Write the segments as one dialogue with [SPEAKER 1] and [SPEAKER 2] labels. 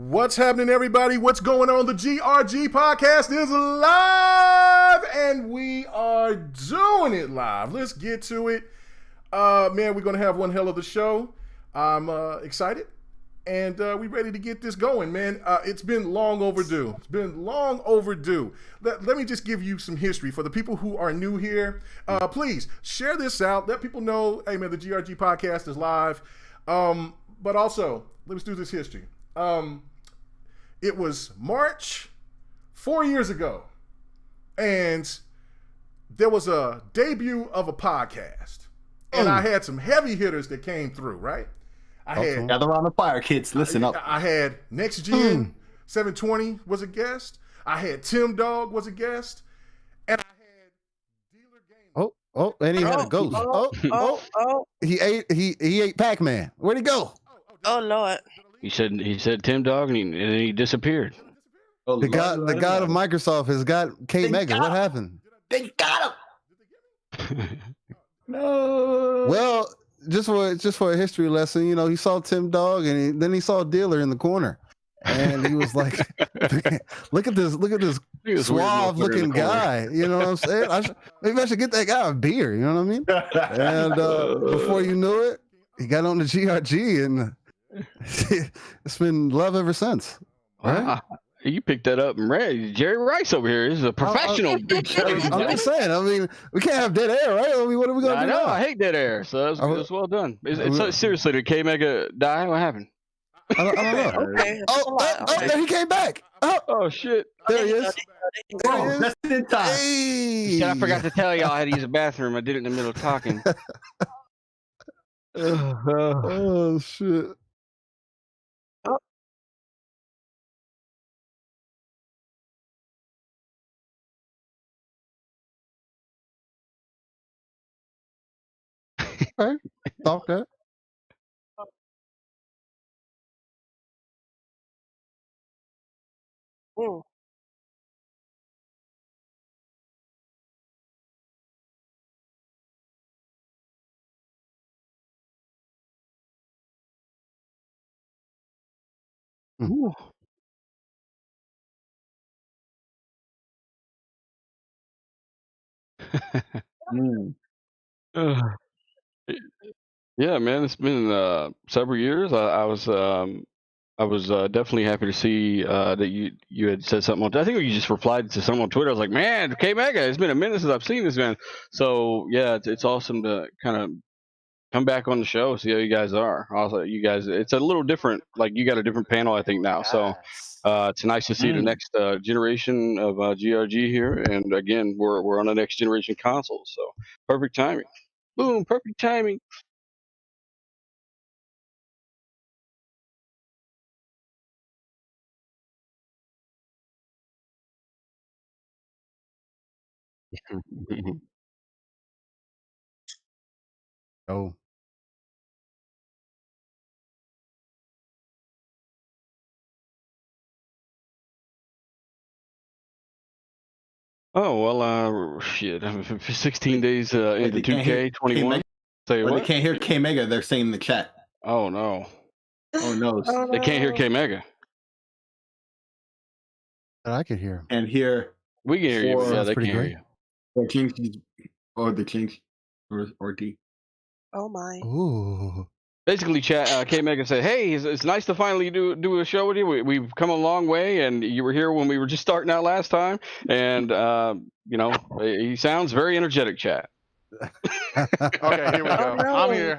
[SPEAKER 1] What's happening, everybody? What's going on? The GRG podcast is live, and we are doing it live. Let's get to it. Man, we're going to have one hell of a show. I'm excited, and we're ready to get this going, man. It's been long overdue. Let me just give you some history. For the people who are new here, please share this out. Let people know, hey, man, the GRG podcast is live. But also, let's do this history. It was March 4 years ago, and there was a debut of a podcast, and I had some heavy hitters that came through, right?
[SPEAKER 2] Gather around the fire, kids. Listen up.
[SPEAKER 1] I had Next Gen 720 was a guest. I had Tim Dog was a guest, and I had Dealer Game.
[SPEAKER 3] And he had a ghost. He ate Pac-Man. Where'd he go?
[SPEAKER 4] Oh Lord.
[SPEAKER 5] He said Tim Dog, and he disappeared.
[SPEAKER 3] The god of Microsoft has got KMEGA. What happened?
[SPEAKER 2] They got him.
[SPEAKER 3] No. Well, just for a history lesson, you know, he saw Tim Dog, and then he saw Dealer in the corner, and he was like, "Look at this suave-looking guy." You know what I'm saying? Maybe I should get that guy a beer. You know what I mean? And before you knew it, he got on the GRG, and it's been love ever since. Right?
[SPEAKER 5] You picked that up and ran. Jerry Rice over here is a professional.
[SPEAKER 3] I'm just saying. I mean, we can't have dead air, right? I mean, what are we gonna do?
[SPEAKER 5] I know.
[SPEAKER 3] Now?
[SPEAKER 5] I hate dead air. So that's well done. Seriously, did KMEGA die? What happened?
[SPEAKER 3] I don't know.
[SPEAKER 4] Okay.
[SPEAKER 3] There he came back.
[SPEAKER 5] Oh shit!
[SPEAKER 3] There he is.
[SPEAKER 2] That's in time.
[SPEAKER 3] Hey.
[SPEAKER 5] I forgot to tell y'all I had to use a bathroom. I did it in the middle of talking.
[SPEAKER 3] Oh shit. Okay. Talk that.
[SPEAKER 4] Mm.
[SPEAKER 5] Ooh. Yeah, man, it's been several years. I was definitely happy to see that you had said something I think you just replied to someone on Twitter. I was like, man, KMEGA, it's been a minute since I've seen this man. So yeah, it's awesome to kind of come back on the show, see how you guys are. Also, you guys, it's a little different. Like you got a different panel, I think now. So it's nice to see the next generation of GRG here. And again, we're on the next generation console. So perfect timing. Boom, perfect timing.
[SPEAKER 3] Oh.
[SPEAKER 5] Oh well, shit. 16 days into 2K21. Say
[SPEAKER 2] When
[SPEAKER 5] what?
[SPEAKER 2] they can't hear KMEGA, they're saying in the chat.
[SPEAKER 5] Oh no.
[SPEAKER 2] Oh no.
[SPEAKER 5] They can't hear KMEGA.
[SPEAKER 3] I can hear him.
[SPEAKER 2] And here
[SPEAKER 5] We can hear you.
[SPEAKER 2] Or-
[SPEAKER 5] Yeah, they can
[SPEAKER 3] pretty
[SPEAKER 5] hear
[SPEAKER 3] great.
[SPEAKER 5] you.
[SPEAKER 2] the Chinks or D.
[SPEAKER 4] Oh my.
[SPEAKER 3] Ooh.
[SPEAKER 5] Basically, KMEGA said, "Hey, it's nice to finally do a show with you. We've come a long way, and you were here when we were just starting out last time. And you know, he sounds very energetic, chat."
[SPEAKER 6] Okay, here we go.
[SPEAKER 4] Oh, no.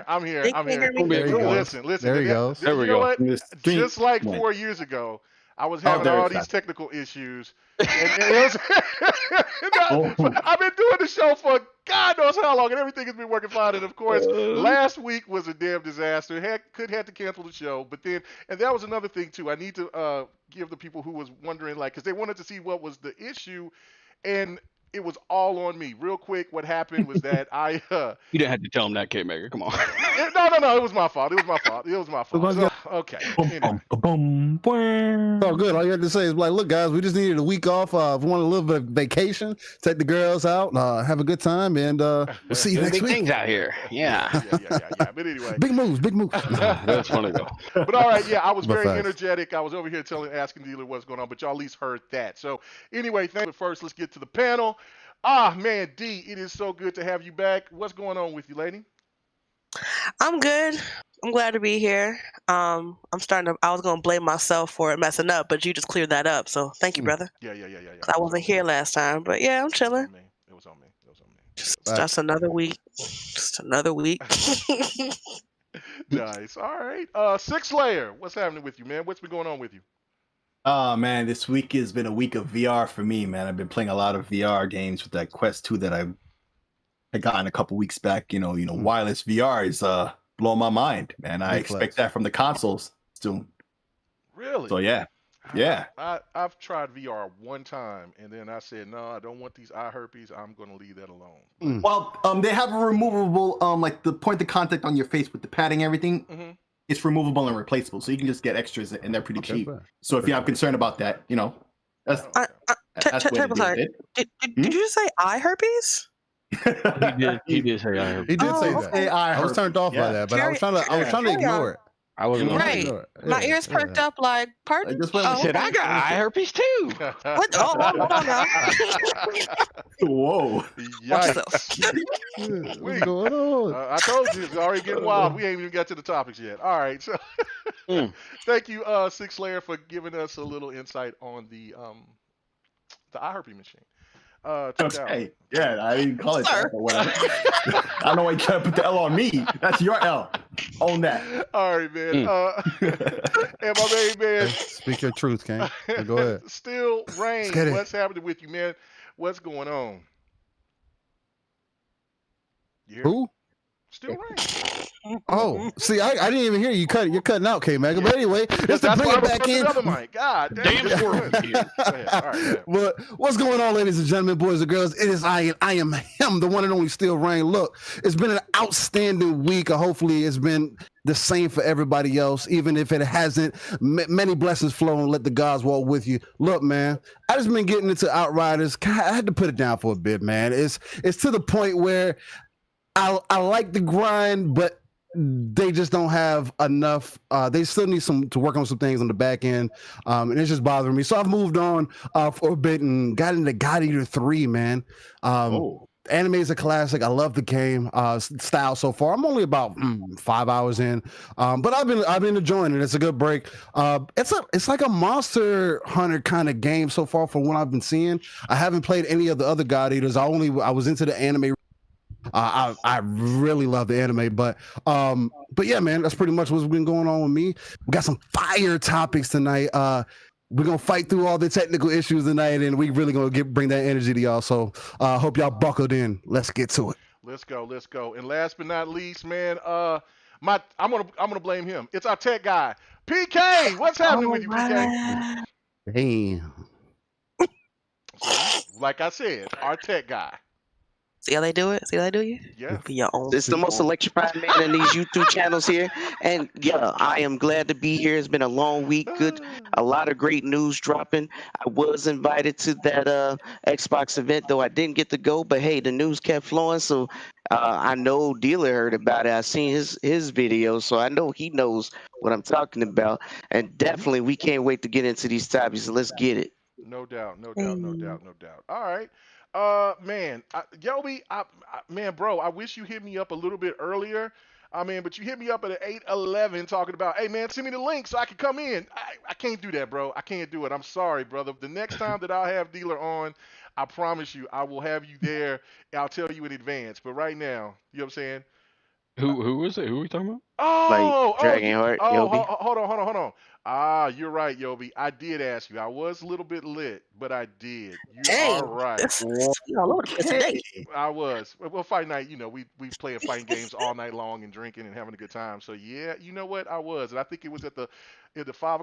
[SPEAKER 6] I'm here.
[SPEAKER 4] They can't hear me.
[SPEAKER 3] There you go.
[SPEAKER 6] Listen.
[SPEAKER 3] There he goes.
[SPEAKER 5] There we
[SPEAKER 6] You know
[SPEAKER 5] go.
[SPEAKER 6] what? Just like 4 years ago, I was having
[SPEAKER 2] there
[SPEAKER 6] all
[SPEAKER 2] it's
[SPEAKER 6] these
[SPEAKER 2] that.
[SPEAKER 6] technical issues. And it was, I've been doing the show for God knows how long, and everything has been working fine. And of course, last week was a damn disaster. Had to cancel the show. But then, and that was another thing too. I need to give the people who was wondering, like, because they wanted to see what was the issue, and it was all on me. Real quick, what happened was that I
[SPEAKER 5] You didn't have to tell him that, KMEGA. Come on.
[SPEAKER 6] no, it was my fault. It was my fault. So, okay. Anyway.
[SPEAKER 3] Oh, good. All you have to say is like, look, guys, we just needed a week off. We want a little bit of vacation, take the girls out, have a good time, and we'll see you next
[SPEAKER 5] big
[SPEAKER 3] week.
[SPEAKER 5] things out here. Yeah.
[SPEAKER 6] Yeah. But anyway.
[SPEAKER 3] Big moves.
[SPEAKER 5] That's funny though.
[SPEAKER 6] But all right, yeah, I was very
[SPEAKER 3] Facts.
[SPEAKER 6] energetic. I was over here asking dealer what's going on, but y'all at least heard that. So anyway, but first, let's get to the panel. Man, D, it is so good to have you back. What's going on with you, lady?
[SPEAKER 4] I'm good. I'm glad to be here. I was gonna blame myself for it messing up, but you just cleared that up. So thank you, brother.
[SPEAKER 6] Yeah.
[SPEAKER 4] 'Cause I wasn't here last time, but yeah, I'm chilling.
[SPEAKER 6] It was on me.
[SPEAKER 4] Just another week. Just another week.
[SPEAKER 6] Nice. All right. Six Layer, what's happening with you, man? What's been going on with you?
[SPEAKER 2] Oh man, this week has been a week of VR for me, man. I've been playing a lot of VR games with that Quest 2 that I had gotten a couple weeks back. Wireless VR is blowing my mind, man. I expect that from the consoles soon.
[SPEAKER 6] Really?
[SPEAKER 2] So yeah.
[SPEAKER 6] I've tried VR one time, and then I said, no, I don't want these eye herpes. I'm going to leave that alone.
[SPEAKER 2] Well, they have a removable, like the point of contact on your face with the padding, everything.
[SPEAKER 6] Mm-hmm.
[SPEAKER 2] It's removable and replaceable, so you can just get extras, and they're pretty cheap.
[SPEAKER 3] Fair.
[SPEAKER 2] So if you have concern about that, that's
[SPEAKER 4] Terrible. Did you just say eye herpes?
[SPEAKER 5] He did say I heard.
[SPEAKER 3] He did say
[SPEAKER 4] okay.
[SPEAKER 3] that. I was turned off by that, but I was trying to ignore it.
[SPEAKER 5] I wasn't
[SPEAKER 4] Right. My ears perked up like, pardon?
[SPEAKER 2] I just went with
[SPEAKER 5] said I got eye herpes too.
[SPEAKER 4] What? Oh, hold on now.
[SPEAKER 2] Whoa.
[SPEAKER 4] Watch
[SPEAKER 6] Yikes.
[SPEAKER 3] What's going on?
[SPEAKER 6] I told you it's already getting wild. We ain't even got to the topics yet. All right. So thank you, Six Layer, for giving us a little insight on the eye herpes machine.
[SPEAKER 2] Okay. Yeah, I didn't call it that. But whatever. I don't know why you trying to put the L on me. That's your L. Own that.
[SPEAKER 6] All right, man. And my main man.
[SPEAKER 3] Speak your truth, King. Go ahead.
[SPEAKER 6] Still Rain.
[SPEAKER 3] Let's get it.
[SPEAKER 6] What's happening with you, man? What's going on? You hear me?
[SPEAKER 3] Who?
[SPEAKER 6] Still Rain.
[SPEAKER 3] Oh, see, I didn't even hear you. You're cutting out, KMEGA. But anyway, just to bring it back in.
[SPEAKER 6] God damn squirrel. Go ahead. All right.
[SPEAKER 3] But what's going on, ladies and gentlemen, boys and girls? It is I am him, the one and only Still Rain. Look, it's been an outstanding week. Hopefully, it's been the same for everybody else, even if it hasn't. Many blessings flow and let the gods walk with you. Look, man, I just been getting into Outriders. I had to put it down for a bit, man. It's to the point where I like the grind, but they just don't have enough. They still need to work on some things on the back end, and it's just bothering me. So I've moved on for a bit and got into God Eater 3, man. Anime is a classic. I love the game style so far. I'm only about 5 hours in, but I've been enjoying it. It's a good break. It's like a Monster Hunter kind of game so far from what I've been seeing. I haven't played any of the other God Eaters. I was into the anime. I really love the anime, but yeah, man, that's pretty much what's been going on with me. We got some fire topics tonight. We're gonna fight through all the technical issues tonight, and we really gonna bring that energy to y'all. So hope y'all buckled in. Let's get to it.
[SPEAKER 6] Let's go. And last but not least, man, I'm gonna blame him. It's our tech guy, PK. What's happening with you, PK?
[SPEAKER 3] Damn.
[SPEAKER 6] Like I said, our tech guy.
[SPEAKER 4] See how they do it? See how they do you?
[SPEAKER 6] Yeah.
[SPEAKER 4] Be your own.
[SPEAKER 7] It's the most electrifying man in these YouTube channels here. And yeah, I am glad to be here. It's been a long week. A lot of great news dropping. I was invited to that Xbox event, though I didn't get to go. But hey, the news kept flowing. So I know Dealer heard about it. I seen his video. So I know he knows what I'm talking about. And definitely we can't wait to get into these topics. So let's get it.
[SPEAKER 6] No doubt. All right. Man, Yobi, man, bro, I wish you hit me up a little bit earlier. But you hit me up at 8:11 talking about, hey, man, send me the link so I can come in. I can't do that, bro. I can't do it. I'm sorry, brother. The next time that I'll have Dealer on, I promise you, I will have you there. And I'll tell you in advance. But right now, you know what I'm saying?
[SPEAKER 5] Who was it? Who are we talking about?
[SPEAKER 7] Dragonheart, Yobi.
[SPEAKER 6] Hold on. You're right, Yobi. I did ask you. I was a little bit lit, but I did. You are right. I was. Well, fight night, we playing fighting games all night long and drinking and having a good time. So yeah, you know what? I was, and I think it was at the 5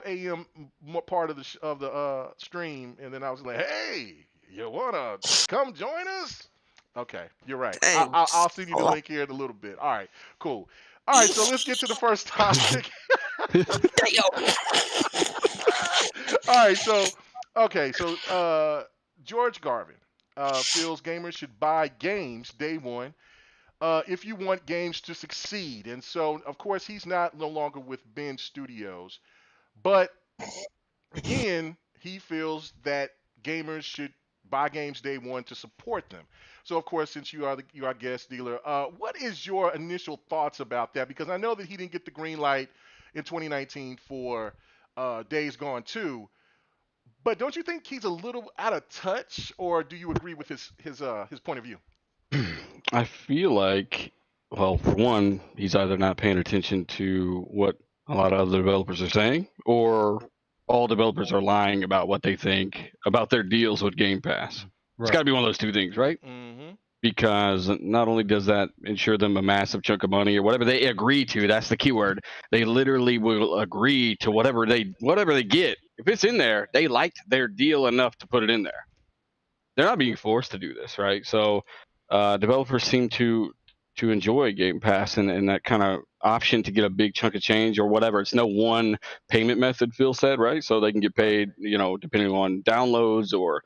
[SPEAKER 6] a.m. part of the stream, and then I was like, hey, You wanna come join us? Okay, you're right.
[SPEAKER 4] Dang.
[SPEAKER 6] I'll send you the
[SPEAKER 4] Oh.
[SPEAKER 6] link here in a little bit. All right, cool. All right, so let's get to the first topic.
[SPEAKER 4] Damn.
[SPEAKER 6] All right, so George Garvin feels gamers should buy games day one if you want games to succeed. And so, of course, he's no longer with Bend Studios, but again, he feels that gamers should buy games day one to support them. So, of course, since you are guest dealer, what is your initial thoughts about that? Because I know that he didn't get the green light in 2019 for Days Gone 2, but don't you think he's a little out of touch, or do you agree with his point of view?
[SPEAKER 5] I feel like, well, for one, he's either not paying attention to what a lot of other developers are saying, or all developers are lying about what they think about their deals with Game Pass. It's got to be one of those two things, right?
[SPEAKER 6] Mm-hmm.
[SPEAKER 5] Because not only does that ensure them a massive chunk of money or whatever they agree to, that's the keyword. They literally will agree to whatever they get. If it's in there, they liked their deal enough to put it in there. They're not being forced to do this, right? So developers seem to enjoy Game Pass and that kind of option to get a big chunk of change or whatever. It's no one payment method, Phil said, right? So they can get paid, depending on downloads or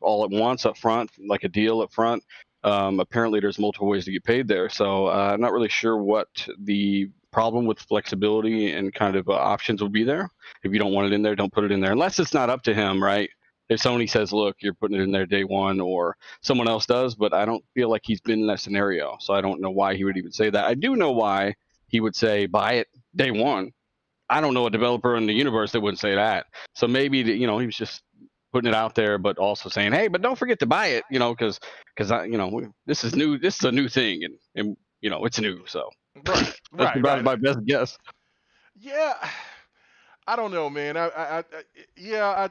[SPEAKER 5] all at once up front, like a deal up front. Apparently, there's multiple ways to get paid there. So I'm not really sure what the problem with flexibility and kind of options would be there. If you don't want it in there, don't put it in there, unless it's not up to him, right? If Sony says, look, you're putting it in there day one, or someone else does, but I don't feel like he's been in that scenario. So I don't know why he would even say that. I do know why he would say buy it day one. I don't know a developer in the universe that wouldn't say that. So maybe, he was just putting it out there, but also saying, hey, but don't forget to buy it, because this is new. This is a new thing, and it's new. So
[SPEAKER 6] Right,
[SPEAKER 5] that's about my best guess.
[SPEAKER 6] Yeah. I don't know, man. I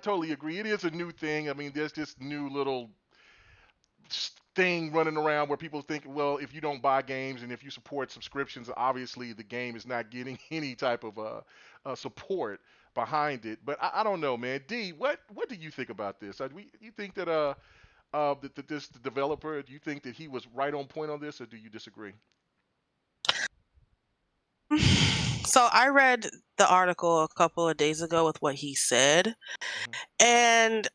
[SPEAKER 6] totally agree. It is a new thing. I mean, there's this new little thing running around where people think, well, if you don't buy games and if you support subscriptions, obviously the game is not getting any type of support behind it. But I don't know, man. D, what do you think about this? You think that this developer, do you think that he was right on point on this, or do you disagree?
[SPEAKER 4] So I read the article a couple of days ago with what he said, and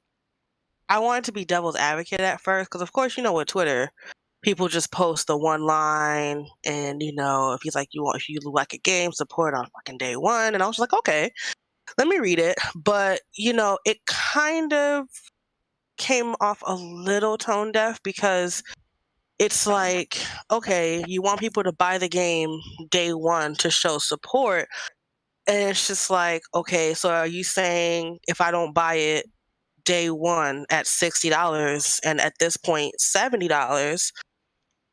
[SPEAKER 4] I wanted to be devil's advocate at first because, of course, with Twitter, people just post the one line, and if he's like, if you like a game, support on fucking day one, and I was like, okay, let me read it, but it kind of came off a little tone deaf because it's like, okay, you want people to buy the game day one to show support. And it's just like, okay, so are you saying if I don't buy it day one at $60 and at this point $70,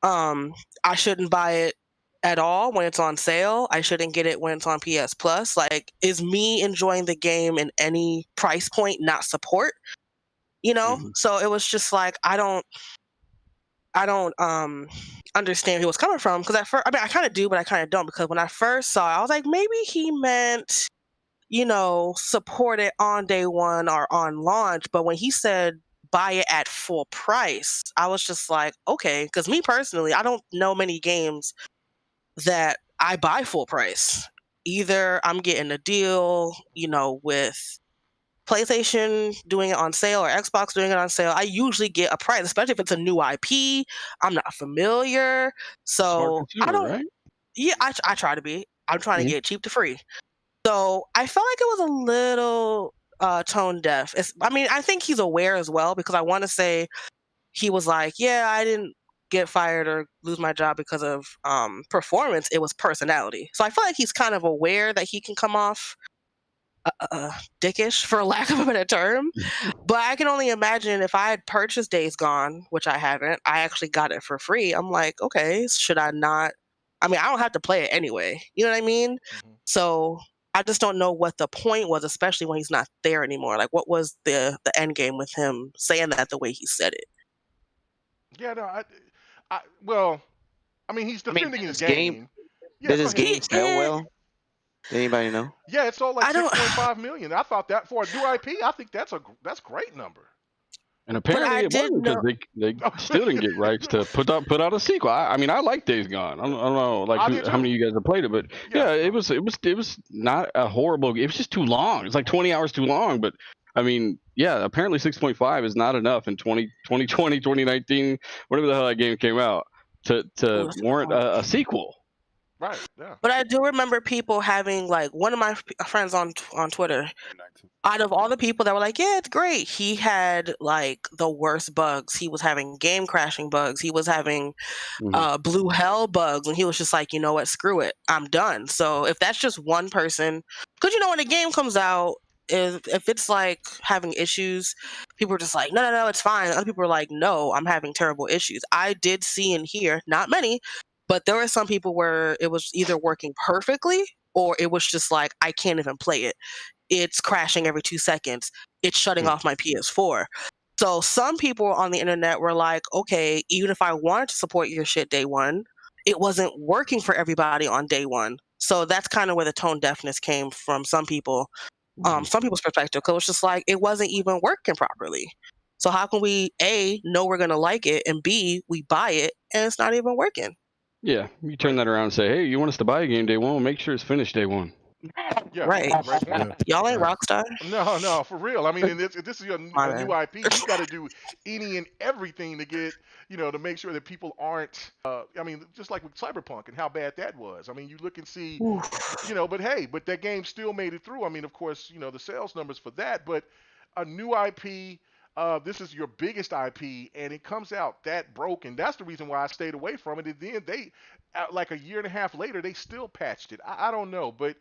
[SPEAKER 4] I shouldn't buy it at all when it's on sale? I shouldn't get it when it's on PS Plus? Like, is me enjoying the game in any price point not support? So it was just like, I don't understand where he was coming from, because at first, I kind of do, but I kind of don't, because when I first saw it, I was like, maybe he meant, support it on day one or on launch. But when he said buy it at full price, I was just like, okay, because me personally, I don't know many games that I buy full price. Either I'm getting a deal, with PlayStation doing it on sale or Xbox doing it on sale. I usually get a price, especially if it's a new IP. I'm not familiar. So I don't,
[SPEAKER 5] right?
[SPEAKER 4] Yeah, I try to be. I'm trying to get cheap to free. So I felt like it was a little tone deaf. I think he's aware as well, because I want to say he was like, yeah, I didn't get fired or lose my job because of performance. It was personality. So I feel like he's kind of aware that he can come off dickish, for lack of a better term. But I can only imagine if I had purchased Days Gone, which I haven't, I actually got it for free. I'm like, okay, should I not? I don't have to play it anyway. You know what I mean? So I just don't know what the point was, especially when he's not there anymore. Like, what was the end game with him saying that the way he said it?
[SPEAKER 6] Yeah, no, he's defending his game.
[SPEAKER 7] Did his game sell well? Anybody know?
[SPEAKER 6] Yeah, it sold like 6.5 million. I thought that for a new IP, I think that's a great number.
[SPEAKER 5] And apparently
[SPEAKER 4] I
[SPEAKER 5] it
[SPEAKER 4] did
[SPEAKER 5] wasn't because they still didn't get rights to put out a sequel. I mean, I like Days Gone. I don't know like how many of you guys have played it, but yeah, it was not a horrible. It was just too long. It's like 20 hours too long. But I mean, yeah, apparently 6.5 is not enough in 2020, 2019, whatever the hell that game came out to warrant a sequel.
[SPEAKER 6] Right. Yeah.
[SPEAKER 4] But I do remember people having like one of my friends on Twitter. Out of all the people that were like, yeah, it's great, he had like the worst bugs. He was having game crashing bugs. He was having blue hell bugs, and he was just like, you know what, screw it, I'm done. So if that's just one person, because when a game comes out, if it's like having issues, people are just like, no, it's fine. Other people are like, no, I'm having terrible issues. I did see and hear, not many, but there were some people where it was either working perfectly or it was just like, I can't even play it. It's crashing every 2 seconds. It's shutting off my PS4. So some people on the internet were like, okay, even if I wanted to support your shit day one, it wasn't working for everybody on day one. So that's kind of where the tone deafness came from some people, some people's perspective, because it's just like, it wasn't even working properly. So how can we, A, know we're going to like it, and B, we buy it and it's not even working?
[SPEAKER 5] Yeah, you turn that around and say, hey, you want us to buy a game day one? Well, make sure it's finished day one.
[SPEAKER 6] Yeah,
[SPEAKER 4] right. Y'all ain't Rockstar.
[SPEAKER 6] No, for real. I mean, and this is a new IP. You got to do any and everything to get, to make sure that people aren't. I mean, just like with Cyberpunk and how bad that was. I mean, you look and see, but that game still made it through. I mean, of course, the sales numbers for that, but a new IP. This is your biggest IP, and it comes out that broken. That's the reason why I stayed away from it. And then they, like a year and a half later, they still patched it. I don't know, but.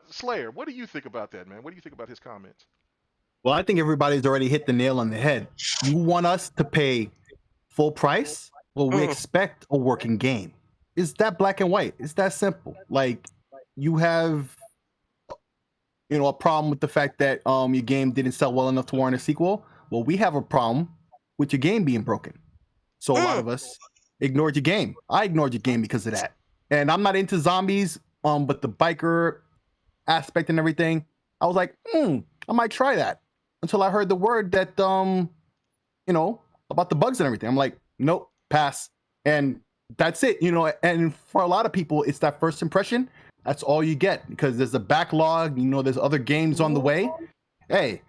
[SPEAKER 6] Slayer, what do you think about that, man? What do you think about his comments?
[SPEAKER 2] Well, I think everybody's already hit the nail on the head. You want us to pay full price? Well, we expect a working game. It's that black and white. It's that simple. Like, you have, a problem with the fact that your game didn't sell well enough to warrant a sequel. Well, we have a problem with your game being broken. So a lot of us ignored your game. I ignored your game because of that. And I'm not into zombies, but the biker aspect and everything, I was like, I might try that, until I heard the word that about the bugs and everything. I'm like, nope, pass. And that's it. And for a lot of people, it's that first impression. That's all you get, because there's a backlog, there's other games on the way. Hey,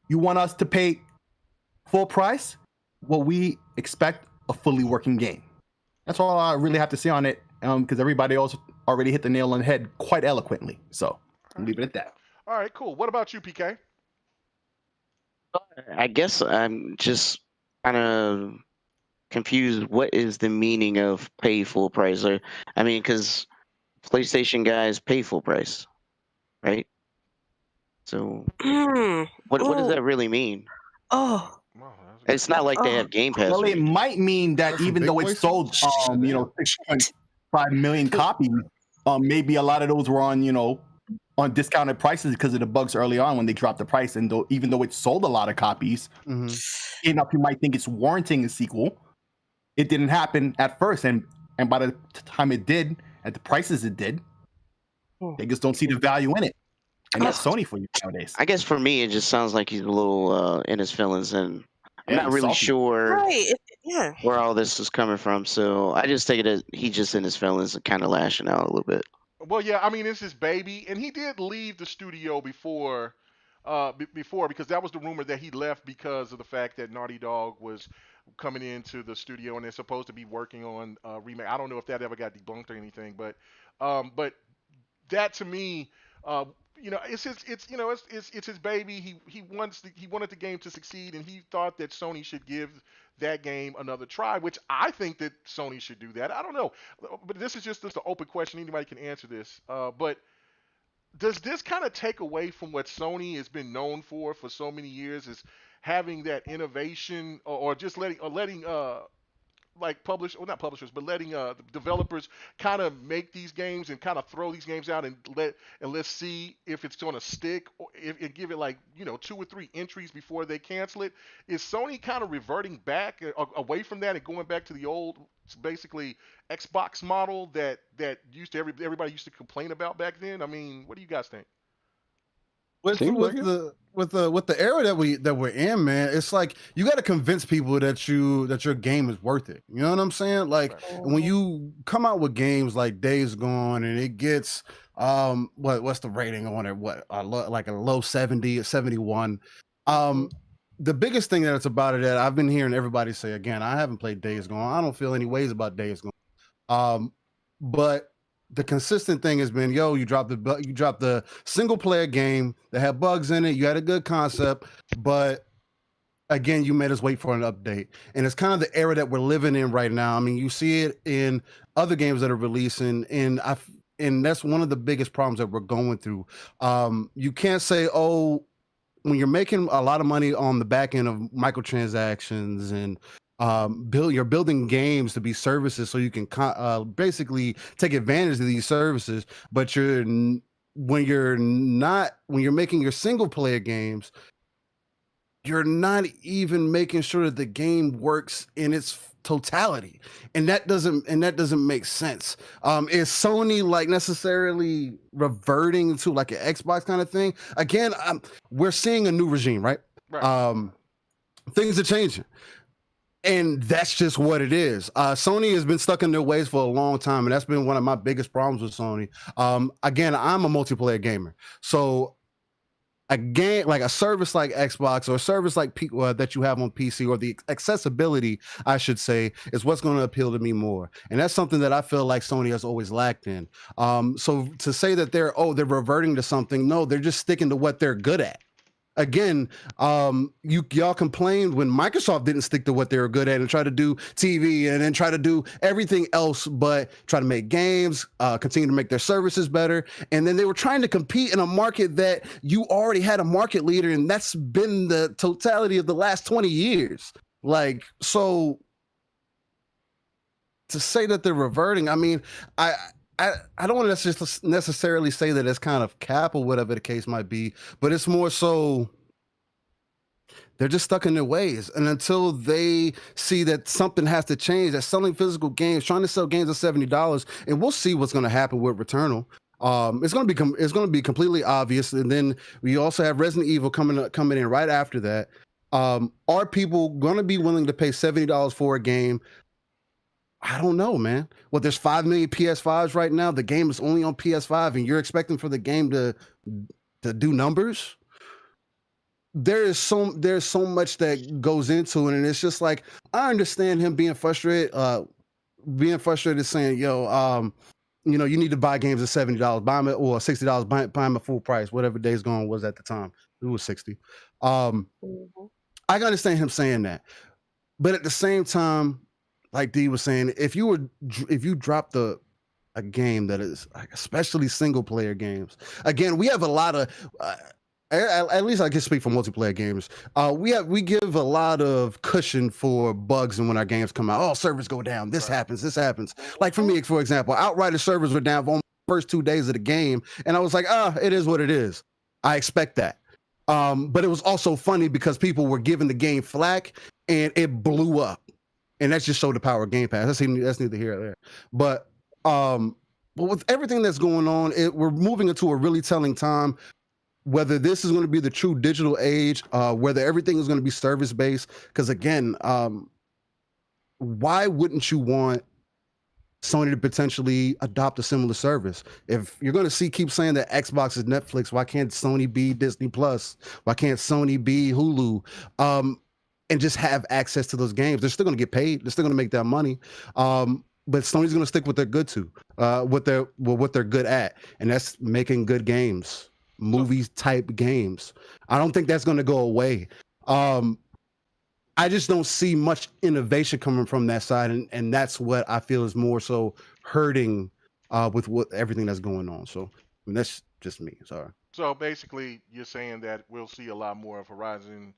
[SPEAKER 2] you want us to pay full price? Well, we expect a fully working game. That's all I really have to say on it, because everybody else already hit the nail on the head quite eloquently. So I'll leave it at that.
[SPEAKER 6] All right, cool. What about you, PK?
[SPEAKER 7] I guess I'm just kind of confused. What is the meaning of pay full price? Or, I mean, because PlayStation guys pay full price, right? So what does that really mean? It's not like they have GamePass.
[SPEAKER 2] Well, it might mean that even though it sold 6.5 million copies, maybe a lot of those were on on discounted prices because of the bugs early on when they dropped the price. And even though it sold a lot of copies, enough you might think it's warranting a sequel. It didn't happen at first, and by the time it did, at the prices it did, they just don't see the value in it. And that's Sony for you nowadays.
[SPEAKER 7] I guess for me, it just sounds like he's a little in his feelings, and I'm not really sure where all this is coming from. So I just take it as he's just in his feelings and kind of lashing out a little bit.
[SPEAKER 6] Well, yeah, I mean, it's his baby, and he did leave the studio before because that was the rumor that he left because of the fact that Naughty Dog was coming into the studio and they're supposed to be working on a remake. I don't know if that ever got debunked or anything, but that to me, it's his baby. He wanted the game to succeed, and he thought that Sony should give that game another try, which I think that Sony should do that. I don't know, but this is just an open question. Anybody can answer this. But does this kind of take away from what Sony has been known for so many years, is having that innovation, or just letting like not publishers, but letting developers kind of make these games and kind of throw these games out and let's see if it's going to stick, or if give it 2 or 3 entries before they cancel it? Is Sony kind of reverting back away from that and going back to the old, basically Xbox model that everybody used to complain about back then? I mean, what do you guys think?
[SPEAKER 3] What's
[SPEAKER 5] Seems like
[SPEAKER 3] the with the era that we're in, man, it's like you got to convince people that your game is worth it. You know what I'm saying? Like when you come out with games like Days Gone and it gets what's the rating on it? Like a low 70 or 71. The biggest thing that's about it that I've been hearing everybody say, again, I haven't played Days Gone. I don't feel any ways about Days Gone. But the consistent thing has been, you dropped the single player game that had bugs in it. You had a good concept, but again, you made us wait for an update. And it's kind of the era that we're living in right now. I mean, you see it in other games that are releasing, and that's one of the biggest problems that we're going through. You can't say, when you're making a lot of money on the back end of microtransactions and you're building games to be services so you can basically take advantage of these services, but when you're making your single player games, you're not even making sure that the game works in its totality, and that doesn't make sense. Is Sony like necessarily reverting to like an Xbox kind of thing? Again, we're seeing a new regime, right? Things are changing. And that's just what it is. Sony has been stuck in their ways for a long time, and that's been one of my biggest problems with Sony. Again, I'm a multiplayer gamer, so a game like a service like Xbox or a service like that you have on PC, or the accessibility, I should say, is what's going to appeal to me more. And that's something that I feel like Sony has always lacked in. So to say that they're reverting to something, no, they're just sticking to what they're good at. Again, y'all complained when Microsoft didn't stick to what they were good at and try to do TV and then try to do everything else, but try to make games, continue to make their services better. And then they were trying to compete in a market that you already had a market leader, and that's been the totality of the last 20 years. Like, so to say that they're reverting, I mean, I don't want to just necessarily say that it's kind of cap or whatever the case might be, but it's more so they're just stuck in their ways. And until they see that something has to change, that selling physical games, trying to sell games at $70, and we'll see what's going to happen with Returnal. It's going to be completely obvious. And then we also have Resident Evil coming in right after that. Are people going to be willing to pay $70 for a game? I don't know, man. Well, there's 5 million PS5s right now. The game is only on PS5, and you're expecting for the game to do numbers? There's so much that goes into it, and it's just like, I understand him being frustrated, saying, you need to buy games at $70, buy them at, or $60, buy them at full price, whatever Days Gone was at the time. It was 60. I can understand him saying that, but at the same time, like D was saying, if you drop a game that is like, especially single player games, again, we have a lot of at least I can speak for multiplayer games. We give a lot of cushion for bugs, and when our games come out, servers go down, this happens. Like for me, for example, Outrider servers were down for the first 2 days of the game, and I was like, it is what it is. I expect that. But it was also funny because people were giving the game flack, and it blew up. And that just showed the power of GamePass. That's neither here nor there. But with everything that's going on, we're moving into a really telling time. Whether this is going to be the true digital age, whether everything is going to be service-based. Because again, why wouldn't you want Sony to potentially adopt a similar service? If you're going to keep saying that Xbox is Netflix, why can't Sony be Disney Plus? Why can't Sony be Hulu? And just have access to those games. They're still going to get paid. They're still going to make that money. But Sony's going to stick with what they're good to, what they're good at, and that's making good games, movies type games. I don't think that's going to go away. I just don't see much innovation coming from that side, and that's what I feel is more so hurting with everything that's going on. So that's just me. Sorry.
[SPEAKER 6] So basically, you're saying that we'll see a lot more of Horizon.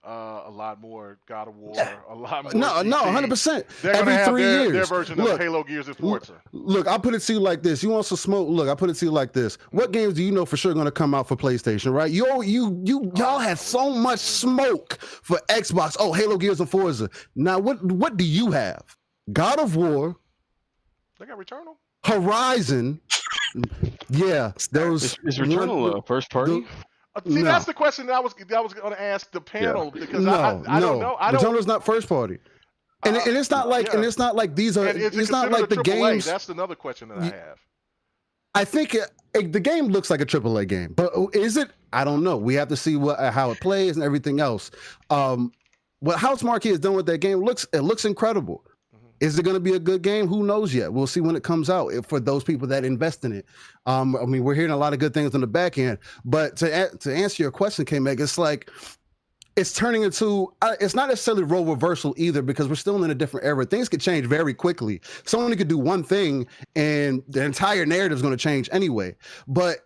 [SPEAKER 6] A lot more God of War, a lot more.
[SPEAKER 3] No, 100%.
[SPEAKER 6] Every
[SPEAKER 3] 3 years.
[SPEAKER 6] Their version of Halo, Gears, and Forza.
[SPEAKER 3] Look, I'll put it to you like this. You want some smoke? Look, I'll put it to you like this. What games do you know for sure going to come out for PlayStation, right? Y'all had so much smoke for Xbox. Oh, Halo, Gears, and Forza. Now, what do you have? God of War.
[SPEAKER 6] They got Returnal.
[SPEAKER 3] Horizon. Yeah, those.
[SPEAKER 5] Is Returnal a first party?
[SPEAKER 6] See, that's the question that I was going to ask the panel because I don't know.
[SPEAKER 3] Returner's not first party, and it's not like these are. It's not like the games.
[SPEAKER 6] That's another question that I have.
[SPEAKER 3] I think the game looks like a AAA game, but is it? I don't know. We have to see how it plays and everything else. What Housemarque has done with that game looks incredible. Is it going to be a good game? Who knows yet? We'll see when it comes out for those people that invest in it. I mean, we're hearing a lot of good things on the back end, but to answer your question, KMEGA, it's like it's turning into, it's not necessarily role reversal either because we're still in a different era. Things could change very quickly. Someone could do one thing and the entire narrative is going to change anyway. But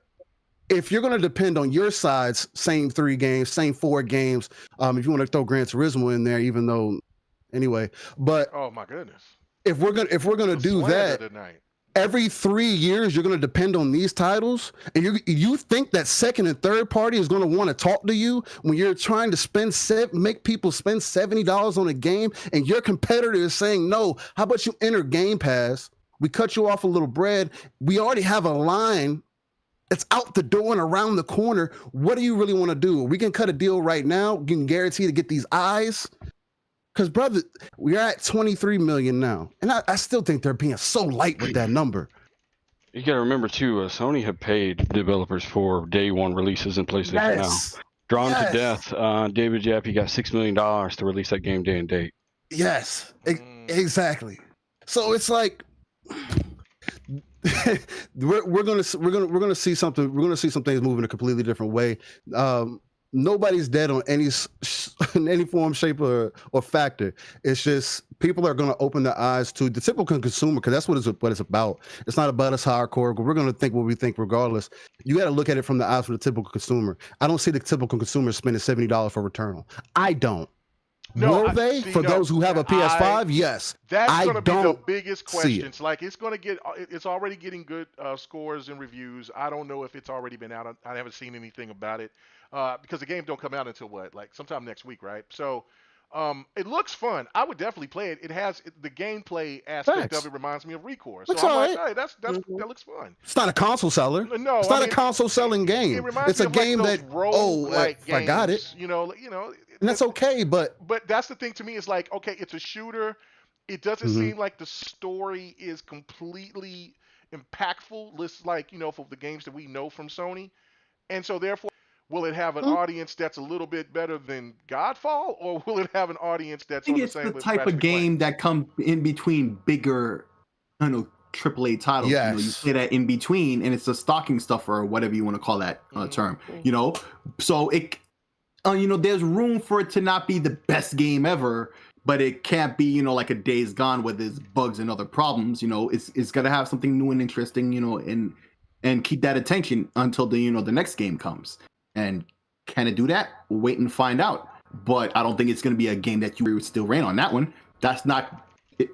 [SPEAKER 3] if you're going to depend on your side's same 3 games, same 4 games, if you want to throw Gran Turismo in there, even though, anyway, but
[SPEAKER 6] oh my goodness,
[SPEAKER 3] if we're gonna do that
[SPEAKER 6] tonight.
[SPEAKER 3] Every 3 years, you're going to depend on these titles, and you think that second and third party is going to want to talk to you when you're trying to make people spend $70 on a game, and your competitor is saying no. How about you enter Game Pass? We cut you off a little bread. We already have a line that's out the door and around the corner. What do you really want to do? We can cut a deal right now. You can guarantee to get these eyes. Because, brother, we're at 23 million now. And I still think they're being so light with that number.
[SPEAKER 5] You got to remember, too, Sony have paid developers for day one releases in PlayStation now. Drawn to death, David Jaffe got $6 million to release that game day and date.
[SPEAKER 3] Yes, exactly. So it's like we're gonna see something. We're gonna see some things move in a completely different way. Nobody's dead on any form, shape, or factor. It's just people are going to open their eyes to the typical consumer because that's what it's about. It's not about us hardcore. We're going to think what we think regardless. You got to look at it from the eyes of the typical consumer. I don't see the typical consumer spending $70 for Returnal. I don't.
[SPEAKER 6] No,
[SPEAKER 3] Will they? For those who have a PS5, yes.
[SPEAKER 6] That's going to be the biggest question. Like it's already getting good scores and reviews. I don't know if it's already been out. I haven't seen anything about it. Because the game don't come out until sometime next week, right? So it looks fun. I would definitely play it. It has the gameplay aspect of it reminds me of Recore. So I'm like, hey, that looks fun.
[SPEAKER 3] It's not a console seller.
[SPEAKER 6] No,
[SPEAKER 3] it's not a console selling game.
[SPEAKER 6] It's
[SPEAKER 3] a game that I got it.
[SPEAKER 6] You know,
[SPEAKER 3] and that's okay. But
[SPEAKER 6] that's the thing to me is like, okay, it's a shooter. It doesn't seem like the story is completely impactful. List for the games that we know from Sony, and so therefore. Will it have an audience that's a little bit better than Godfall, or will it have an audience that's on the same?
[SPEAKER 2] It's the type of game that comes in between bigger, AAA titles.
[SPEAKER 3] Yes.
[SPEAKER 2] You play that in between, and it's a stocking stuffer or whatever you want to call that term. So it, there's room for it to not be the best game ever, but it can't be, like a Days Gone where there's bugs and other problems. It's got to have something new and interesting, and keep that attention until the next game comes. And can it do that? We'll wait and find out. But I don't think it's going to be a game that you would still rain on that one. That's not it.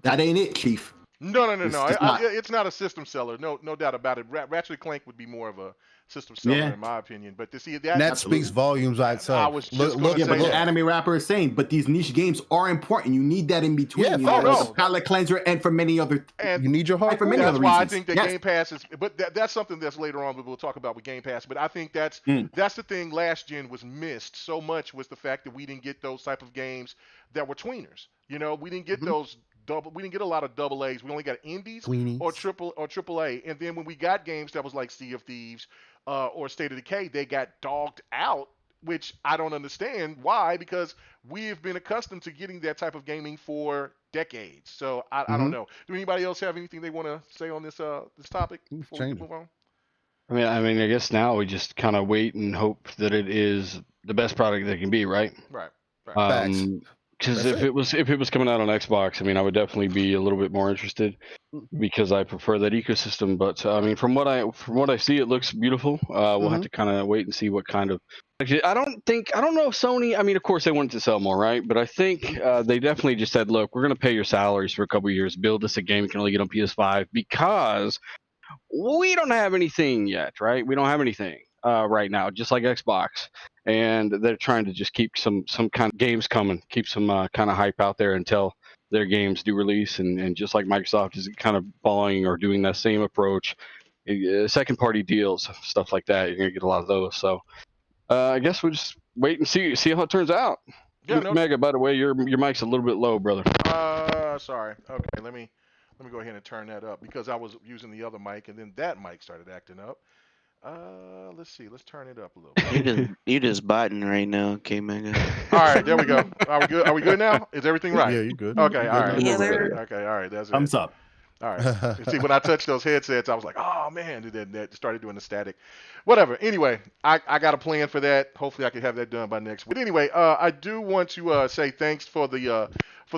[SPEAKER 2] That ain't it, Chief.
[SPEAKER 6] No. It's not a system seller. No doubt about it. Ratchet & Clank would be more of a system seller in my opinion. But to see that
[SPEAKER 3] speaks volumes by itself.
[SPEAKER 6] I was just look
[SPEAKER 2] but the anime rapper is saying, but these niche games are important. You need that in between.
[SPEAKER 3] Yeah,
[SPEAKER 2] it's a palate cleanser and for many other.
[SPEAKER 3] And you need your heart
[SPEAKER 2] for many
[SPEAKER 6] that's
[SPEAKER 2] other
[SPEAKER 6] why
[SPEAKER 2] reasons.
[SPEAKER 6] I think that Game Pass is. But that's something that's later on we'll talk about with Game Pass. But I think that's the thing. Last gen was missed so much was the fact that we didn't get those type of games that were tweeners. We didn't get those. We didn't get a lot of double A's. We only got indies or triple A. And then when we got games that was like Sea of Thieves or State of Decay, they got dogged out, which I don't understand why, because we have been accustomed to getting that type of gaming for decades. So I don't know. Do anybody else have anything they want to say on this topic before we move on?
[SPEAKER 5] I mean, I guess now we just kind of wait and hope that it is the best product that it can be, right?
[SPEAKER 6] Right.
[SPEAKER 5] Because if it was coming out on Xbox, I mean, I would definitely be a little bit more interested because I prefer that ecosystem. But I mean, from what I see, it looks beautiful. We'll have to kind of wait and see what kind of. Actually, I don't know if Sony. I mean, of course they wanted to sell more, right? But I think they definitely just said, look, we're going to pay your salaries for a couple of years, build us a game you can only get on PS5 because we don't have anything yet, right? We don't have anything right now, just like Xbox. And they're trying to just keep some kind of games coming, keep some kind of hype out there until their games do release. And just like Microsoft is kind of following or doing that same approach, second party deals, stuff like that. You're gonna get a lot of those. So I guess we'll just wait and see how it turns out.
[SPEAKER 6] Yeah, no.
[SPEAKER 5] Mega, by the way, your mic's a little bit low, brother.
[SPEAKER 6] Sorry. Okay, let me go ahead and turn that up because I was using the other mic and then that mic started acting up. Let's see. Let's turn it up a little bit.
[SPEAKER 7] You just botting right now, KMEGA.
[SPEAKER 6] All right, there we go. Are we good? Are we good now? Is everything right?
[SPEAKER 3] Yeah, you good.
[SPEAKER 6] Okay,
[SPEAKER 3] You
[SPEAKER 6] all
[SPEAKER 3] good
[SPEAKER 6] right.
[SPEAKER 3] now.
[SPEAKER 4] Yeah, they're-
[SPEAKER 6] Okay, all right. That's it.
[SPEAKER 2] Thumbs up.
[SPEAKER 6] All right. You see, when I touched those headsets, I was like, oh man, that started doing the static. Whatever. Anyway, I got a plan for that. Hopefully, I can have that done by next week. But anyway, I do want to say thanks for the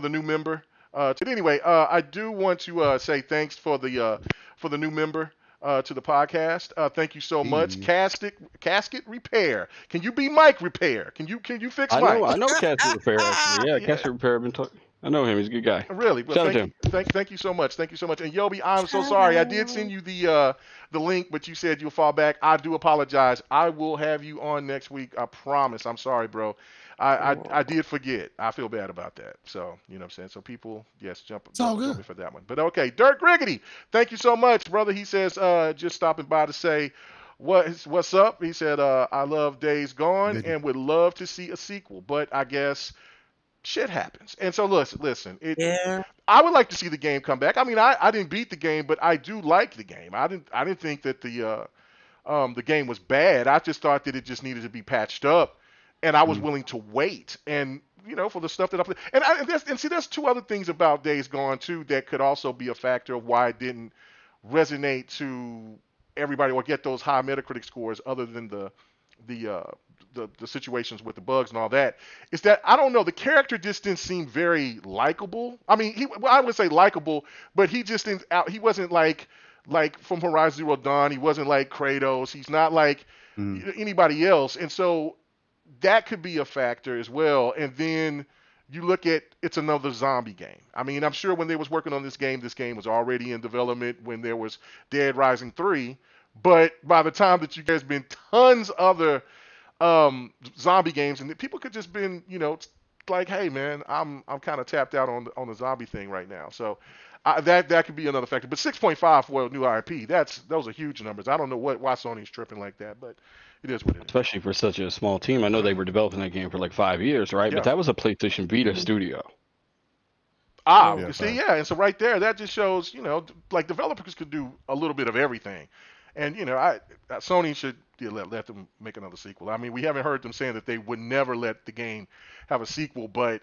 [SPEAKER 6] new member. I do want to say thanks for the new member to the podcast. Thank you so much. Casket Repair. Can you be Mike Repair? Can you fix Mike?
[SPEAKER 5] I know Casket Repair actually. Yeah, Casket Repair. I've been talking. I know him. He's a good guy.
[SPEAKER 6] Really? Well,
[SPEAKER 5] Shout out to him.
[SPEAKER 6] thank you so much. Thank you so much. And Yobi, I'm so sorry. I did send you the link, but you said you'll fall back. I do apologize. I will have you on next week. I promise. I'm sorry, bro. I did forget. I feel bad about that. So, you know what I'm saying? So people, yes, jump me for that one. But okay, Dirk Griggity, thank you so much, brother. He says, just stopping by to say what's up. He said, I love Days Gone and would love to see a sequel, but I guess shit happens. And so listen. I would like to see the game come back. I mean, I didn't beat the game, but I do like the game. I didn't think that the game was bad. I just thought that it just needed to be patched up, and I was willing to wait. And for the stuff that I played. And see, there's two other things about Days Gone too that could also be a factor of why it didn't resonate to everybody or get those high Metacritic scores, other than the situations with the bugs and all that, is that I don't know, the character just didn't seem very likable. I mean, I would say likable, but he just didn't. He wasn't like from Horizon Zero Dawn. He wasn't like Kratos. He's not like anybody else, and so that could be a factor as well. And then you look at, it's another zombie game. I mean, I'm sure when they was working on this game was already in development when there was Dead Rising 3. But by the time that there's been tons other zombie games, and people could just been, like, hey man, I'm kind of tapped out on the zombie thing right now. So that could be another factor. But 6.5 for a new IP, those are huge numbers. I don't know why Sony's tripping like that, but it is what it is.
[SPEAKER 5] Especially for such a small team. I know they were developing that game for like 5 years, right?
[SPEAKER 6] Yeah.
[SPEAKER 5] But that was a PlayStation Vita studio.
[SPEAKER 6] You see, yeah. And so right there, that just shows, like developers could do a little bit of everything. And, Sony should let them make another sequel. I mean, we haven't heard them saying that they would never let the game have a sequel, but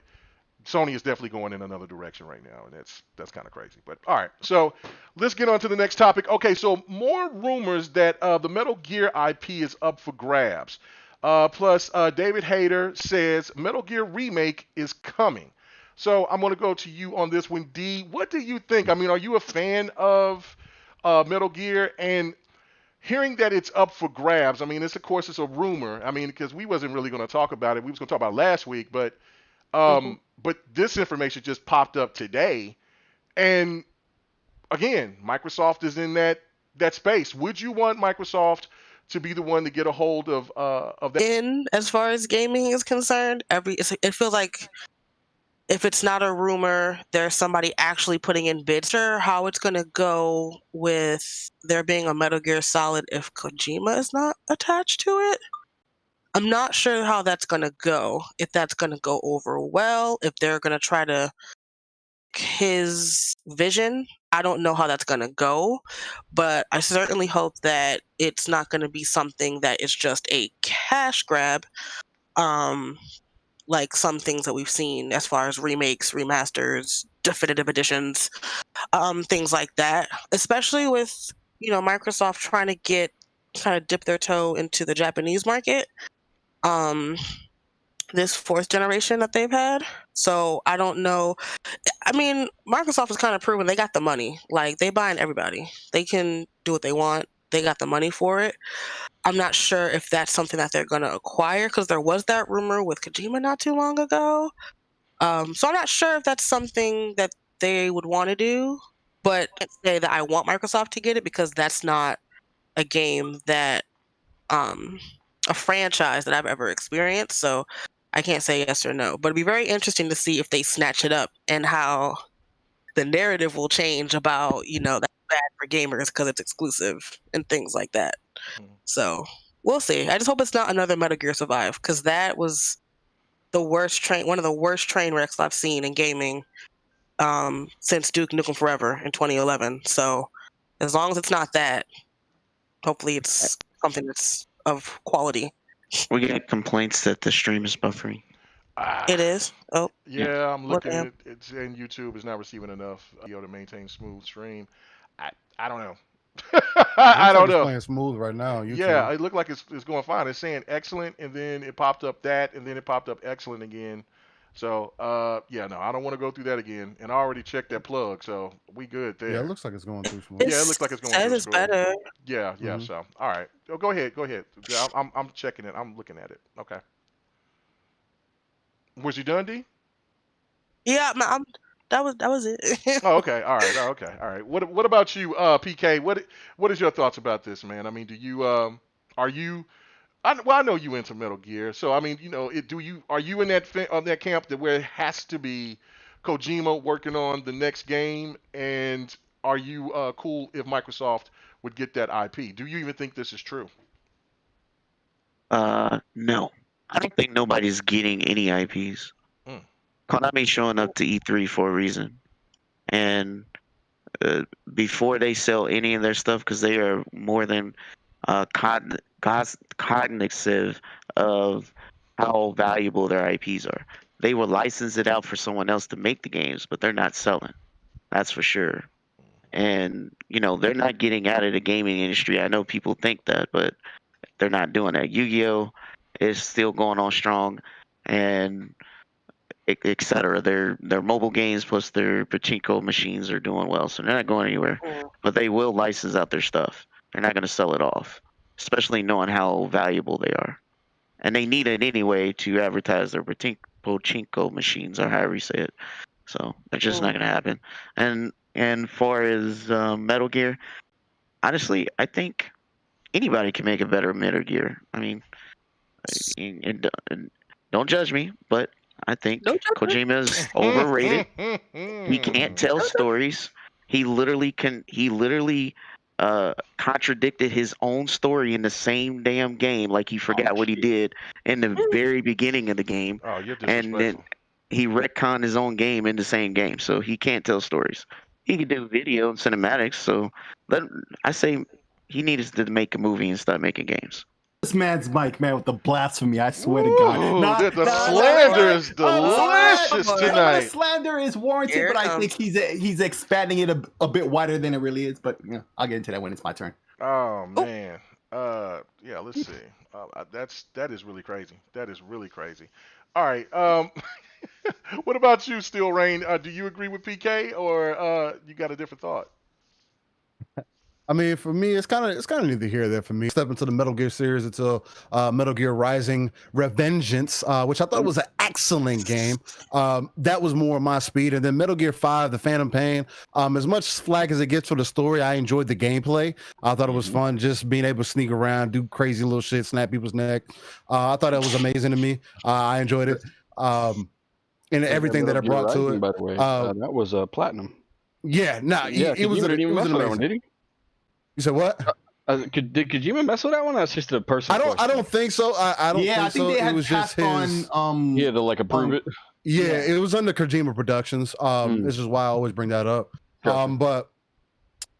[SPEAKER 6] Sony is definitely going in another direction right now, and that's kind of crazy. But all right, so let's get on to the next topic. Okay, so more rumors that the Metal Gear IP is up for grabs. Plus, David Hayter says Metal Gear Remake is coming. So I'm going to go to you on this one, D. What do you think? I mean, are you a fan of Metal Gear? And hearing that it's up for grabs, I mean, of course, it's a rumor. I mean, because we wasn't really going to talk about it. We was going to talk about it last week, but this information just popped up today. And again, Microsoft is in that space. Would you want Microsoft to be the one to get a hold of that?
[SPEAKER 4] As far as gaming is concerned, it feels like if it's not a rumor, there's somebody actually putting in bids. Sure, how it's going to go with there being a Metal Gear Solid if Kojima is not attached to it. I'm not sure how that's going to go. If that's going to go over well, if they're going to try to his vision. I don't know how that's going to go, but I certainly hope that it's not going to be something that is just a cash grab. Like some things that we've seen as far as remakes, remasters, definitive editions, things like that, especially with, Microsoft trying to kind of dip their toe into the Japanese market, this fourth generation that they've had. So I don't know. I mean, Microsoft has kind of proven they got the money. Like, they buying everybody. They can do what they want. They got the money for it. I'm not sure if that's something that they're going to acquire, because there was that rumor with Kojima not too long ago. So I'm not sure if that's something that they would want to do, but I can't say that I want Microsoft to get it, because that's not a game that, a franchise that I've ever experienced. So I can't say yes or no, but it'd be very interesting to see if they snatch it up and how the narrative will change about, that bad for gamers because it's exclusive and things like that.
[SPEAKER 6] Mhm.
[SPEAKER 4] So we'll see. I just hope it's not another Metal Gear Survive, because that was one of the worst train wrecks I've seen in gaming since Duke Nukem Forever in 2011. So as long as it's not that, hopefully it's something that's of quality.
[SPEAKER 7] We get complaints that the stream is buffering.
[SPEAKER 4] It is. Oh,
[SPEAKER 6] Yeah, I'm looking
[SPEAKER 4] Well,
[SPEAKER 6] at it's and YouTube is not receiving enough to maintain smooth stream. I don't know. I don't
[SPEAKER 3] It's
[SPEAKER 6] know.
[SPEAKER 3] playing smooth right now on YouTube.
[SPEAKER 6] Yeah, it looked like it's going fine. It's saying excellent, and then it popped up that, and then it popped up excellent again. So, yeah, no, I don't want to go through that again. And I already checked that plug, so we good there.
[SPEAKER 3] Yeah, it looks like it's going through smooth.
[SPEAKER 6] Yeah, it looks like it's going
[SPEAKER 4] says
[SPEAKER 6] through
[SPEAKER 4] it's
[SPEAKER 6] smooth.
[SPEAKER 4] better.
[SPEAKER 6] Yeah.
[SPEAKER 3] Mhm.
[SPEAKER 6] So, all right, go ahead. Yeah, I'm checking it. I'm looking at it. Okay. Was you done, D?
[SPEAKER 4] Yeah, that was it.
[SPEAKER 6] Oh, okay. All right. All right. What about you, PK? What is your thoughts about this, man? I mean, do you are you? I know you into Metal Gear, so I mean, are you in that camp where it has to be Kojima working on the next game, and are you cool if Microsoft would get that IP? Do you even think this is true?
[SPEAKER 7] No. I don't think nobody's getting any IPs.
[SPEAKER 6] Mm.
[SPEAKER 7] Konami's showing up to E3 for a reason. And before they sell any of their stuff, because they are more than cognitive of how valuable their IPs are. They will license it out for someone else to make the games, but they're not selling. That's for sure. And, they're not getting out of the gaming industry. I know people think that, but they're not doing that. Yu-Gi-Oh! Is still going on strong, and et cetera. Their mobile games plus their pachinko machines are doing well, so they're not going anywhere. But they will license out their stuff. They're not going to sell it off, especially knowing how valuable they are. And they need it anyway to advertise their pachinko machines, or however you say it. So that's just not going to happen. And far as Metal Gear, honestly, I think anybody can make a better Metal Gear. I mean, and don't judge me, but I think Kojima is overrated. He can't tell stories. He literally contradicted his own story in the same damn game, like he forgot what he did in the very beginning of the game.
[SPEAKER 6] Oh, you're
[SPEAKER 7] And
[SPEAKER 6] disrespectful.
[SPEAKER 7] then he retconned his own game in the same game, so he can't tell stories. He can do video and cinematics, so I say he needs to make a movie and start making games.
[SPEAKER 2] This man's mic, man, with the blasphemy. I swear to
[SPEAKER 6] Ooh,
[SPEAKER 2] God.
[SPEAKER 6] the slander is delicious
[SPEAKER 2] Some of
[SPEAKER 6] tonight.
[SPEAKER 2] the slander is warranted,
[SPEAKER 4] Here
[SPEAKER 2] but
[SPEAKER 4] it
[SPEAKER 2] I think he's expanding it a bit wider than it really is. But I'll get into that when it's my turn.
[SPEAKER 6] Oh man. Yeah. Let's see. That is really crazy. That is really crazy. All right. What about you, Steel Rain? Do you agree with PK, or you got a different thought?
[SPEAKER 3] I mean, for me, it's kind of neither here or there for me. Step into the Metal Gear series until Metal Gear Rising: Revengeance, which I thought was an excellent game. That was more my speed. And then Metal Gear 5: The Phantom Pain. As much flack as it gets for the story, I enjoyed the gameplay. I thought it was fun, just being able to sneak around, do crazy little shit, snap people's neck. I thought that was amazing to me. I enjoyed it. And everything that it brought to it.
[SPEAKER 5] By the way, that was platinum.
[SPEAKER 3] Yeah, it was
[SPEAKER 5] didn't even mess with that one, did he?
[SPEAKER 3] You said what?
[SPEAKER 5] Did Kojima mess with that one? That's just a personal.
[SPEAKER 3] I don't think so. I don't think so.
[SPEAKER 2] I think they had
[SPEAKER 3] it was just his.
[SPEAKER 5] To approve it.
[SPEAKER 3] Yeah, it was under Kojima Productions. This is why I always bring that up.
[SPEAKER 5] Gotcha.
[SPEAKER 3] But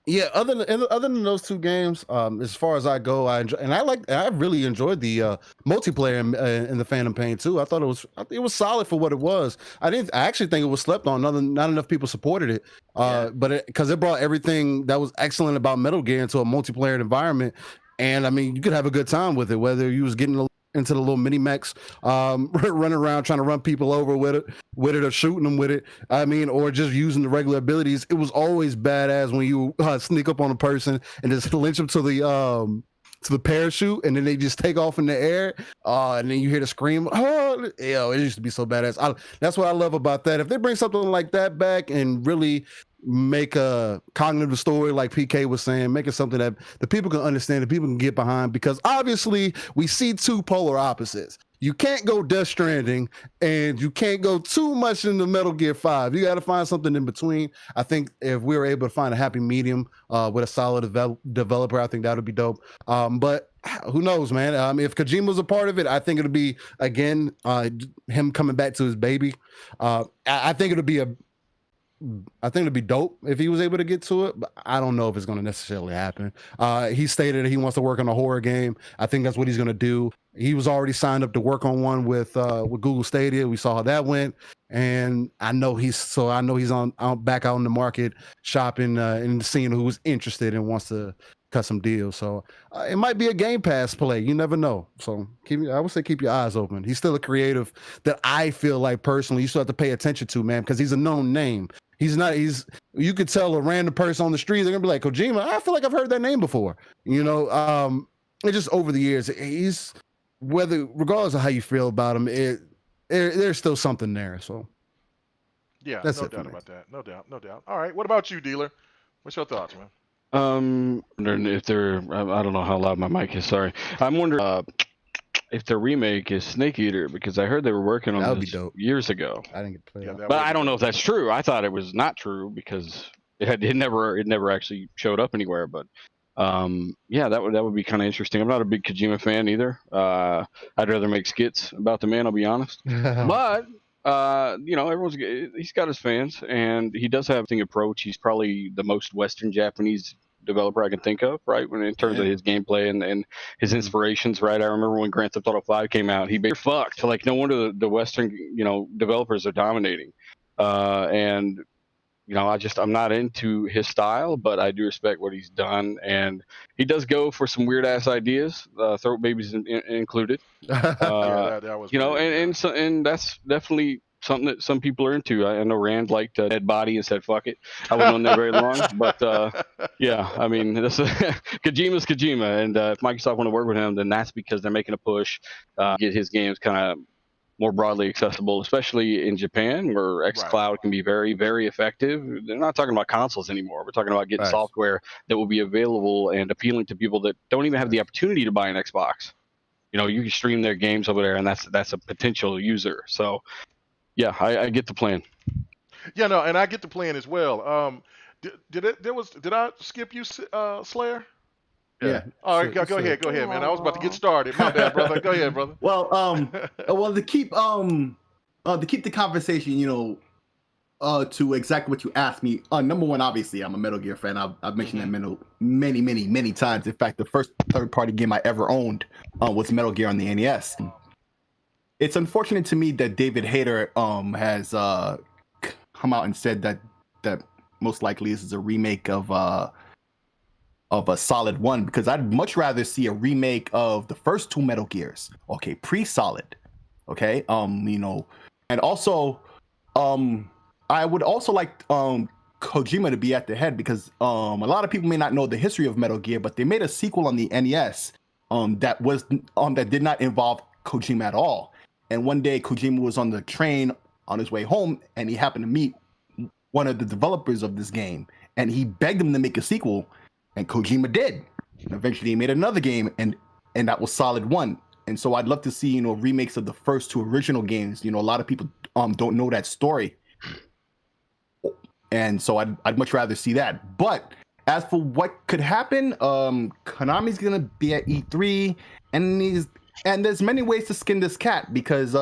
[SPEAKER 3] yeah, other than those two games, as far as I go, I really enjoyed the multiplayer in the Phantom Pain too. I thought it was solid for what it was. I actually think it was slept on. Not enough people supported it. But because it brought everything that was excellent about Metal Gear into a multiplayer environment, and I mean, you could have a good time with it, whether you was getting into the little mini mechs, running around trying to run people over with it, or shooting them with it. I mean, or just using the regular abilities. It was always badass when you sneak up on a person and just lynch them to the parachute, and then they just take off in the air, and then you hear the scream. Oh, it used to be so badass. That's what I love about that. If they bring something like that back and really make a cognitive story, like PK was saying, make it something that the people can understand, the people can get behind, because obviously we see two polar opposites. you can't go Death Stranding and you can't go too much into Metal Gear 5. You got to find something in between. I think if we were able to find a happy medium with a solid developer, I think that would be dope. But who knows, man? If Kojima's a part of it, I think it'll be, again, him coming back to his baby. I think it'll be dope if he was able to get to it, but I don't know if it's going to necessarily happen. He stated that he wants to work on a horror game. I think that's what he's going to do. He was already signed up to work on one with Google Stadia. We saw how that went, and I know he's back out in the market shopping and seeing who's interested and wants to cut some deals. So it might be a Game Pass play. You never know. So I would say keep your eyes open. He's still a creative that I feel like personally you still have to pay attention to, man, because he's a known name. You could tell a random person on the street, they're gonna be like, Kojima, I feel like I've heard that name before. It's just over the years, regardless of how you feel about him, there's still something there. So
[SPEAKER 6] yeah,
[SPEAKER 3] that's
[SPEAKER 6] no doubt about that. No doubt. All right, what about you, dealer? What's your thoughts, man?
[SPEAKER 5] Wondering if I don't know how loud my mic is. Sorry, I'm wondering if the remake is Snake Eater, because I heard they were working on this years ago.
[SPEAKER 3] I didn't get to play that.
[SPEAKER 5] But I don't know if that's true. I thought it was not true because it never actually showed up anywhere. But that would be kind of interesting. I'm not a big Kojima fan either. I'd rather make skits about the man, I'll be honest. But he's got his fans, and he does have a thing approach. He's probably the most Western Japanese developer I can think of, right? In terms of his gameplay and his inspirations, right? I remember when Grand Theft Auto 5 came out, you're fucked. Like, no wonder the Western, developers are dominating. I'm not into his style, but I do respect what he's done, and he does go for some weird ass ideas, throat babies included.
[SPEAKER 6] That was
[SPEAKER 5] and that's definitely something that some people are into. I know Rand liked Dead Body and said fuck it. I wasn't on there very long, but I mean, Kojima's Kojima, and if Microsoft want to work with him, then that's because they're making a push get his games kind of more broadly accessible, especially in Japan, where xCloud can be very, very effective. They're not talking about consoles anymore. We're talking about getting software that will be available and appealing to people that don't even have the opportunity to buy an Xbox. You can stream their games over there, and that's a potential user. So, yeah, I get the plan.
[SPEAKER 6] Yeah, no, and I get the plan as well. Did I skip you, Slayer?
[SPEAKER 3] Yeah.
[SPEAKER 6] All right, go ahead, man. I was about to get started. My bad, brother. Go ahead, brother.
[SPEAKER 2] Well, to keep the conversation, to exactly what you asked me. Number one, obviously, I'm a Metal Gear fan. I've mentioned that many times. In fact, the first third-party game I ever owned was Metal Gear on the NES. It's unfortunate to me that David Hayter has come out and said that most likely this is a remake of a Solid 1, because I'd much rather see a remake of the first two Metal Gears. Okay, pre-Solid. Okay, and also, I would also like Kojima to be at the head, because a lot of people may not know the history of Metal Gear, but they made a sequel on the NES that did not involve Kojima at all. And one day Kojima was on the train on his way home, and he happened to meet one of the developers of this game, and he begged him to make a sequel, and Kojima did. And eventually he made another game, and that was Solid 1. And so I'd love to see, remakes of the first two original games. A lot of people don't know that story. And so I'd much rather see that. But as for what could happen, Konami's gonna be at E3, and there's many ways to skin this cat, because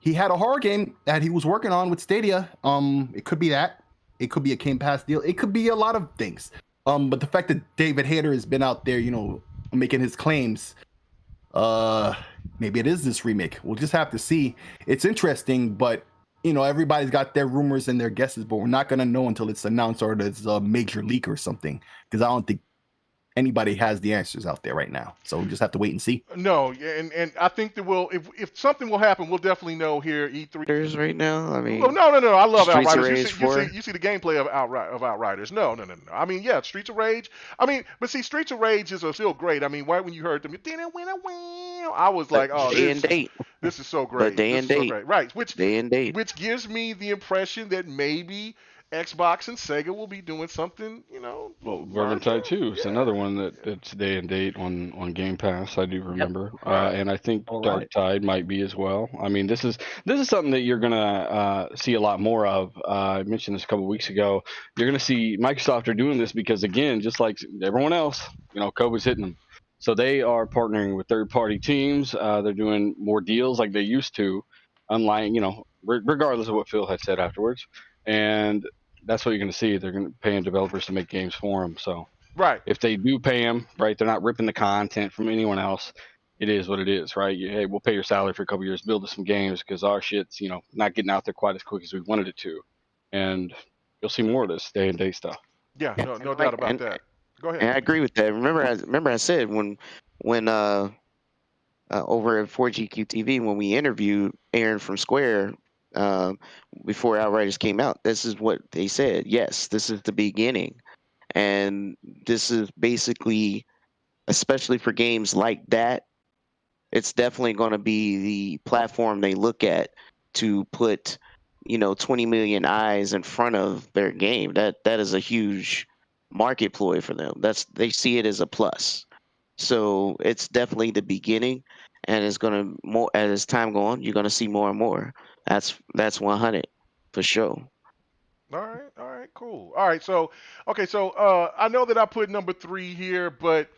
[SPEAKER 2] he had a horror game that he was working on with Stadia. It could be that. It could be a Game Pass deal. It could be a lot of things. But the fact that David Hayter has been out there, making his claims, maybe it is this remake. We'll just have to see. It's interesting, but everybody's got their rumors and their guesses, but we're not gonna know until it's announced or there's a major leak or something, because I don't think anybody has the answers out there right now. So we just have to wait and see.
[SPEAKER 6] No, and I think that if something will happen, we'll definitely know here E3
[SPEAKER 7] right now. I mean,
[SPEAKER 6] no. I love
[SPEAKER 7] Streets of
[SPEAKER 6] Outriders.
[SPEAKER 7] Rage
[SPEAKER 6] You see the gameplay of Outriders. No. I mean, yeah, Streets of Rage. I mean, but see, Streets of Rage is still great. I mean, right when you heard them, I was like, oh, this is so great.
[SPEAKER 7] But day and date.
[SPEAKER 6] Right,
[SPEAKER 7] day and date.
[SPEAKER 6] which gives me the impression that maybe Xbox and Sega will be doing something,
[SPEAKER 5] Well,
[SPEAKER 6] larger.
[SPEAKER 5] Vermintide 2 is
[SPEAKER 6] Yeah.
[SPEAKER 5] another one that's day and date on Game Pass. I do remember,
[SPEAKER 6] All right.
[SPEAKER 5] and I think
[SPEAKER 2] All
[SPEAKER 5] Dark
[SPEAKER 2] right.
[SPEAKER 5] Tide might be as well. I mean, this is something that you're gonna see a lot more of. I mentioned this a couple weeks ago. You're gonna see Microsoft are doing this because, again, just like everyone else, COVID's hitting them, so they are partnering with third-party teams. They're doing more deals like they used to, unlike regardless of what Phil had said afterwards, and that's what you're going to see. They're going to paying developers to make games for them. So
[SPEAKER 6] Right.
[SPEAKER 5] if they do pay them, right, they're not ripping the content from anyone else. It is what it is, right? Hey, we'll pay your salary for a couple years, build us some games because our shit's not getting out there quite as quick as we wanted it to, and you'll see more of this day and date stuff.
[SPEAKER 6] Yeah.
[SPEAKER 7] Yeah,
[SPEAKER 6] No
[SPEAKER 7] and
[SPEAKER 6] doubt about that. Go ahead.
[SPEAKER 7] And I agree with that. Remember I said when over at 4GQTV when we interviewed Aaron from Square before Outriders came out, this is what they said. Yes, this is the beginning, and this is basically, especially for games like that, it's definitely going to be the platform they look at to put 20 million eyes in front of their game. That is a huge market ploy for them. They see it as a plus. So it's definitely the beginning, and it's gonna more as time go on. You're gonna see more and more. That's 100 for sure.
[SPEAKER 6] All right, cool. All right, so okay, so I know that I put number 3 here, but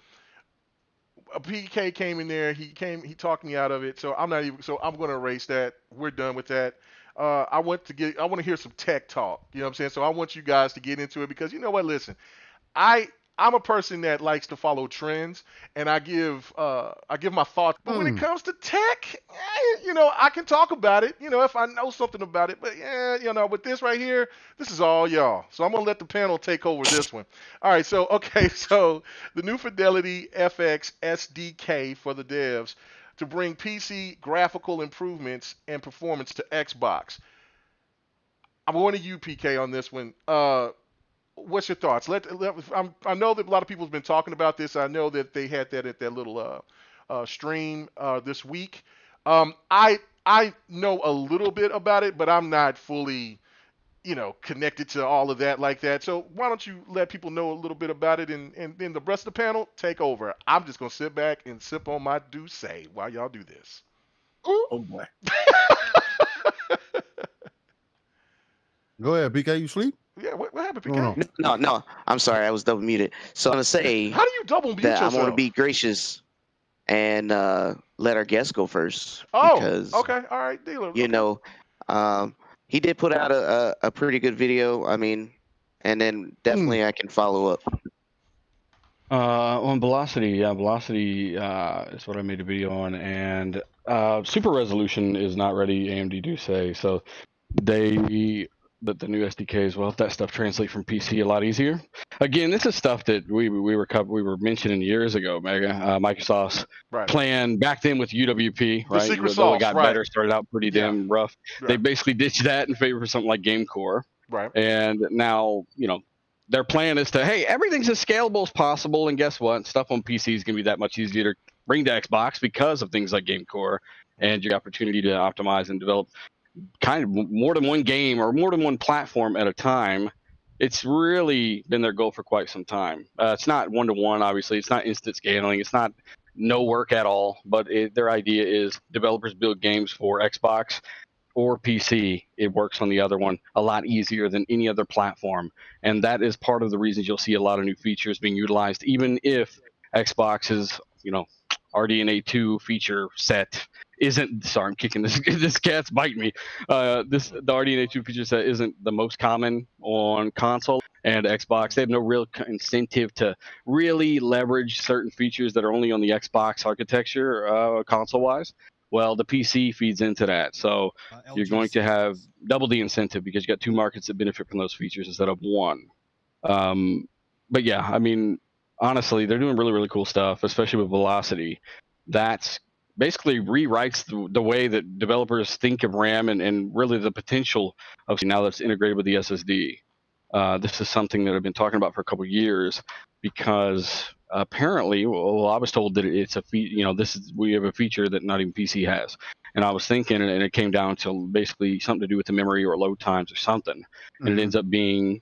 [SPEAKER 6] PK came in there. He talked me out of it. So I'm not even. So I'm going to erase that. We're done with that. I want to hear some tech talk. You know what I'm saying? So I want you guys to get into it because you know what? Listen, I'm a person that likes to follow trends, and I give my thoughts. But when it comes to tech, I can talk about it, if I know something about it. But yeah, with this right here, this is all y'all. So I'm gonna let the panel take over this one. All right, so the new Fidelity FX SDK for the devs to bring PC graphical improvements and performance to Xbox. I'm going to you, PK, on this one. What's your thoughts? I know that a lot of people have been talking about this. I know that they had that at their little stream this week. I know a little bit about it, but I'm not fully, connected to all of that like that. So why don't you let people know a little bit about it, and then the rest of the panel take over. I'm just gonna sit back and sip on my douce while y'all do this.
[SPEAKER 2] Oh boy.
[SPEAKER 3] Go ahead, BK. You sleep?
[SPEAKER 6] Yeah, what happened,
[SPEAKER 3] What's going
[SPEAKER 6] PK?
[SPEAKER 3] on?
[SPEAKER 7] No, I'm sorry, I was double muted. So I'm gonna say
[SPEAKER 6] How do you double mute
[SPEAKER 7] that I'm
[SPEAKER 6] yourself?
[SPEAKER 7] gonna be gracious and let our guest go first.
[SPEAKER 6] Oh,
[SPEAKER 7] Because,
[SPEAKER 6] okay, all right, dealer.
[SPEAKER 7] he did put out a pretty good video. I mean, and then definitely I can follow up.
[SPEAKER 5] On Velocity, Velocity is what I made a video on, and Super Resolution is not ready. AMD do say so. The new SDKs will help that stuff translate from PC a lot easier. Again, this is stuff that we were mentioning years ago. Microsoft's
[SPEAKER 6] Right.
[SPEAKER 5] plan back then with UWP,
[SPEAKER 6] The
[SPEAKER 5] right?
[SPEAKER 6] secret
[SPEAKER 5] Though
[SPEAKER 6] sauce,
[SPEAKER 5] it got
[SPEAKER 6] right.
[SPEAKER 5] better, started out pretty damn rough.
[SPEAKER 6] Right.
[SPEAKER 5] They basically ditched that in favor of something like GameCore.
[SPEAKER 6] Right.
[SPEAKER 5] And now, their plan is to, hey, everything's as scalable as possible, and guess what? Stuff on PC is going to be that much easier to bring to Xbox because of things like GameCore and your opportunity to optimize and develop kind of more than one game or more than one platform at a time. It's really been their goal for quite some time. It's not one-to-one, obviously. It's not instant scaling. It's not no work at all. But their idea is developers build games for Xbox or PC. It works on the other one a lot easier than any other platform. And that is part of the reasons you'll see a lot of new features being utilized, even if Xbox's, RDNA 2 feature set isn't. Sorry, I'm kicking this cat's biting me. The RDNA 2 feature set isn't the most common on console and Xbox. They have no real incentive to really leverage certain features that are only on the Xbox architecture, console-wise. Well, the PC feeds into that, so you're going to have double the incentive because you got two markets that benefit from those features instead of one. But yeah, I mean, honestly, they're doing really, really cool stuff, especially with Velocity. That's basically rewrites the way that developers think of RAM and really the potential of now that's integrated with the SSD. This is something that I've been talking about for a couple of years because apparently, I was told that it's we have a feature that not even PC has, And I was thinking, and it came down to basically something to do with the memory or load times or something. And it ends up being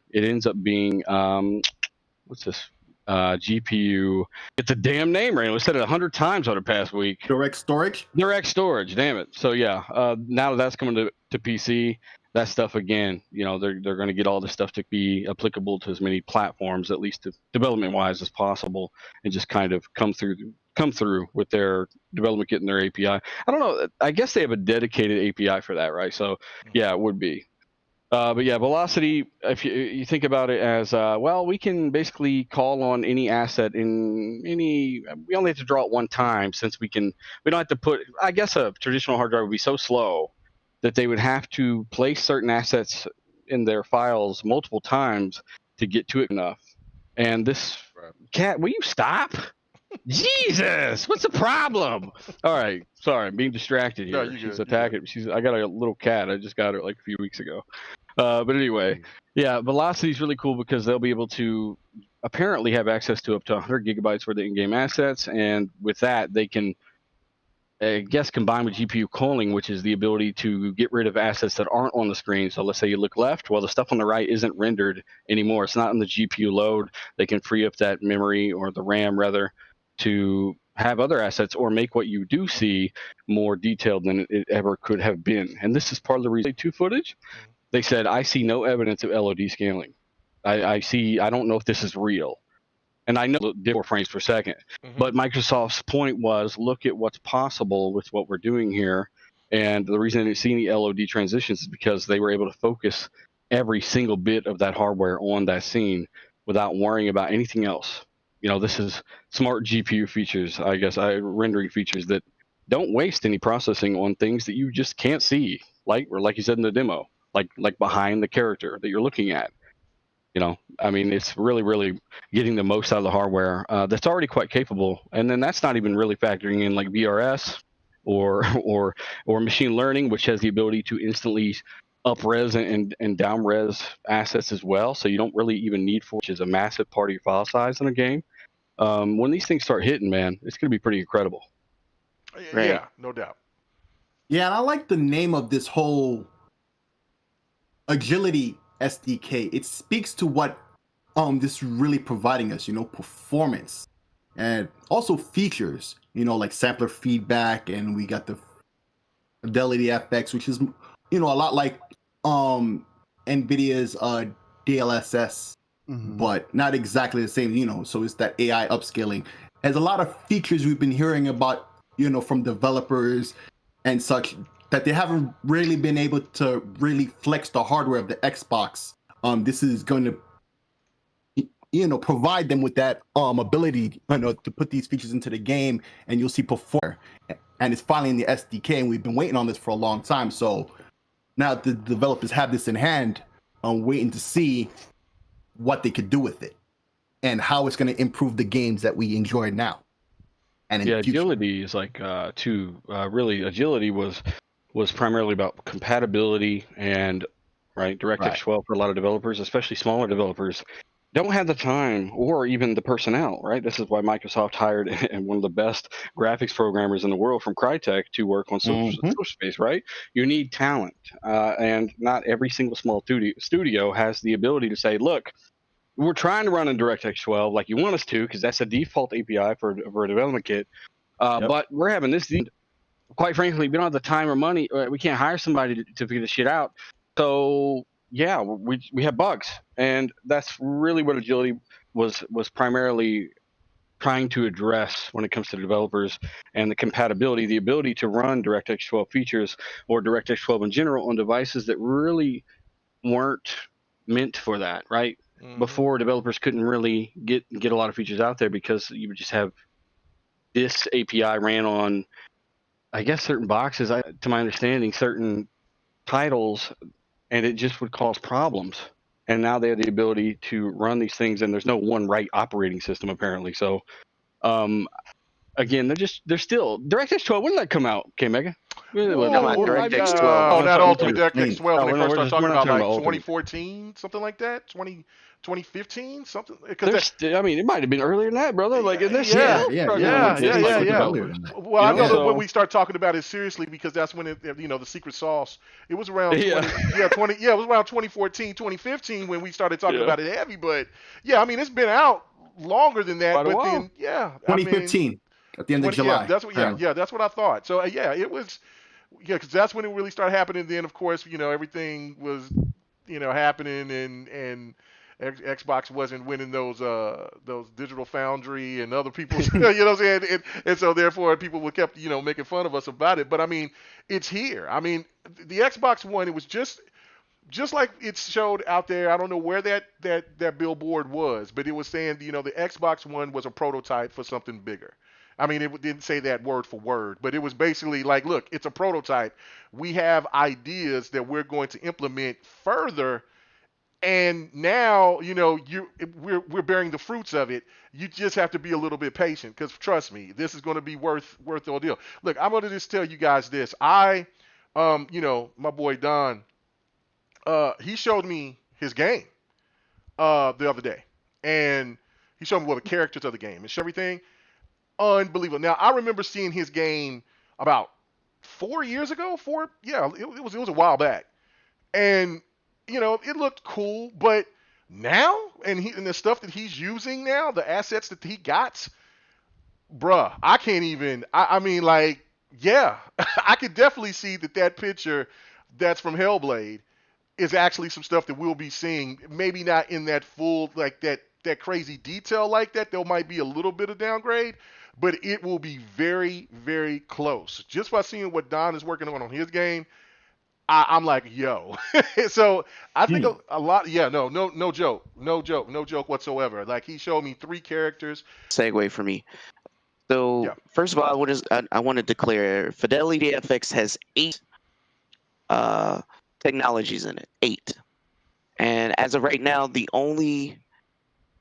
[SPEAKER 5] what's this? GPU. Get the damn name right. We said it 100 times over the past week.
[SPEAKER 2] Direct storage.
[SPEAKER 5] Damn it. So yeah, now that's coming to PC. That stuff again, they're going to get all this stuff to be applicable to as many platforms, at least development wise, as possible, and just kind of come through with their development kit and their API. I don't know. I guess they have a dedicated API for that, right? So yeah, it would be. But yeah, velocity, if you think about it as, we can basically call on any asset we only have to draw it one time, since we don't have to put, I guess a traditional hard drive would be so slow that they would have to place certain assets in their files multiple times to get to it enough. And this cat, will you stop? Jesus, what's the problem? All right, sorry, I'm being distracted here.
[SPEAKER 6] No,
[SPEAKER 5] She's attacking. I got a little cat. I just got her like a few weeks ago. But anyway, yeah, velocity is really cool because they'll be able to apparently have access to up to 100 gigabytes worth of in-game assets, and with that, they can, I guess, combine with GPU calling, which is the ability to get rid of assets that aren't on the screen. So let's say you look left, well, the stuff on the right isn't rendered anymore. It's not in the GPU load. They can free up that memory, or the RAM rather, to have other assets or make what you do see more detailed than it ever could have been. And this is part of the reason 2 footage. They said, I see no evidence of LOD scaling. I don't know if this is real. And I know 4 frames per second. But Microsoft's point was, look at what's possible with what we're doing here. And the reason they didn't see any LOD transitions is because they were able to focus every single bit of that hardware on that scene without worrying about anything else. This is smart GPU features, I guess, rendering features that don't waste any processing on things that you just can't see, like you said in the demo, like behind the character that you're looking at. I mean, it's really, really getting the most out of the hardware that's already quite capable. And then that's not even really factoring in like VRS or machine learning, which has the ability to instantly up-res and down-res assets as well. So you don't really even need which is a massive part of your file size in a game. When these things start hitting, man, it's going to be pretty incredible.
[SPEAKER 6] Right. Yeah, no doubt.
[SPEAKER 2] Yeah, and I like the name of this whole agility SDK. It speaks to what this is really providing us, performance and also features, like sampler feedback, and we got the fidelity FX, which is a lot like NVIDIA's DLSS, but not exactly the same, so it's that AI upscaling. There's a lot of features we've been hearing about, from developers and such, that they haven't really been able to really flex the hardware of the Xbox. This is going to, provide them with that ability, to put these features into the game, and you'll see perform. And it's finally in the SDK, and we've been waiting on this for a long time. So now the developers have this in hand, waiting to see what they could do with it and how it's going to improve the games that we enjoy now. And in
[SPEAKER 5] agility is like really agility was primarily about compatibility and DirectX 12 for a lot of developers, especially smaller developers, don't have the time or even the personnel, right? This is why Microsoft hired one of the best graphics programmers in the world from Crytek to work on Social Space, right? You need talent, and not every single small studio has the ability to say, look, we're trying to run in DirectX 12 like you want us to, because that's a default API for a development kit, but we're having this. Quite frankly, we don't have the time or money. We can't hire somebody to figure this shit out. So yeah, we have bugs, and that's really what agility was primarily trying to address when it comes to developers and the compatibility, the ability to run DirectX 12 features or DirectX 12 in general on devices that really weren't meant for that, right? Before, developers couldn't really get a lot of features out there because you would just have this API ran on, I guess, certain boxes, to my understanding, certain titles, and it just would cause problems. And now they have the ability to run these things, and there's no one right operating system apparently. So, again, they're still DirectX 12. When did that come out, KMEGA? Really,
[SPEAKER 6] Whoa,
[SPEAKER 7] Come on, DirectX 12.
[SPEAKER 6] oh, not
[SPEAKER 5] we're
[SPEAKER 6] Ultimate
[SPEAKER 5] talking-
[SPEAKER 6] DirectX 12 when
[SPEAKER 5] no,
[SPEAKER 6] they
[SPEAKER 5] we're
[SPEAKER 6] first
[SPEAKER 5] not-
[SPEAKER 6] started talking
[SPEAKER 5] we're not
[SPEAKER 6] about
[SPEAKER 5] talking
[SPEAKER 6] like
[SPEAKER 5] about Ultimate.
[SPEAKER 6] 2014, something like that, 2015, something. Because
[SPEAKER 5] I mean, it might have been earlier than that, brother. Like, they're
[SPEAKER 6] Yeah,
[SPEAKER 5] still
[SPEAKER 6] yeah,
[SPEAKER 5] struggling with this, like, with development.
[SPEAKER 6] Well, I know
[SPEAKER 5] So-
[SPEAKER 6] that when we start talking about it seriously, because that's when it, the secret sauce. It was around 20, it was around 2014, 2015 when we started talking about it heavy. But yeah, I mean, it's been out longer than that.
[SPEAKER 5] Quite a
[SPEAKER 6] but
[SPEAKER 5] while.
[SPEAKER 6] then,
[SPEAKER 2] 2015 at the end of July.
[SPEAKER 6] That's what I thought. So yeah, it was, because that's when it really started happening. Then of course, everything was, happening, and Xbox wasn't winning those Digital Foundry and other people's, you know what I'm saying? And so therefore people were kept, making fun of us about it. But I mean, it's here. I mean, the Xbox One, it was just like it showed out there. I don't know where that billboard was, but it was saying, the Xbox One was a prototype for something bigger. I mean, it didn't say that word for word, but it was basically like, look, it's a prototype. We have ideas that we're going to implement further, and now, we're bearing the fruits of it. You just have to be a little bit patient, because trust me, this is going to be worth the ordeal. Look, I'm going to just tell you guys this. My boy Don, he showed me his game the other day, and he showed me the characters of the game and everything. Unbelievable. Now, I remember seeing his game about 4 years ago. It was a while back, and it looked cool. But now, and the stuff that he's using now, the assets that he got, bruh, I can't even. I mean, like, yeah, I could definitely see that picture that's from Hellblade is actually some stuff that we'll be seeing. Maybe not in that full, like that crazy detail like that. There might be a little bit of downgrade, but it will be very, very close. Just by seeing what Don is working on his game, I'm like, yo. So I think a lot. Yeah, no joke whatsoever. Like, he showed me 3 characters.
[SPEAKER 7] Segue for me. So first of all, I want to declare Fidelity FX has 8 technologies in it. 8. And as of right now, the only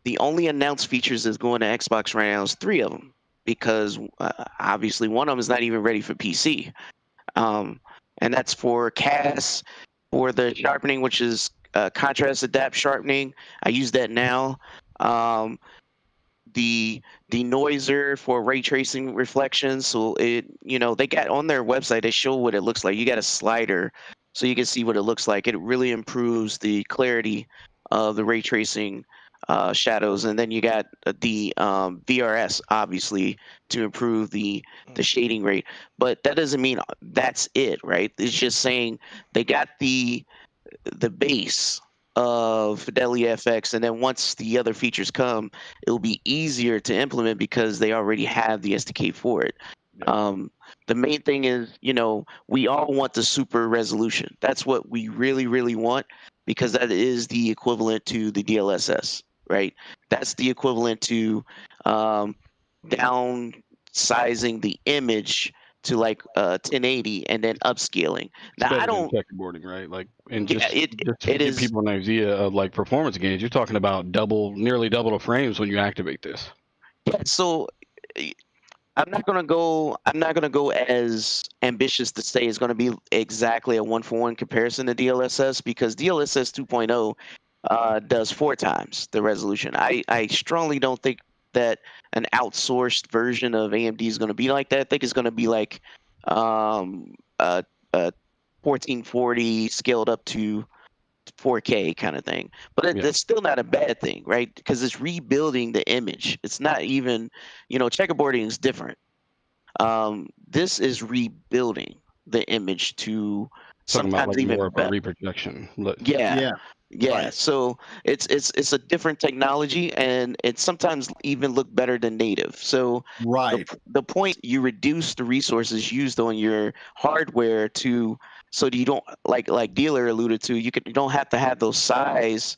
[SPEAKER 7] announced features that's going to Xbox right now is 3 of them, because obviously one of them is not even ready for PC. And that's for CAS, for the sharpening, which is contrast adapt sharpening. I use that now. The denoiser for ray tracing reflections. So they got on their website, they show what it looks like. You got a slider so you can see what it looks like. It really improves the clarity of the ray tracing shadows. And then you got the VRS, obviously, to improve the shading rate. But that doesn't mean that's it, right? It's just saying they got the base of Fidelity FX, and then once the other features come, it'll be easier to implement because they already have the SDK for it. The main thing is, we all want the super resolution. That's what we really, really want, because that is the equivalent to the DLSS, right? That's the equivalent to downsizing the image to like 1080 and then upscaling. Now, I don't
[SPEAKER 5] checkerboarding, right? Like, and just
[SPEAKER 7] it
[SPEAKER 5] to give
[SPEAKER 7] is
[SPEAKER 5] people an idea of like performance gains, you're talking about nearly double the frames when you activate this.
[SPEAKER 7] Yeah, so I'm not gonna go as ambitious to say it's gonna be exactly a 1-for-1 comparison to DLSS, because DLSS 2.0 does 4 times the resolution. I strongly don't think that an outsourced version of AMD is going to be like that. I think it's going to be like 1440 scaled up to 4K kind of thing. But that's still not a bad thing, right? Because it's rebuilding the image. It's not even, checkerboarding is different. This is rebuilding the image to sometimes
[SPEAKER 5] like
[SPEAKER 7] even
[SPEAKER 5] more
[SPEAKER 7] better.
[SPEAKER 5] of a reprojection.
[SPEAKER 7] Yeah.
[SPEAKER 2] Right.
[SPEAKER 7] So it's a different technology, and it sometimes even look better than native. So the point, you reduce the resources used on your hardware so that you don't, like Dealer alluded to, you don't have to have those size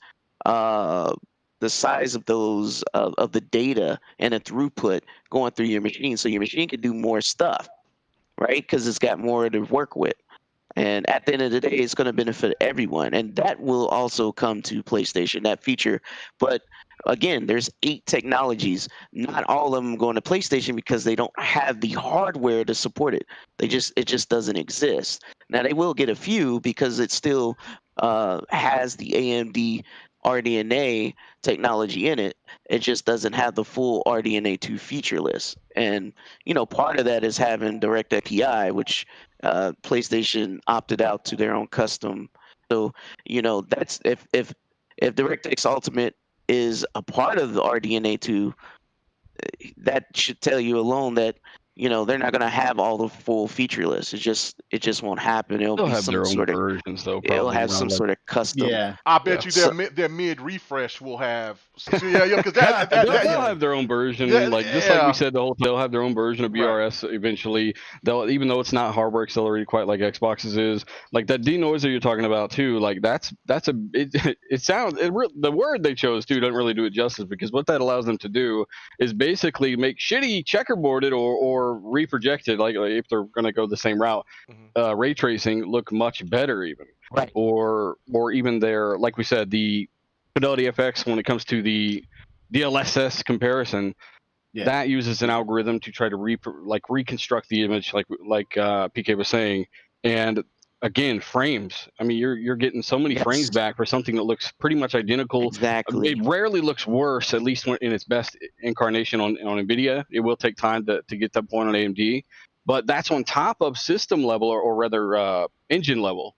[SPEAKER 7] the size of those of the data and the throughput going through your machine, so your machine can do more stuff, right? Because it's got more to work with. And at the end of the day, it's going to benefit everyone. And that will also come to PlayStation, that feature. But again, there's 8 technologies. Not all of them going to PlayStation because they don't have the hardware to support it. It just doesn't exist. Now they will get a few because it still has the AMD RDNA technology in it. It just doesn't have the full RDNA 2 feature list. And part of that is having DirectX PI, which PlayStation opted out to their own custom. So that's if DirectX Ultimate is a part of the RDNA 2, that should tell you alone that they're not going to have all the full feature list. It just won't happen. It'll
[SPEAKER 5] They'll
[SPEAKER 7] be
[SPEAKER 5] have
[SPEAKER 7] some
[SPEAKER 5] their own
[SPEAKER 7] sort of
[SPEAKER 5] versions though.
[SPEAKER 7] it'll
[SPEAKER 5] Probably
[SPEAKER 7] have
[SPEAKER 5] around,
[SPEAKER 7] some
[SPEAKER 5] like,
[SPEAKER 7] sort of custom.
[SPEAKER 2] Yeah.
[SPEAKER 6] I bet
[SPEAKER 5] Yeah.
[SPEAKER 6] you
[SPEAKER 7] So-
[SPEAKER 6] their mid refresh will have. So, yeah, because that
[SPEAKER 5] They'll have their own version,
[SPEAKER 6] Yeah,
[SPEAKER 5] like just like
[SPEAKER 6] yeah.
[SPEAKER 5] we said, they'll have their own version of
[SPEAKER 6] Right.
[SPEAKER 5] BRS eventually. They'll, even though it's not hardware accelerated quite like Xbox's is, like that denoiser you're talking about too. Like the word they chose too doesn't really do it justice, because what that allows them to do is basically make shitty checkerboarded or reprojected, like if they're going to go the same route, ray tracing look much better even.
[SPEAKER 7] Right.
[SPEAKER 5] Or even their, like we said, the Fidelity FX, when it comes to the DLSS comparison, that uses an algorithm to try to reconstruct the image, like PK was saying. And again, frames. I mean, you're getting so many frames back for something that looks pretty much identical.
[SPEAKER 7] Exactly.
[SPEAKER 5] It rarely looks worse, at least in its best incarnation on NVIDIA. It will take time to get that point on AMD. But that's on top of system level, or rather engine level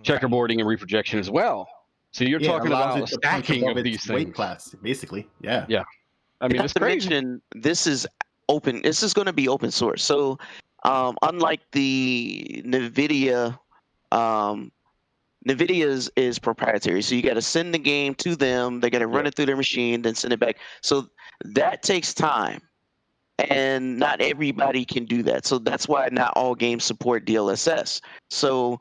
[SPEAKER 5] checkerboarding and reprojection as well. So you're talking about a stacking of these things.
[SPEAKER 2] Weight class, basically. Yeah.
[SPEAKER 5] Yeah. I mean,
[SPEAKER 7] Not
[SPEAKER 5] it's
[SPEAKER 7] to
[SPEAKER 5] crazy.
[SPEAKER 7] mention, this is open. This is going to be open source. So, unlike the NVIDIA, NVIDIA is proprietary. So you got to send the game to them. They got to run it through their machine, then send it back. So that takes time, and not everybody can do that. So that's why not all games support DLSS. So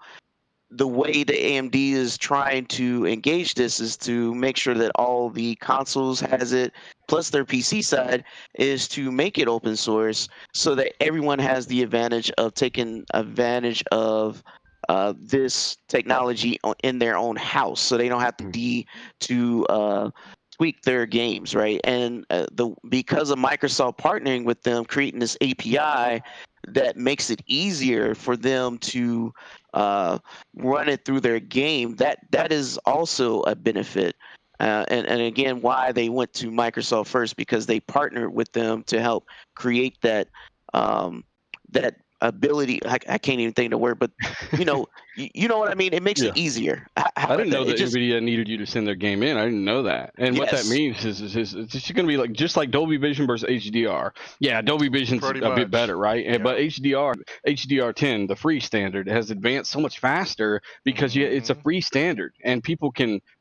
[SPEAKER 7] the way the AMD is trying to engage this is to make sure that all the consoles has it, plus their PC side is to make it open source so that everyone has the advantage of taking advantage of this technology in their own house, so they don't have to tweak their games, right? And because of Microsoft partnering with them, creating this API that makes it easier for them to run it through their game, that is also a benefit. And again, why they went to Microsoft first, because they partnered with them to help create that that ability. I can't even think of the word, but you know what I mean. It makes it easier.
[SPEAKER 5] I didn't know that NVIDIA needed you to send their game in. I didn't know that. And what that means is it's just going to be just like Dolby Vision versus HDR. Yeah, Dolby Vision's a bit better, right? Yeah. But HDR10, the free standard, has advanced so much faster because it's a free standard, and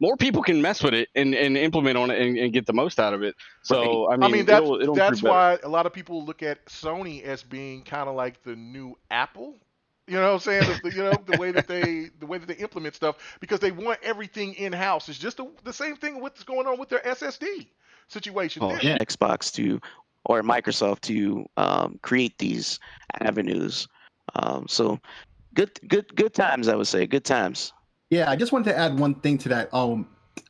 [SPEAKER 5] more people can mess with it and implement on it and get the most out of it. So I mean
[SPEAKER 6] that's why a lot of people look at Sony as being kind of like the new Apple. You know what I'm saying? The way that they implement stuff, because they want everything in house. It's just the same thing with what's going on with their SSD situation.
[SPEAKER 7] Xbox or Microsoft to create these avenues. So good times, I would say. Good times.
[SPEAKER 2] Yeah, I just wanted to add one thing to that.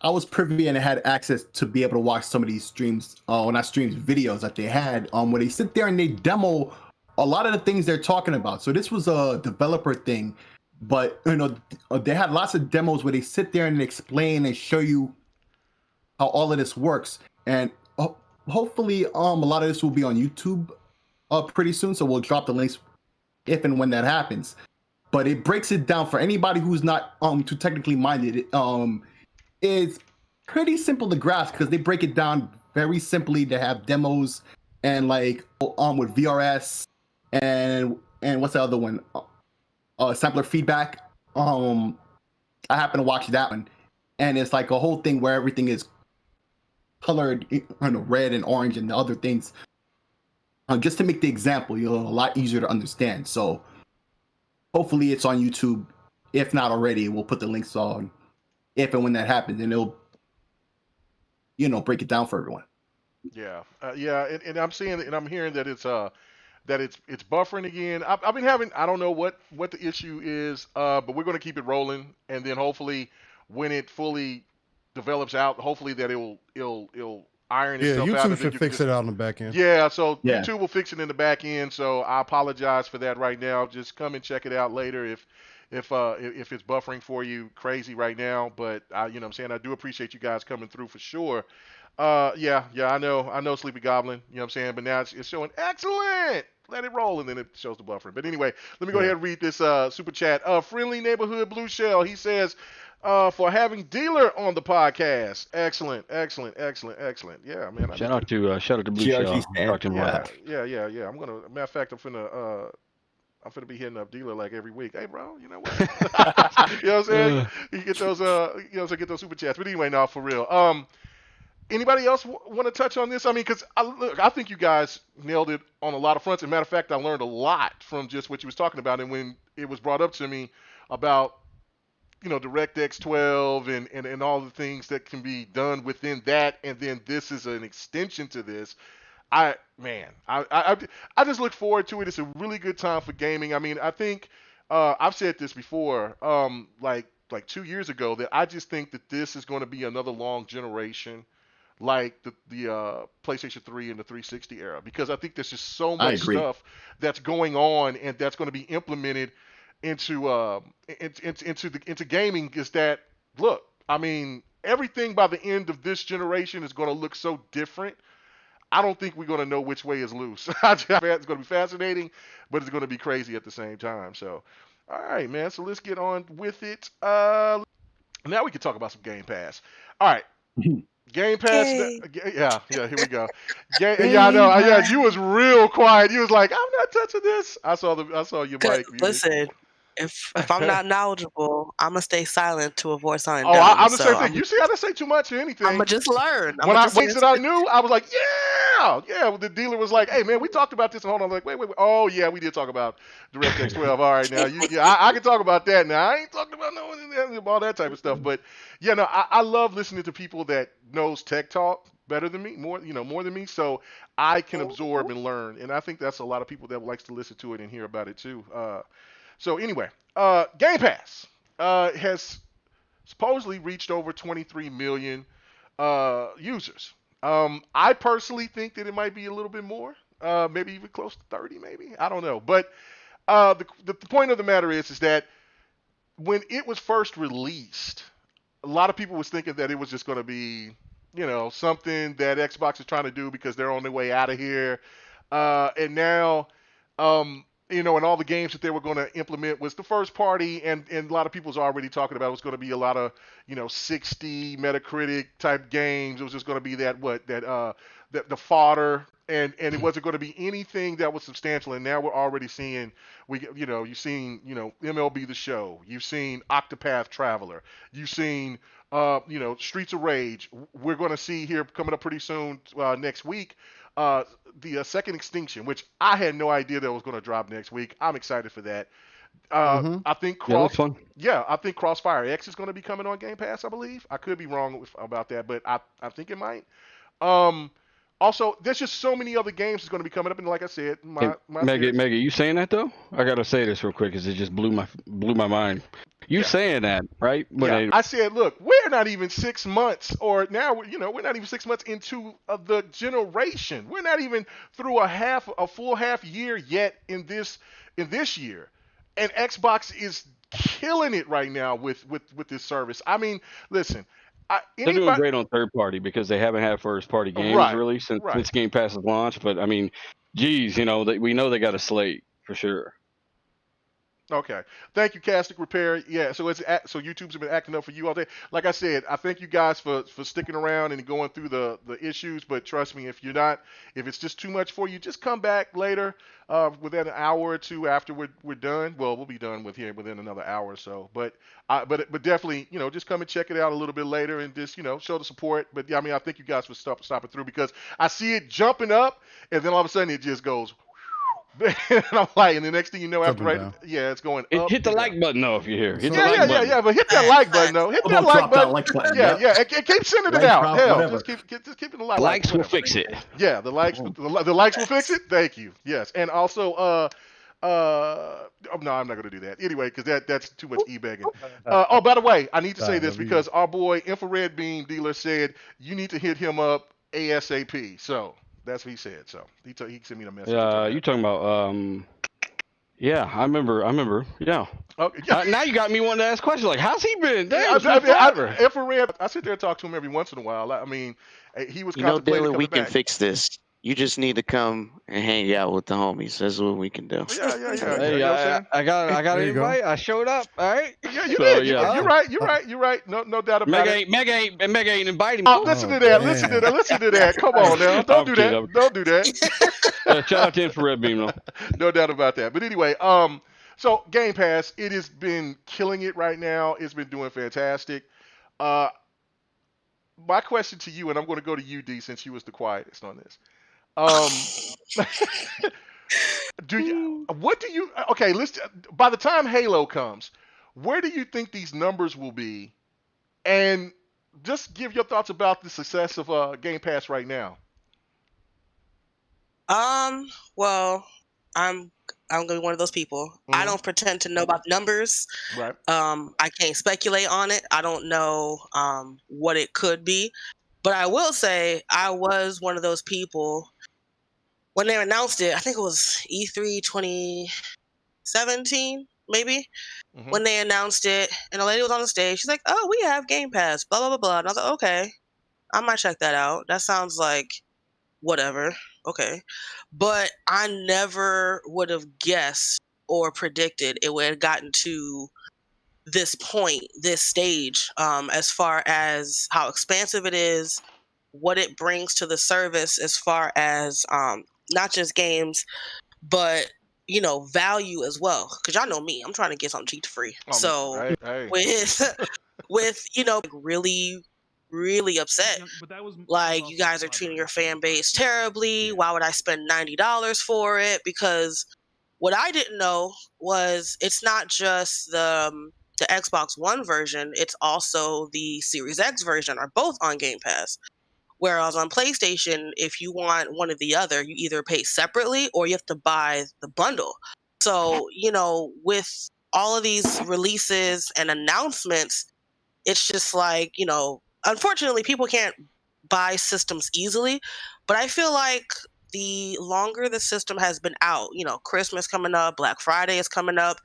[SPEAKER 2] I was privy and had access to be able to watch some of these streams, videos that they had, where they sit there and they demo a lot of the things they're talking about. So this was a developer thing, but they had lots of demos where they sit there and they explain and show you how all of this works. And hopefully, a lot of this will be on YouTube pretty soon. So we'll drop the links if and when that happens. But it breaks it down for anybody who's not too technically minded. It's pretty simple to grasp because they break it down very simply. They have demos and with VRS. And what's the other one? Sampler feedback. I happen to watch that one, and it's like a whole thing where everything is colored, red and orange and the other things, just to make the example, a lot easier to understand. So hopefully it's on YouTube. If not already, we'll put the links on if and when that happens, and it'll break it down for everyone.
[SPEAKER 6] Yeah, and I'm seeing and I'm hearing that it's buffering again. I've been having, I don't know what the issue is, but we're going to keep it rolling, and then hopefully when it fully develops out, hopefully that it'll iron
[SPEAKER 3] Yeah,
[SPEAKER 6] itself out.
[SPEAKER 3] YouTube
[SPEAKER 6] And then
[SPEAKER 3] should
[SPEAKER 6] you
[SPEAKER 3] fix
[SPEAKER 6] can
[SPEAKER 3] it out in the back end.
[SPEAKER 6] Yeah, so
[SPEAKER 2] Yeah.
[SPEAKER 6] YouTube will fix it in the back end. So I apologize for that right now. Just come and check it out later if it's buffering for you crazy right now. But you know what I'm saying, I do appreciate you guys coming through for sure. Yeah, I know, Sleepy Goblin. You know what I'm saying, but now it's showing excellent. Let it roll, and then it shows the buffer. But anyway, let me go ahead and read this super chat. Friendly Neighborhood Blue Shell, he says, for having Dealer on the podcast. Excellent. Yeah, man.
[SPEAKER 5] Shout out to Blue
[SPEAKER 2] GRG
[SPEAKER 5] Shell.
[SPEAKER 2] stand.
[SPEAKER 5] Talk to him about
[SPEAKER 6] Yeah,
[SPEAKER 5] it.
[SPEAKER 6] yeah. Matter of fact, I'm finna be hitting up Dealer like every week. Hey, bro, you know what? You know what I'm saying? You get those, get those super chats. But anyway, no, for real. Anybody else want to touch on this? I mean, because I think you guys nailed it on a lot of fronts. As a matter of fact, I learned a lot from just what you was talking about. And when it was brought up to me about, DirectX 12 and all the things that can be done within that, and then this is an extension to this. I just look forward to it. It's a really good time for gaming. I mean, I think I've said this before, like 2 years ago, that I just think that this is going to be another long generation, like the PlayStation 3 and the 360 era, because I think there's just so much stuff that's going on and that's going to be implemented into gaming. Is that, look, I mean, everything by the end of this generation is going to look so different. I don't think we're going to know which way is loose. It's going to be fascinating, but it's going to be crazy at the same time. So, all right, man. So let's get on with it. Now we can talk about some Game Pass. All right. Game Pass. Yeah. Here we go. I know. Yeah, you was real quiet. You was like, I'm not touching this. I saw your mic muted.
[SPEAKER 4] Listen, if I'm not knowledgeable, I'm gonna stay silent to avoid sounding dumb.
[SPEAKER 6] I'm the same thing. You see, I didn't say too much or anything.
[SPEAKER 4] I'm gonna just learn.
[SPEAKER 6] When I knew, I was like, yeah. The dealer was like, hey man, we talked about this. And hold on, I'm like, wait. Oh yeah, we did talk about DirectX 12. All right, now I can talk about that now. I ain't talking about all that type of stuff. But yeah, no, I love listening to people that knows tech talk better than me, more than me, so I can absorb and learn. And I think that's a lot of people that likes to listen to it and hear about it too. So anyway, Game Pass has supposedly reached over 23 million users. I personally think that it might be a little bit more, maybe even close to 30, maybe. I don't know. But the point of the matter is that when it was first released, a lot of people was thinking that it was just going to be, something that Xbox is trying to do because they're on their way out of here. And now, and all the games that they were going to implement was the first party, and a lot of people's already talking about it was going to be a lot of 60 Metacritic type games. It was just going to be the fodder, and it wasn't going to be anything that was substantial. And now we're already seeing you've seen MLB The Show, you've seen Octopath Traveler, you've seen Streets of Rage. We're going to see here coming up pretty soon next week. The Second Extinction, which I had no idea that was going to drop next week. I'm excited for that. I think I think Crossfire X is going to be coming on Game Pass, I believe. I could be wrong about that, but I think it might. Also, there's just so many other games that's going to be coming up, and like I said,
[SPEAKER 5] Mega, you saying that though? I gotta say this real quick because it just blew my mind. You saying that, right?
[SPEAKER 6] I said, look, we're not even 6 months, or now we're not even 6 months into the generation. We're not even through a full half year yet in this year, and Xbox is killing it right now with this service. I mean, listen.
[SPEAKER 5] They're doing great on third party because they haven't had first party games really since Game Pass has launched. But I mean, geez, we know they got a slate for sure.
[SPEAKER 6] Okay. Thank you, Castic Repair. Yeah, so YouTube's been acting up for you all day. Like I said, I thank you guys for sticking around and going through the issues, but trust me, if it's just too much for you, just come back later within an hour or two after we're done. Well, we'll be done with within another hour or so. But definitely, just come and check it out a little bit later and just, show the support. But yeah, I mean, I thank you guys for stopping through because I see it jumping up and then all of a sudden it just goes and I'm like, and the next thing you know, after it's going up.
[SPEAKER 5] Hit the like button though if you're here. Hit
[SPEAKER 6] the like button. But hit that like button though. Hit that like button. It keeps sending it out. Hell, just keep the like.
[SPEAKER 5] Likes will fix it.
[SPEAKER 6] Yeah, the likes will fix it. Thank you. Yes, and also no, I'm not going to do that anyway because that's too much e-begging. By the way, I need to say this because our boy Infrared Beam Dealer said you need to hit him up ASAP. So that's what he said. So he sent me a message.
[SPEAKER 5] You talking about Yeah, I remember. Yeah.
[SPEAKER 6] Okay. Yeah.
[SPEAKER 5] Now you got me wanting to ask questions like, how's he been? Damn, it's
[SPEAKER 6] I
[SPEAKER 5] been forever.
[SPEAKER 6] Infrared. I sit there and talk to him every once in a while. I mean, he was contemplating
[SPEAKER 7] Dylan,
[SPEAKER 6] coming
[SPEAKER 7] we can
[SPEAKER 6] back.
[SPEAKER 7] fix this. You just need to come and hang out with the homies. That's what we can do.
[SPEAKER 6] Yeah.
[SPEAKER 5] Hey,
[SPEAKER 6] You know what I'm saying?
[SPEAKER 5] I got an
[SPEAKER 3] There you go.
[SPEAKER 5] invite. I showed up. All right.
[SPEAKER 6] Yeah, you
[SPEAKER 5] So,
[SPEAKER 6] did.
[SPEAKER 5] yeah.
[SPEAKER 6] You're right. No doubt about it.
[SPEAKER 5] Mega ain't inviting me.
[SPEAKER 6] Oh, listen to that. Listen to that. Come on now. Don't do that. Don't do that.
[SPEAKER 5] Shout out to Infrared Beam though.
[SPEAKER 6] No doubt about that. But anyway, so Game Pass, it has been killing it right now. It's been doing fantastic. My question to you, and I'm going to go to you, D, since you was the quietest on this. Okay, by the time Halo comes, where do you think these numbers will be? And just give your thoughts about the success of Game Pass right now.
[SPEAKER 4] Well, I'm gonna be one of those people.
[SPEAKER 6] Mm-hmm.
[SPEAKER 4] I don't pretend to know about numbers.
[SPEAKER 6] Right.
[SPEAKER 4] I can't speculate on it. I don't know what it could be. But I will say I was one of those people when they announced it. I think it was E3 2017, maybe, when they announced it. And a lady was on the stage. She's like, "Oh, we have Game Pass, blah, blah, blah, blah." And I was like, okay, I might check that out. That sounds like whatever. Okay. But I never would have guessed or predicted it would have gotten to this point, this stage, as far as how expansive it is, what it brings to the service as far as not just games, but value as well. Because y'all know me, I'm trying to get something cheap to free. So
[SPEAKER 6] hey.
[SPEAKER 4] with really, really upset.
[SPEAKER 8] But that was
[SPEAKER 4] like, you guys are treating your fan base terribly. Why would I spend $90 for it? Because what I didn't know was it's not just the Xbox One version, it's also the Series X version, are both on Game Pass. Whereas on PlayStation, if you want one or the other, you either pay separately or you have to buy the bundle. So, with all of these releases and announcements, it's just like, unfortunately, people can't buy systems easily. But I feel like the longer the system has been out, Christmas coming up, Black Friday is coming up,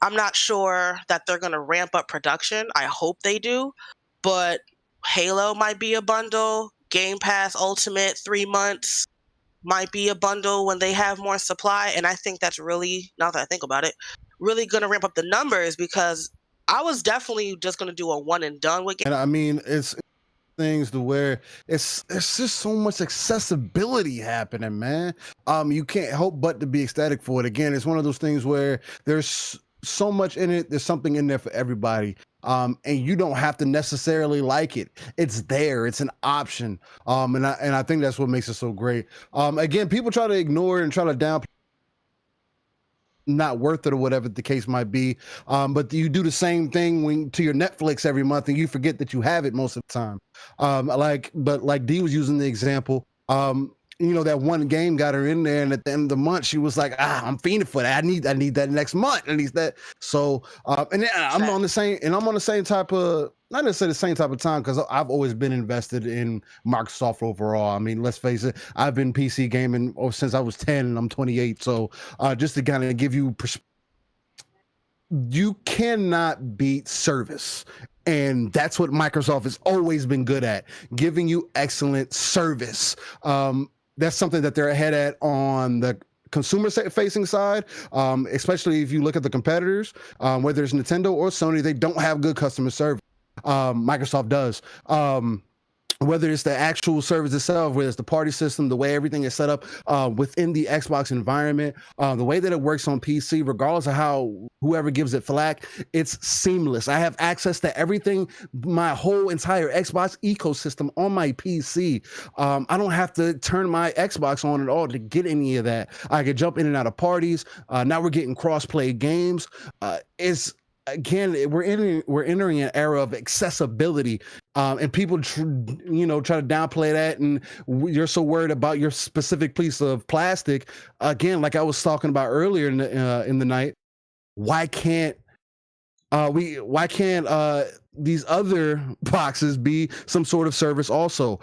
[SPEAKER 4] I'm not sure that they're going to ramp up production. I hope they do. But Halo might be a bundle. Game Pass Ultimate 3 months might be a bundle when they have more supply. And I think that's really, now that I think about it, really going to ramp up the numbers, because I was definitely just going to do a one and done with Game
[SPEAKER 3] And I mean, it's things to where it's just so much accessibility happening, man. You can't help but to be ecstatic for it. Again, it's one of those things where there's so much in it. There's something in there for everybody. And you don't have to necessarily like it. It's there. It's an option. And I think that's what makes it so great. Again, people try to ignore it and try to downplay, not worth it or whatever the case might be. But you do the same thing to your Netflix every month, and you forget that you have it most of the time. Like Dee was using the example, that one game got her in there, and at the end of the month she was like, I'm fiending for that. I need that next month. At least that. So and I'm on the same type of, not necessarily the same type of time, because I've always been invested in Microsoft overall. I mean, let's face it, I've been PC gaming since I was 10 and I'm 28. So just to kind of give you you cannot beat service. And that's what Microsoft has always been good at, giving you excellent service. That's something that they're ahead at on the consumer-facing side, especially if you look at the competitors, whether it's Nintendo or Sony, they don't have good customer service. Microsoft does. Whether it's the actual service itself, whether it's the party system, the way everything is set up within the Xbox environment, the way that it works on PC, regardless of how whoever gives it flack, it's seamless. I have access to everything, my whole entire Xbox ecosystem on my PC. I don't have to turn my Xbox on at all to get any of that. I can jump in and out of parties. Now we're getting cross-play games. Again, we're entering an era of accessibility, and people try to downplay that, and you're so worried about your specific piece of plastic. Again, like I was talking about earlier in the night, why can't these other boxes be some sort of service also?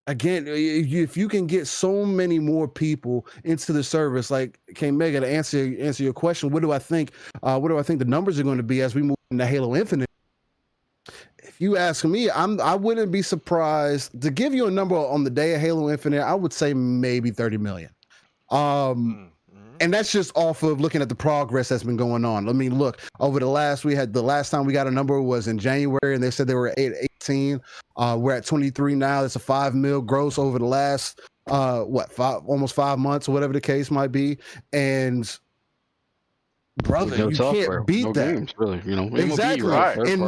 [SPEAKER 3] again, if you can get so many more people into the service, like KMEGA, to answer your question, what do I think? What do I think the numbers are going to be as we move into Halo Infinite? If you ask me, I wouldn't be surprised to give you a number on the day of Halo Infinite. I would say maybe 30 million. And that's just off of looking at the progress that's been going on. I mean, look, over the last time we got a number was in January, and they said they were 18. We're at 23 now. It's a 5 mil gross over the last almost 5 months or whatever the case might be. And brother, you can't beat that.
[SPEAKER 5] Games, really,
[SPEAKER 3] exactly.
[SPEAKER 5] MLB, right?
[SPEAKER 3] And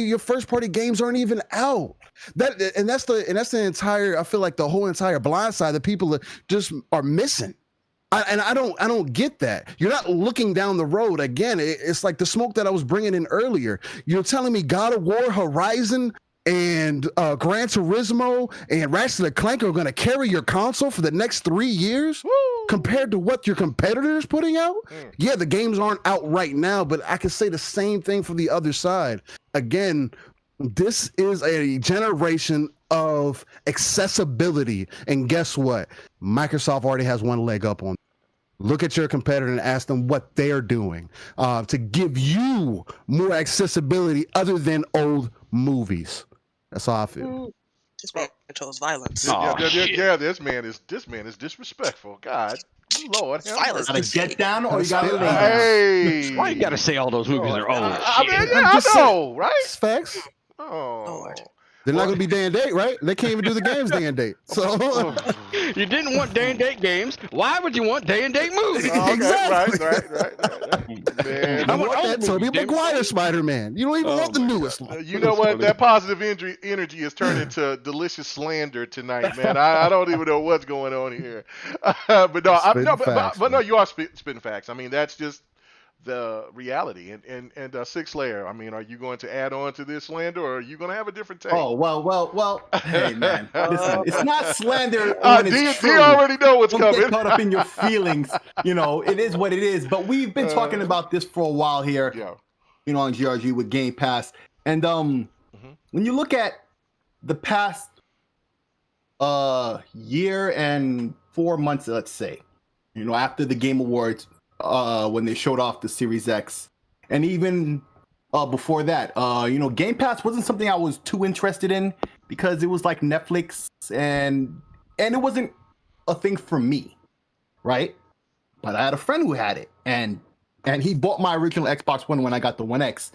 [SPEAKER 3] your first party games aren't even out. That's the entire. I feel like the whole entire blind side that people just are missing. I don't get that. You're not looking down the road. Again, it's like the smoke that I was bringing in earlier. You're telling me God of War, Horizon, and Gran Turismo and Ratchet & Clank are going to carry your console for the next 3 years? Woo! Compared to what your competitors putting out? Yeah, the games aren't out right now, but I can say the same thing for the other side. Again, this is a generation of accessibility, and guess what? Microsoft already has one leg up on. Look at your competitor and ask them what they're doing to give you more accessibility other than old movies. That's how I feel.
[SPEAKER 4] This man controls violence.
[SPEAKER 6] Yeah, this man is disrespectful. God, Lord,
[SPEAKER 4] violence.
[SPEAKER 2] Gotta get down or you gotta lay down.
[SPEAKER 6] Hey,
[SPEAKER 5] Why you gotta say all those movies are old?
[SPEAKER 6] I know, right?
[SPEAKER 3] It's facts.
[SPEAKER 6] Oh,
[SPEAKER 4] Lord.
[SPEAKER 3] They're not gonna be day and date, right? They can't even do the games day and date. So
[SPEAKER 5] You didn't want day and date games. Why would you want day and date movies?
[SPEAKER 6] okay,
[SPEAKER 3] exactly.
[SPEAKER 6] Right. Man,
[SPEAKER 3] I want that Tobey Maguire Spider-Man. You don't even want the newest one.
[SPEAKER 6] you know what? That positive energy has turned into delicious slander tonight, man. I don't even know what's going on here. But no, you are spitting facts. I mean, that's just the reality. And Six Layer, I mean, are you going to add on to this slander, or are you going to have a different take?
[SPEAKER 2] Oh, well. Hey, man. Listen, it's not slander.
[SPEAKER 6] D already know what's
[SPEAKER 2] Don't
[SPEAKER 6] coming.
[SPEAKER 2] get caught up in your feelings. It is what it is. But we've been talking about this for a while here, on GRG with Game Pass. And when you look at the past year and 4 months, let's say, after the Game Awards, when they showed off the Series X, and even before that, Game Pass wasn't something I was too interested in because it was like Netflix, and it wasn't a thing for me, right? But I had a friend who had it, and he bought my original Xbox One when I got the One X,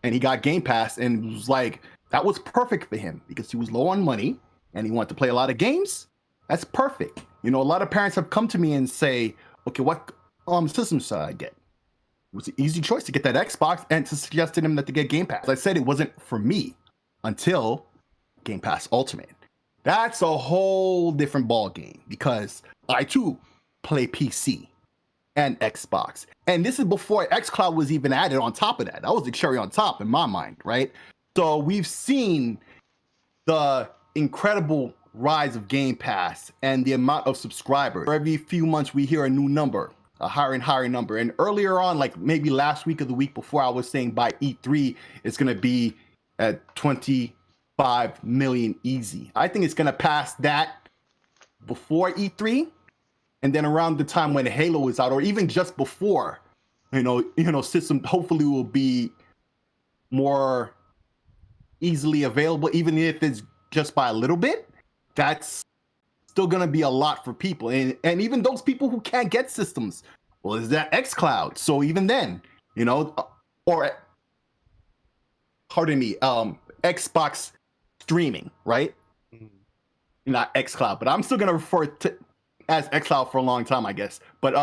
[SPEAKER 2] and he got Game Pass, and it was like that was perfect for him because he was low on money and he wanted to play a lot of games. That's perfect. A lot of parents have come to me and say, okay, what system should I get? It was an easy choice to get that Xbox and to suggest to them that to get Game Pass. I said it wasn't for me until Game Pass Ultimate. That's a whole different ball game because I too play PC and Xbox. And this is before xCloud was even added on top of that. That was the cherry on top in my mind, right? So we've seen the incredible rise of Game Pass and the amount of subscribers. Every few months we hear a new number, a higher and higher number. And earlier on, like maybe last week or the week before, I was saying by E3, it's going to be at 25 million easy. I think it's going to pass that before E3. And then around the time when Halo is out, or even just before, system hopefully will be more easily available, even if it's just by a little bit. That's still going to be a lot for people. And even those people who can't get systems, well, is that xCloud? So even then, or pardon me, Xbox streaming, right? Not xCloud, but I'm still going to refer to as xCloud for a long time, I guess. But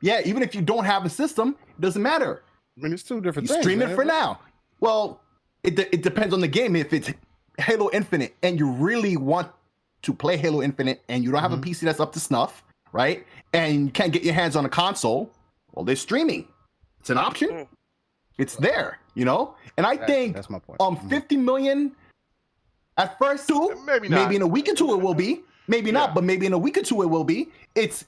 [SPEAKER 2] yeah, even if you don't have a system, it doesn't matter.
[SPEAKER 3] I mean, it's two different
[SPEAKER 2] you
[SPEAKER 3] things.
[SPEAKER 2] Stream it for now. Well, it depends on the game. If it's Halo Infinite and you really want to play Halo Infinite and you don't have a PC that's up to snuff, right? And you can't get your hands on a console, well, there's streaming. It's an option. It's there, And I think
[SPEAKER 3] that's my point.
[SPEAKER 2] 50 million at first too.
[SPEAKER 6] Maybe not.
[SPEAKER 2] Maybe in a week or two it will be. Maybe not, but maybe in a week or two it will be. It's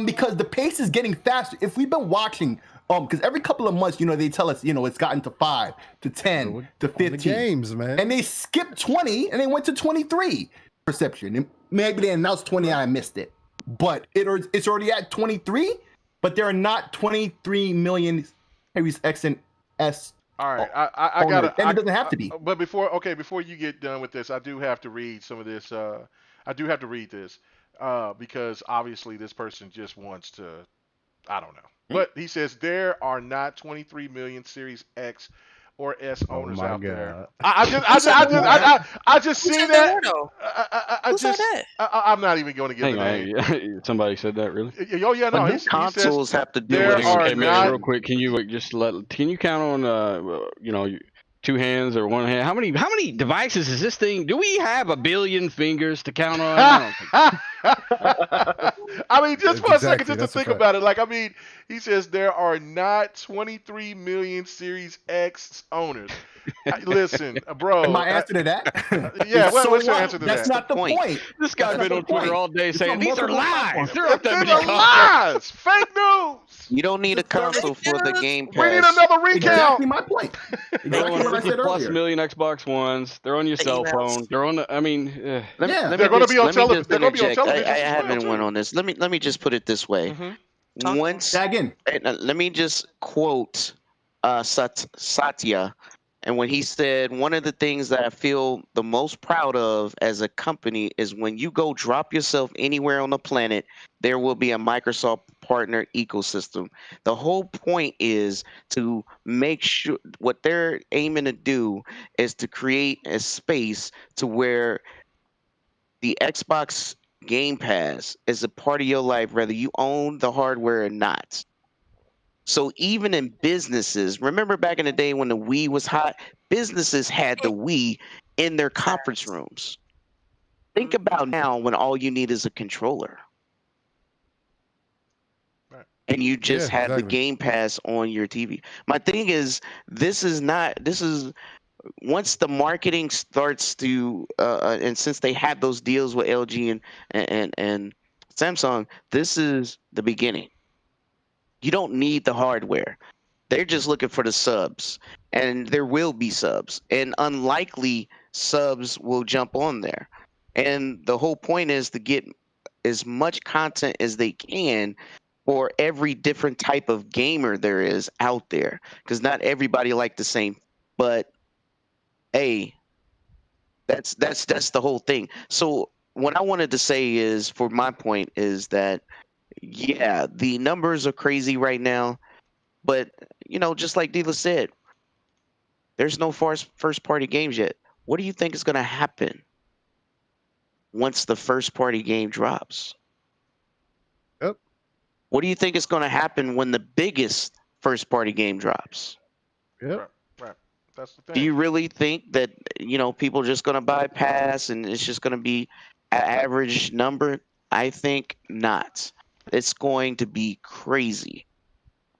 [SPEAKER 2] because the pace is getting faster. If we've been watching because every couple of months, they tell us, it's gotten to 5 to 10 to 15
[SPEAKER 3] the games, man.
[SPEAKER 2] and they skipped 20 and they went to 23 perception. And maybe they announced 20 and I missed it, but it's already at 23. But there are not 23 million Series X and S.
[SPEAKER 6] All right, I gotta.
[SPEAKER 2] And it doesn't have to be.
[SPEAKER 6] But before you get done with this, I do have to read some of this. I do have to read this because obviously this person just wants to. I don't know. But he says there are not 23 million Series X or S owners out there. I just seen that.
[SPEAKER 4] Who said that?
[SPEAKER 6] I'm not even going to get the name.
[SPEAKER 5] Somebody said that, really?
[SPEAKER 6] Oh yeah, no.
[SPEAKER 7] Consoles have to do
[SPEAKER 6] there
[SPEAKER 7] with
[SPEAKER 6] are
[SPEAKER 5] Hey, man,
[SPEAKER 6] not.
[SPEAKER 5] real quick, can you can you count on two hands or one hand? How many devices is this thing? Do we have a billion fingers to count on? I don't think
[SPEAKER 6] I mean, just for a second,
[SPEAKER 3] Exactly,
[SPEAKER 6] just to
[SPEAKER 3] that's a
[SPEAKER 6] think
[SPEAKER 3] fact.
[SPEAKER 6] about it. Like, I mean, he says there are not 23 million Series X owners. Listen, bro.
[SPEAKER 2] My answer to that?
[SPEAKER 6] Yeah,
[SPEAKER 2] So
[SPEAKER 6] what's your
[SPEAKER 2] what?
[SPEAKER 6] answer to
[SPEAKER 2] That's
[SPEAKER 6] that?
[SPEAKER 2] not the point.
[SPEAKER 5] this guy's
[SPEAKER 2] That's
[SPEAKER 5] been
[SPEAKER 2] the
[SPEAKER 5] on Twitter
[SPEAKER 2] point.
[SPEAKER 5] all day
[SPEAKER 2] It's
[SPEAKER 5] saying
[SPEAKER 2] on
[SPEAKER 5] these are
[SPEAKER 2] multiple
[SPEAKER 5] lies.
[SPEAKER 2] platforms.
[SPEAKER 5] They're up that
[SPEAKER 6] These
[SPEAKER 5] many
[SPEAKER 6] are lies. Fake news.
[SPEAKER 7] You don't need a console for the Game
[SPEAKER 6] We need
[SPEAKER 7] Pass.
[SPEAKER 6] another recount.
[SPEAKER 2] Exactly my point.
[SPEAKER 5] They're
[SPEAKER 2] Exactly
[SPEAKER 5] on
[SPEAKER 2] what I
[SPEAKER 5] 50
[SPEAKER 2] said
[SPEAKER 5] plus
[SPEAKER 2] earlier.
[SPEAKER 5] million Xbox Ones. They're on your
[SPEAKER 4] The
[SPEAKER 5] cell
[SPEAKER 4] emails.
[SPEAKER 5] phone. They're on the. I mean,
[SPEAKER 6] They're gonna be on television. They're gonna be on television
[SPEAKER 7] I
[SPEAKER 6] as well,
[SPEAKER 7] haven't
[SPEAKER 6] too.
[SPEAKER 7] went on this. Let me just put it this way.
[SPEAKER 6] Mhm.
[SPEAKER 4] Talk
[SPEAKER 7] Once
[SPEAKER 2] Tag in.
[SPEAKER 7] let me just quote Satya, and when he said one of the things that I feel the most proud of as a company is when you go drop yourself anywhere on the planet, there will be a Microsoft partner ecosystem. The whole point is to make sure what they're aiming to do is to create a space to where the Xbox Game Pass is a part of your life, whether you own the hardware or not. So even in businesses, remember back in the day when the Wii was hot, businesses had the Wii in their conference rooms. Think about now when all you need is a controller.
[SPEAKER 6] Right.
[SPEAKER 7] And you just
[SPEAKER 3] Yeah,
[SPEAKER 7] have the
[SPEAKER 3] exactly.
[SPEAKER 7] Game Pass on your TV. My thing is, this is once the marketing starts to, and since they had those deals with LG and Samsung, this is the beginning. You don't need the hardware. They're just looking for the subs, and there will be subs, and unlikely subs will jump on there. And the whole point is to get as much content as they can for every different type of gamer there is out there, because not everybody like the same. But hey, that's the whole thing. So what I wanted to say is, for my point, is that yeah, the numbers are crazy right now, but just like Dila said, there's no first party games yet. What do you think is going to happen once the first party game drops?
[SPEAKER 3] Yep.
[SPEAKER 7] What do you think is going to happen when the biggest first party game drops?
[SPEAKER 3] Yep.
[SPEAKER 6] Right. That's the thing.
[SPEAKER 7] Do you really think that people are just going to bypass and it's just going to be an average number? I think not. It's going to be crazy.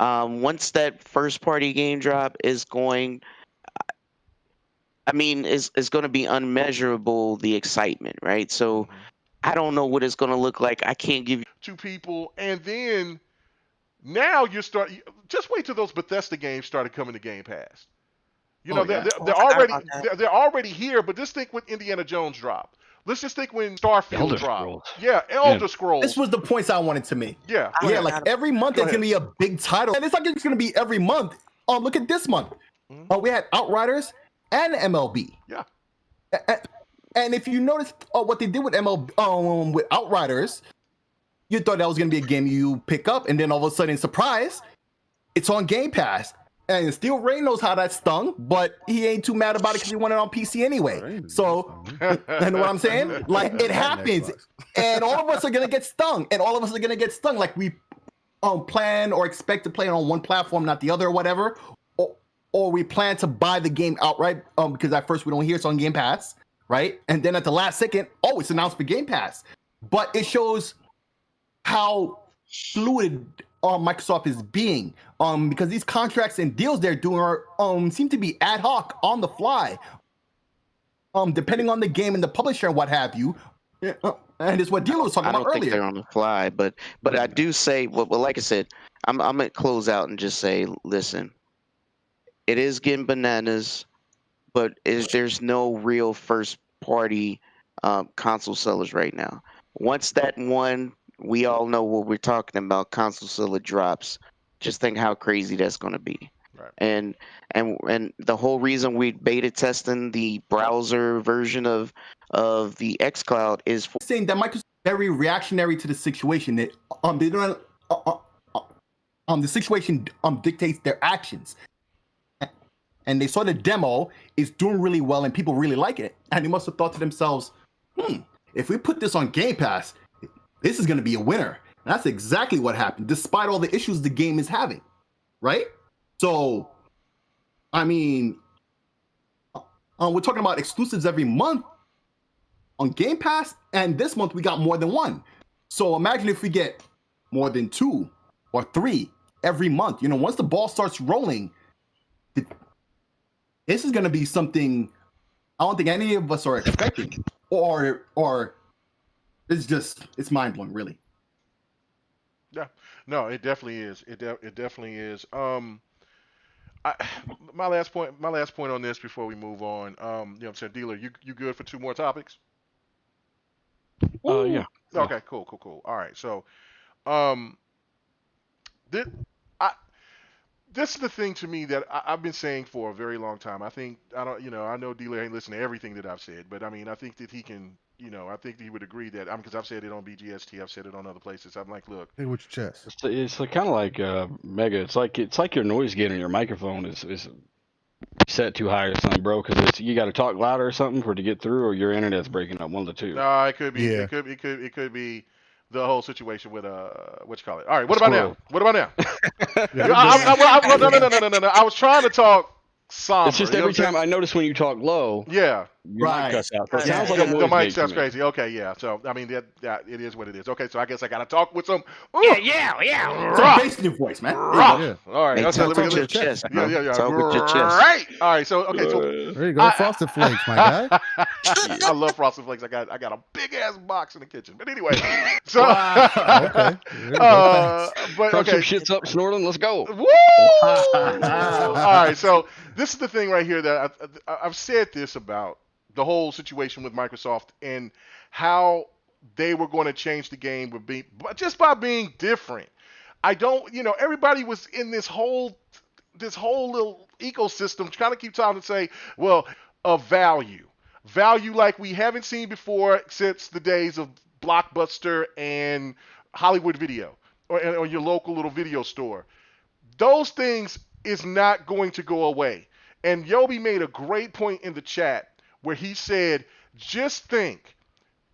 [SPEAKER 7] Once that first party game drop is going, it's going to be unmeasurable, the excitement, right? So I don't know what it's going to look like. I can't give you
[SPEAKER 6] to people, and then now just wait till those Bethesda games started coming to Game Pass. They're already here, but just think when Indiana Jones dropped. Let's just think when Starfield
[SPEAKER 5] Elder
[SPEAKER 6] dropped.
[SPEAKER 5] Scrolls.
[SPEAKER 6] Yeah, Elder Scrolls.
[SPEAKER 2] This was the points I wanted to make.
[SPEAKER 6] Yeah.
[SPEAKER 2] Yeah, like every month
[SPEAKER 6] Go
[SPEAKER 2] it's gonna be a big title, and it's like it's gonna be every month. Look at this month. We had Outriders and MLB.
[SPEAKER 6] Yeah.
[SPEAKER 2] And if you notice what they did with MLB, with Outriders, you thought that was gonna be a game you pick up, and then all of a sudden, surprise, it's on Game Pass. And Steel Ray knows how that stung, but he ain't too mad about it because he wanted it on PC anyway. So, you know what I'm saying? Like, it happens. And all of us are going to get stung. Like, we plan or expect to play it on one platform, not the other or whatever. Or we plan to buy the game outright because at first we don't hear it's on Game Pass, right? And then at the last second, it's announced for Game Pass. But it shows how fluid Microsoft is being, because these contracts and deals they're doing are seem to be ad hoc, on the fly, depending on the game and the publisher and what have you. And it's what Dilo was talking
[SPEAKER 7] I
[SPEAKER 2] about
[SPEAKER 7] don't think
[SPEAKER 2] earlier.
[SPEAKER 7] they're on the fly, but I do say, well, like I said, I'm gonna close out and just say, listen, it is getting bananas, but there's no real first party console sellers right now. Once that one, we all know what we're talking about, console seller drops. Just think how crazy that's gonna be.
[SPEAKER 6] Right.
[SPEAKER 7] And the whole reason we beta testing the browser version of the xCloud is for
[SPEAKER 2] Saying that Microsoft is very reactionary to the situation. That they don't, the situation dictates their actions. And they saw the demo is doing really well and people really like it. And they must have thought to themselves, if we put this on Game Pass, this is going to be a winner. And that's exactly what happened, despite all the issues the game is having, right? So, I mean, we're talking about exclusives every month on Game Pass, and this month we got more than one. So imagine if we get more than 2 or 3 every month. You know, once the ball starts rolling, this is going to be something I don't think any of us are expecting, or it's mind blowing, really.
[SPEAKER 6] Yeah, no, it definitely is. It definitely is. My last point on this before we move on. You know what I'm saying, dealer, you good for 2 more topics?
[SPEAKER 5] Yeah.
[SPEAKER 6] Okay, cool. All right, so this is the thing to me that I've been saying for a very long time. I know dealer ain't listening to everything that I've said, but I mean, I think that he can. I think he would agree that because I've said it on BGST, I've said it on other places. I'm like, look,
[SPEAKER 3] Hey, with your chest.
[SPEAKER 5] It's kind of like Mega. It's like your noise gate on your microphone is set too high or something, bro. Because you got to talk louder or something for it to get through, or your internet's breaking up. One of the two.
[SPEAKER 6] no, it could be.
[SPEAKER 3] Yeah.
[SPEAKER 6] It could be the whole situation with what you call it. All right, what about now?
[SPEAKER 3] Yeah,
[SPEAKER 6] No. I was trying to talk somber.
[SPEAKER 5] It's just every time I notice when you talk low,
[SPEAKER 6] Yeah.
[SPEAKER 5] your mic cuts out. So it sounds like a
[SPEAKER 6] The
[SPEAKER 5] noise
[SPEAKER 6] mic
[SPEAKER 5] gate
[SPEAKER 6] sounds
[SPEAKER 5] to me.
[SPEAKER 6] crazy. Okay, yeah. So I mean, that it is what it is. Okay, so I guess I gotta talk with some.
[SPEAKER 2] Some bass in your voice, man.
[SPEAKER 3] Yeah.
[SPEAKER 6] All right,
[SPEAKER 7] Hey,
[SPEAKER 6] that's
[SPEAKER 7] talk
[SPEAKER 6] it.
[SPEAKER 7] with your chest, bro.
[SPEAKER 6] Yeah.
[SPEAKER 7] Talk with your chest.
[SPEAKER 6] Right. All right. So so
[SPEAKER 3] There you go. Frosted Flakes, my guy.
[SPEAKER 6] I love Frosted Flakes. I got a big ass box in the kitchen. But anyway, so
[SPEAKER 3] Okay. There you go.
[SPEAKER 6] but
[SPEAKER 5] Crunch some
[SPEAKER 6] okay.
[SPEAKER 5] shits up, snorting. Let's go.
[SPEAKER 6] Woo! All right, so this is the thing right here that I've said this about the whole situation with Microsoft and how they were going to change the game just by being different. I don't, everybody was in this whole little ecosystem trying to keep trying to say, well, a value like we haven't seen before since the days of Blockbuster and Hollywood Video or your local little video store. Those things is not going to go away. And Yobi made a great point in the chat where he said, just think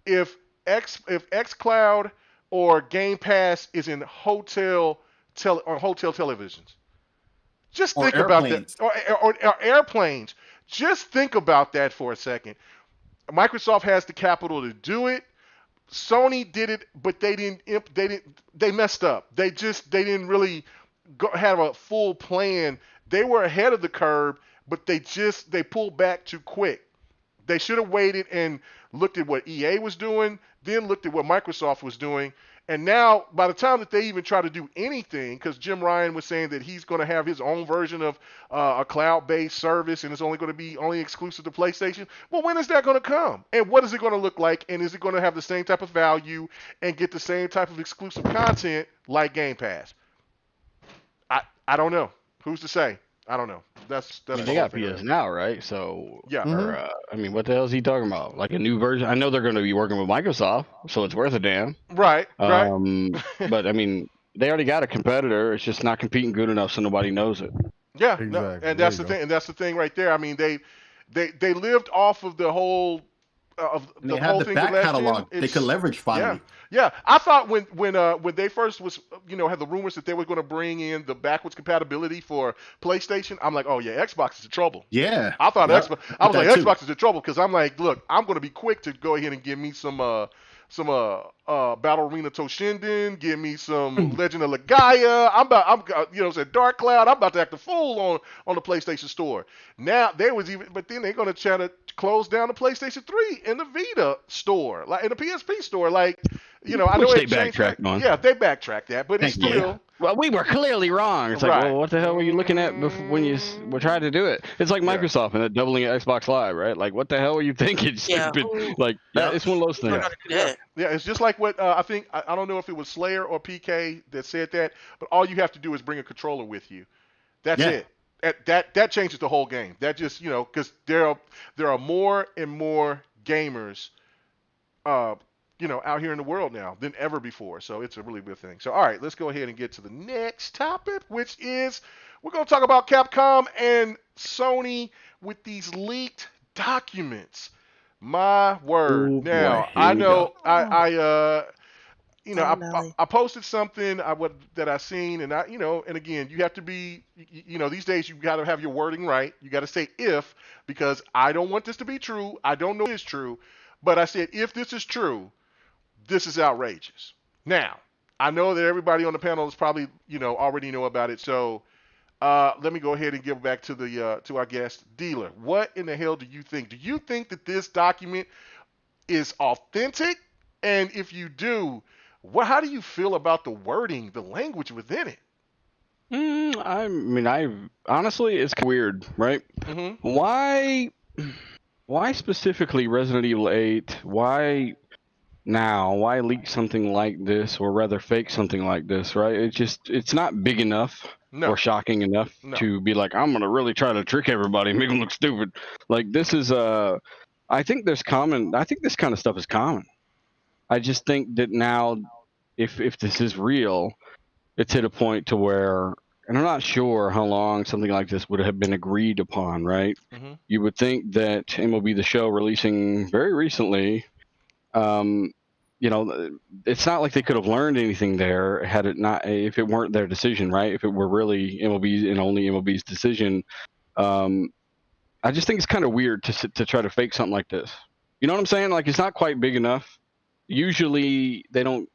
[SPEAKER 6] if xCloud or Game Pass is in hotel televisions. Just think about that. Or airplanes. Just think about that for a second. Microsoft has the capital to do it. Sony did it, but they messed up. They didn't really have a full plan. They were ahead of the curve, but they pulled back too quick. They should have waited and looked at what EA was doing, then looked at what Microsoft was doing. And now, by the time that they even try to do anything, because Jim Ryan was saying that he's going to have his own version of a cloud-based service and it's only going to be only exclusive to PlayStation, well, when is that going to come? And what is it going to look like? And is it going to have the same type of value and get the same type of exclusive content like Game Pass? I don't know. Who's to say? I don't know. That's
[SPEAKER 5] I mean,
[SPEAKER 6] the
[SPEAKER 5] they
[SPEAKER 6] whole
[SPEAKER 5] got
[SPEAKER 6] thing.
[SPEAKER 5] PS now, right? So
[SPEAKER 6] Yeah.
[SPEAKER 5] Or, I mean, what the hell is he talking about? Like a new version? I know they're going to be working with Microsoft, so it's worth a damn.
[SPEAKER 6] Right.
[SPEAKER 5] But I mean, they already got a competitor. It's just not competing good enough, so nobody knows it.
[SPEAKER 6] Yeah,
[SPEAKER 3] Exactly.
[SPEAKER 6] no, and
[SPEAKER 3] There
[SPEAKER 6] that's
[SPEAKER 3] you
[SPEAKER 6] the
[SPEAKER 3] go.
[SPEAKER 6] thing. And that's the thing right there. I mean, they lived off of the whole
[SPEAKER 2] They
[SPEAKER 6] the
[SPEAKER 2] have
[SPEAKER 6] whole
[SPEAKER 2] the
[SPEAKER 6] thing
[SPEAKER 2] back
[SPEAKER 6] with last
[SPEAKER 2] catalog.
[SPEAKER 6] gen.
[SPEAKER 2] They could leverage finally.
[SPEAKER 6] Yeah. I thought when they first was had the rumors that they were going to bring in the backwards compatibility for PlayStation, I'm like, oh yeah, Xbox is in trouble.
[SPEAKER 2] Yeah.
[SPEAKER 6] I thought
[SPEAKER 2] Yep.
[SPEAKER 6] Xbox. I was
[SPEAKER 2] That
[SPEAKER 6] like,
[SPEAKER 2] too.
[SPEAKER 6] Xbox is in trouble because I'm like, look, I'm going to be quick to go ahead and give me some Battle Arena Toshinden, give me some Legend of Legaia. Said Dark Cloud. I'm about to act a fool on the PlayStation Store. Now but then they're gonna try to close down the PlayStation 3 and the Vita store, like in the PSP store. Like, I know
[SPEAKER 5] Which they
[SPEAKER 6] it changed
[SPEAKER 5] backtracked on.
[SPEAKER 6] Yeah, they backtracked that, but it's
[SPEAKER 5] Thank you.
[SPEAKER 6] still.
[SPEAKER 5] Well, we were clearly wrong. It's like,
[SPEAKER 6] Right.
[SPEAKER 5] well, what the hell were you looking at before when you were trying to do it? It's like Microsoft and doubling Xbox Live, right? Like, what the hell were you thinking?
[SPEAKER 4] Yeah.
[SPEAKER 5] It's one of those things.
[SPEAKER 6] Yeah, it's just like what I think. I don't know if it was Slayer or PK that said that, but all you have to do is bring a controller with you. That's it. That changes the whole game. That just because there are more and more gamers, out here in the world now than ever before. So it's a really good thing. So all right, let's go ahead and get to the next topic, which is we're going to talk about Capcom and Sony with these leaked documents. My word.
[SPEAKER 5] Oh,
[SPEAKER 6] now
[SPEAKER 5] boy.
[SPEAKER 6] I
[SPEAKER 5] Here we
[SPEAKER 6] know
[SPEAKER 5] go.
[SPEAKER 6] I posted something that I seen, and and again, you have to be, these days you got to have your wording right. You got to say if, because I don't want this to be true. I don't know if it's true, but I said if this is true, this is outrageous. Now, I know that everybody on the panel is probably, already know about it. So let me go ahead and give back to our guest, Dealer. What in the hell do you think? Do you think that this document is authentic? And if you do, how do you feel about the wording, the language within it?
[SPEAKER 5] Honestly, it's weird, right?
[SPEAKER 6] Mm-hmm.
[SPEAKER 5] Why specifically Resident Evil 8? Why now? Why leak something like this, or rather fake something like this, right? It's not big enough or shocking enough to be like, I'm gonna really try to trick everybody and make them look stupid. Like, this is I think this kind of stuff is common. I just think that now, if this is real, it's hit a point to where, and I'm not sure how long something like this would have been agreed upon, right?
[SPEAKER 6] Mm-hmm.
[SPEAKER 5] You would think that MLB The Show releasing very recently, it's not like they could have learned anything there if it weren't their decision, right? If it were really MLB's and only MLB's decision. I just think it's kind of weird to try to fake something like this. You know what I'm saying? Like, it's not quite big enough. Usually they don't.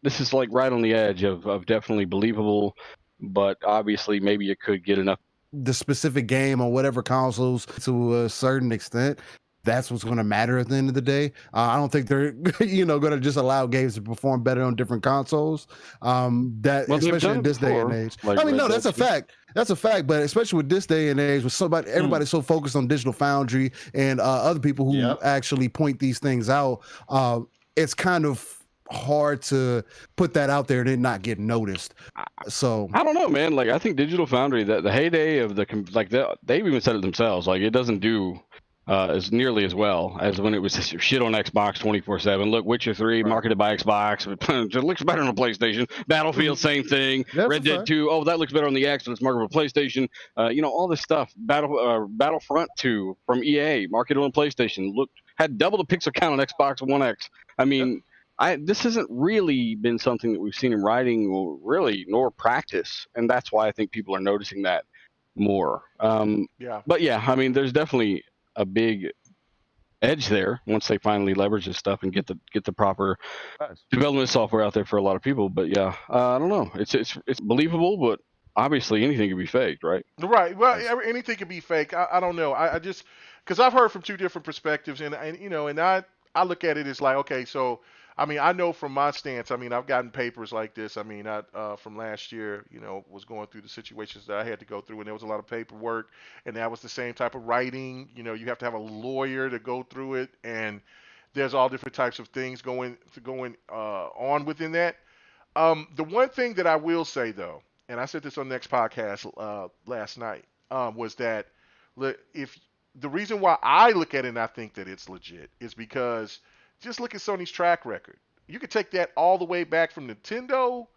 [SPEAKER 5] This is like right on the edge of definitely believable, but obviously maybe it could get enough.
[SPEAKER 3] The specific game on whatever consoles to a certain extent, that's what's going to matter at the end of the day. I don't think they're going to just allow games to perform better on different consoles. Especially in this day and age.
[SPEAKER 5] Like,
[SPEAKER 3] that's a fact. That's a fact. But especially with this day and age, with everybody's so focused on Digital Foundry and other people who actually point these things out, it's kind of hard to put that out there and it not get noticed. So
[SPEAKER 5] I don't know, man. Like, I think Digital Foundry, the heyday of they've even said it themselves. Like, it doesn't do as nearly as well as when it was shit on Xbox 24/7. Look, Witcher 3 marketed by Xbox, it looks better on the PlayStation. Battlefield, same thing. Red Dead 2, oh, that looks better on the X, but it's marketed on PlayStation. All this stuff. Battlefront 2 from EA, marketed on PlayStation, had double the pixel count on Xbox One X. I mean, this hasn't really been something that we've seen in writing, nor practice, and that's why I think people are noticing that more. But yeah, I mean, there's definitely a big edge there once they finally leverage this stuff and get the proper development software out there for a lot of people. But yeah, I don't know. It's believable, but obviously anything can be faked, right?
[SPEAKER 6] Right. Well, anything can be fake. I don't know. I just because I've heard from two different perspectives, and I look at it as like, okay, so I mean, I know from my stance, I mean, I've gotten papers like this. I mean, from last year, was going through the situations that I had to go through, and there was a lot of paperwork, and that was the same type of writing. You have to have a lawyer to go through it, and there's all different types of things going on within that. The one thing that I will say, though, and I said this on the next podcast last night, was that if the reason why I look at it and I think that it's legit is because just look at Sony's track record. You could take that all the way back from Nintendo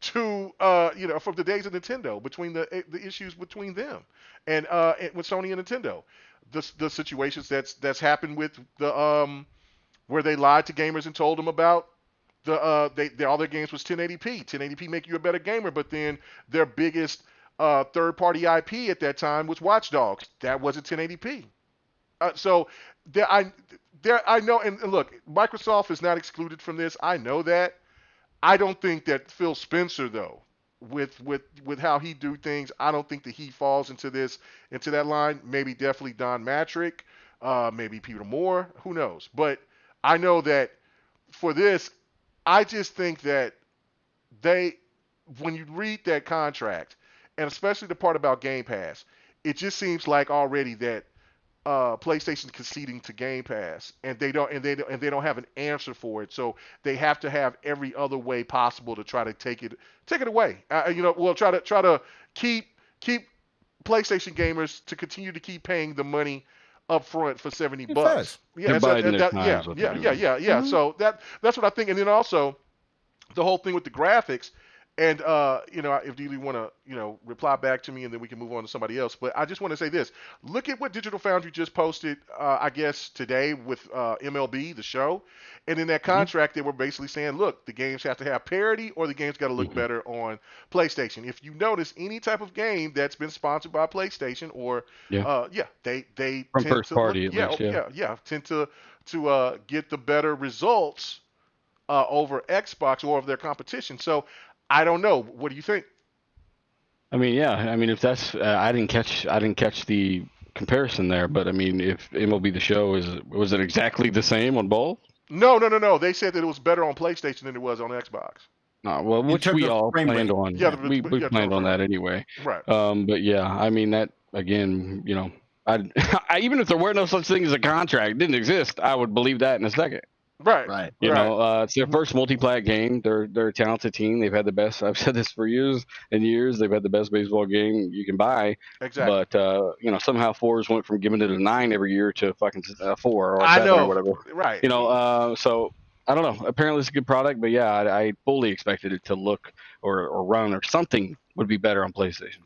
[SPEAKER 6] to from the days of Nintendo, between the issues between them and with Sony and Nintendo, the situations that's happened with the where they lied to gamers and told them about all their games was 1080p. 1080p make you a better gamer, but then their biggest third-party IP at that time was Watch Dogs. That wasn't 1080p. So I know, and look, Microsoft is not excluded from this. I know that. I don't think that Phil Spencer, though, with how he do things, I don't think that he falls into that line. Maybe definitely Don Matrick, maybe Peter Moore, who knows? But I know that for this, I just think that when you read that contract, and especially the part about Game Pass, it just seems like already that PlayStation conceding to Game Pass, and they don't have an answer for it. So they have to have every other way possible to try to take it away. Try to keep PlayStation gamers to continue to keep paying the money up front for $70. Yeah, yeah. So that's what I think. And then also the whole thing with the graphics. And if you want to, reply back to me, and then we can move on to somebody else. But I just want to say this: look at what Digital Foundry just posted, I guess today with MLB, the show, and in that contract they were basically saying, look, the games have to have parity, or the games got to look better on PlayStation. If you notice any type of game that's been sponsored by PlayStation, or they
[SPEAKER 5] from
[SPEAKER 6] tend
[SPEAKER 5] first
[SPEAKER 6] to
[SPEAKER 5] party,
[SPEAKER 6] look, tend to get the better results over Xbox or over their competition. So. I don't know. What do you think?
[SPEAKER 5] I mean, yeah. I mean, if that's I didn't catch the comparison there, but I mean, if MLB The Show was it exactly the same on both?
[SPEAKER 6] No. They said that it was better on PlayStation than it was on Xbox.
[SPEAKER 5] Well, which we all planned on.
[SPEAKER 6] Yeah,
[SPEAKER 5] we planned on that anyway.
[SPEAKER 6] Right.
[SPEAKER 5] But yeah, I mean that again. I even if there were no such thing as a contract, it didn't exist, I would believe that in a second.
[SPEAKER 6] Right.
[SPEAKER 5] It's their first multi-plat game. They're a talented team. They've had the best. I've said this for years and years. They've had the best baseball game you can buy.
[SPEAKER 6] Exactly.
[SPEAKER 5] But somehow fours went from giving it a 9 every year to fucking 4 or 7 or whatever.
[SPEAKER 6] Right.
[SPEAKER 5] So I don't know. Apparently it's a good product, but yeah, I fully expected it to look or run or something would be better on PlayStation.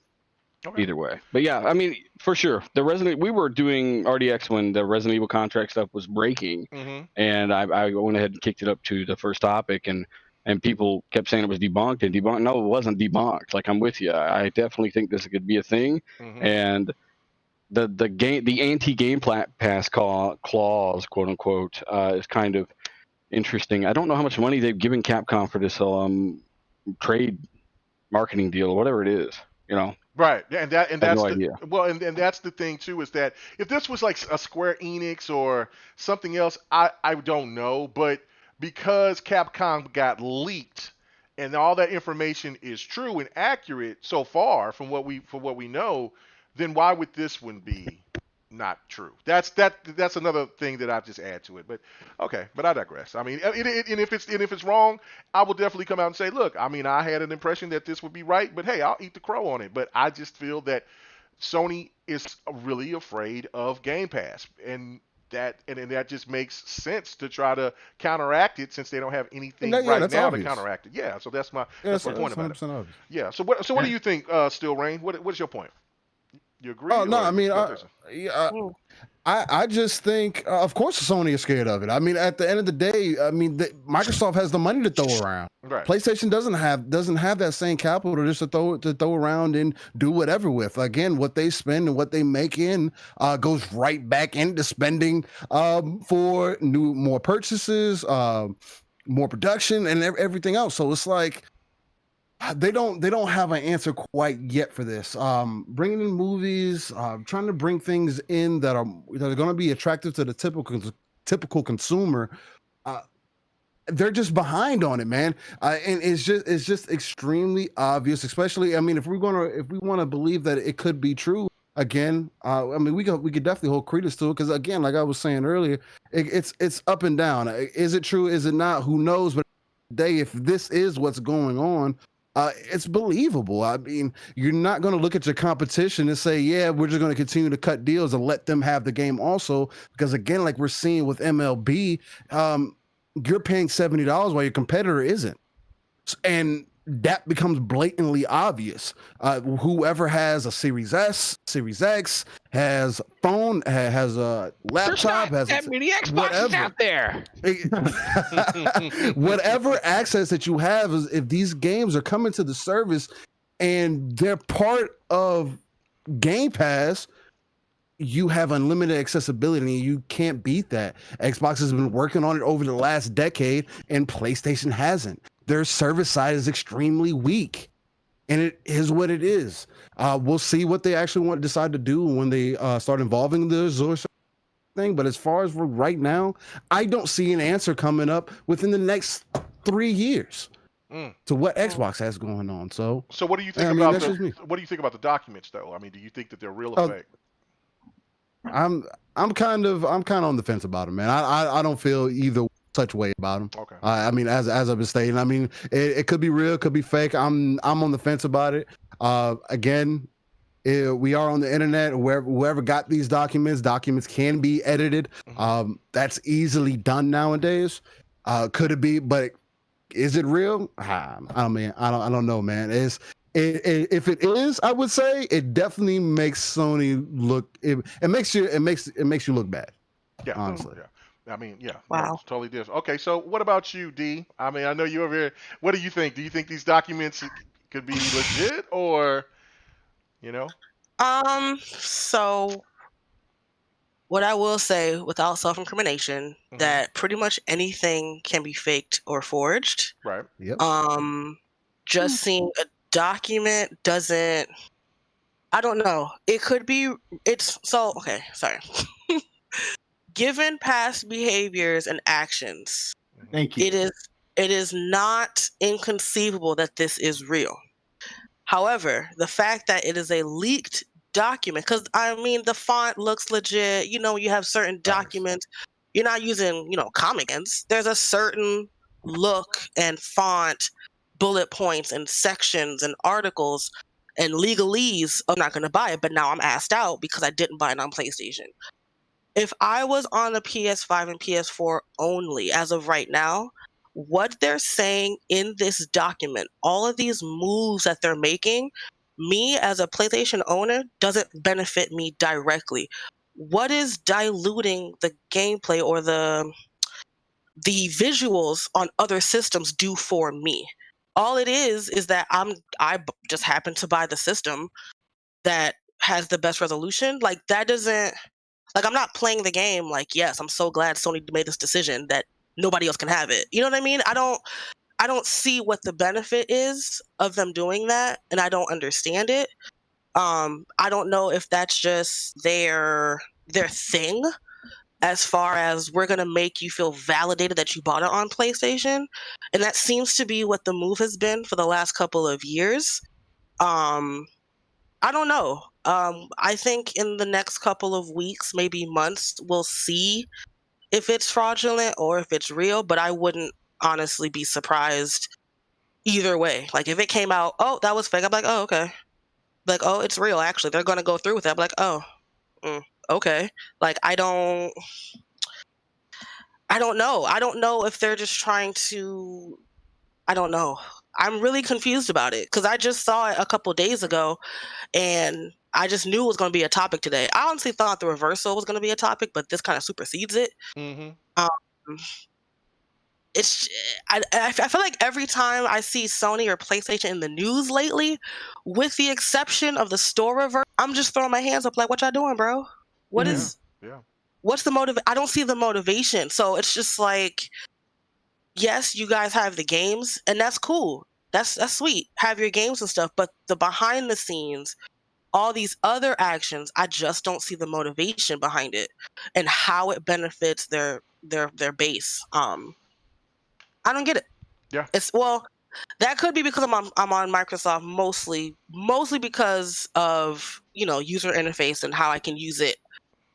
[SPEAKER 5] Okay. Either way. But yeah, I mean, for sure. We were doing RDX when the Resident Evil contract stuff was breaking, and I went ahead and kicked it up to the first topic, and people kept saying it was debunked and debunked. No, it wasn't debunked. Like, I'm with you. I definitely think this could be a thing, and the anti-game pass clause, quote unquote, is kind of interesting. I don't know how much money they've given Capcom for this trade marketing deal or whatever it is.
[SPEAKER 6] Right, and that's
[SPEAKER 5] no idea.
[SPEAKER 6] And that's the thing too, is that if this was like a Square Enix or something else, I don't know, but because Capcom got leaked and all that information is true and accurate so far from what we know, then why would this one be not true? That's another thing that I just add to it. But okay, but I digress. I mean, and if it's wrong, I will definitely come out and say, look, I mean, I had an impression that this would be right, but hey, I'll eat the crow on it. But I just feel that Sony is really afraid of Game Pass, and that just makes sense to try to counteract it, since they don't have anything now obvious. To counteract it. Yeah, so that's my point about it. Obvious. Yeah. So what do you think, Still Rain? What is your point? You agree?
[SPEAKER 3] Oh no, I mean, I just think, of course, Sony is scared of it. I mean, at the end of the day, I mean, Microsoft has the money to throw around.
[SPEAKER 6] Right.
[SPEAKER 3] PlayStation doesn't have that same capital just to throw around and do whatever with. Again, what they spend and what they make in goes right back into spending for more purchases, more production, and everything else. So it's like, they don't have an answer quite yet for this. Bringing in movies, trying to bring things in that are going to be attractive to the typical consumer. They're just behind on it, man. And it's just extremely obvious. Especially, I mean, if we want to believe that it could be true. Again, I mean, we could definitely hold credence to it, because again, like I was saying earlier, it's up and down. Is it true? Is it not? Who knows? But today, if this is what's going on, it's believable. I mean, you're not going to look at your competition and say, yeah, we're just going to continue to cut deals and let them have the game also. Because again, like we're seeing with MLB, you're paying $70 while your competitor isn't. And that becomes blatantly obvious. Whoever has a Series S, Series X, has phone, has a laptop, has
[SPEAKER 5] that many Xboxes out there.
[SPEAKER 3] Whatever access that you have, is if these games are coming to the service and they're part of Game Pass, you have unlimited accessibility and you can't beat that. Xbox has been working on it over the last decade and PlayStation hasn't. Their service side is extremely weak, and it is what it is. We'll see what they actually decide to do when they start involving the Azure thing. But as far as for right now, I don't see an answer coming up within the next 3 years to what Xbox has going on. So
[SPEAKER 6] what do you think about the documents, though? I mean, do you think that they're real or fake?
[SPEAKER 3] I'm kind of on the fence about them, man. I don't feel either such way about them.
[SPEAKER 6] Okay.
[SPEAKER 3] I mean, as I've been stating, I mean, it could be real, it could be fake. I'm on the fence about it. Again, we are on the internet. Whoever got these documents can be edited. That's easily done nowadays. Could it be? But is it real? I don't know, man. If it is, I would say it definitely makes Sony look. It makes you look bad.
[SPEAKER 6] Yeah,
[SPEAKER 3] honestly.
[SPEAKER 6] Yeah. I mean, yeah.
[SPEAKER 4] Wow.
[SPEAKER 6] No, totally different. Okay, so what about you, D? I mean, I know you're over here. What do you think? Do you think these documents could be legit, or, you know?
[SPEAKER 4] So what I will say, without self-incrimination, that pretty much anything can be faked or forged.
[SPEAKER 6] Right.
[SPEAKER 3] Yep.
[SPEAKER 4] Just seeing a document doesn't. I don't know. It could be. It's so okay. Sorry. Given past behaviors and actions,
[SPEAKER 2] Thank you.
[SPEAKER 4] it is not inconceivable that this is real. However, the fact that it is a leaked document, because I mean the font looks legit. You know, you have certain documents. You're not using, Comic Sans. There's a certain look and font, bullet points and sections and articles and legalese. I'm not going to buy it, but now I'm asked out because I didn't buy it on PlayStation. If I was on the PS5 and PS4 only, as of right now, what they're saying in this document, all of these moves that they're making, me as a PlayStation owner doesn't benefit me directly. What is diluting the gameplay or the visuals on other systems do for me? All it is that I just happen to buy the system that has the best resolution. Like, that doesn't, like, I'm not playing the game like, yes, I'm so glad Sony made this decision that nobody else can have it. You know what I mean? I don't see what the benefit is of them doing that, and I don't understand it. I don't know if that's just their thing, as far as we're going to make you feel validated that you bought it on PlayStation. And that seems to be what the move has been for the last couple of years. I don't know. I think in the next couple of weeks, maybe months, we'll see if it's fraudulent or if it's real, but I wouldn't honestly be surprised either way. Like, if it came out, oh, that was fake, I'm like, oh, okay. Like, oh, it's real, actually. They're going to go through with it. I'm like, oh, okay. Like, I don't know. I don't know if they're just trying to, I don't know. I'm really confused about it because I just saw it a couple days ago and I just knew it was going to be a topic today. I honestly thought the reversal was going to be a topic, but this kind of supersedes it. I feel like every time I see Sony or PlayStation in the news lately, with the exception of the store reverse, I'm just throwing my hands up like, what y'all doing, bro? What's the motive? I don't see the motivation. So it's just like, yes, you guys have the games, and that's cool. That's sweet. Have your games and stuff, but the behind the scenes, all these other actions, I just don't see the motivation behind it and how it benefits their base. I don't get it.
[SPEAKER 6] Yeah.
[SPEAKER 4] That could be because I'm on Microsoft mostly because of, user interface and how I can use it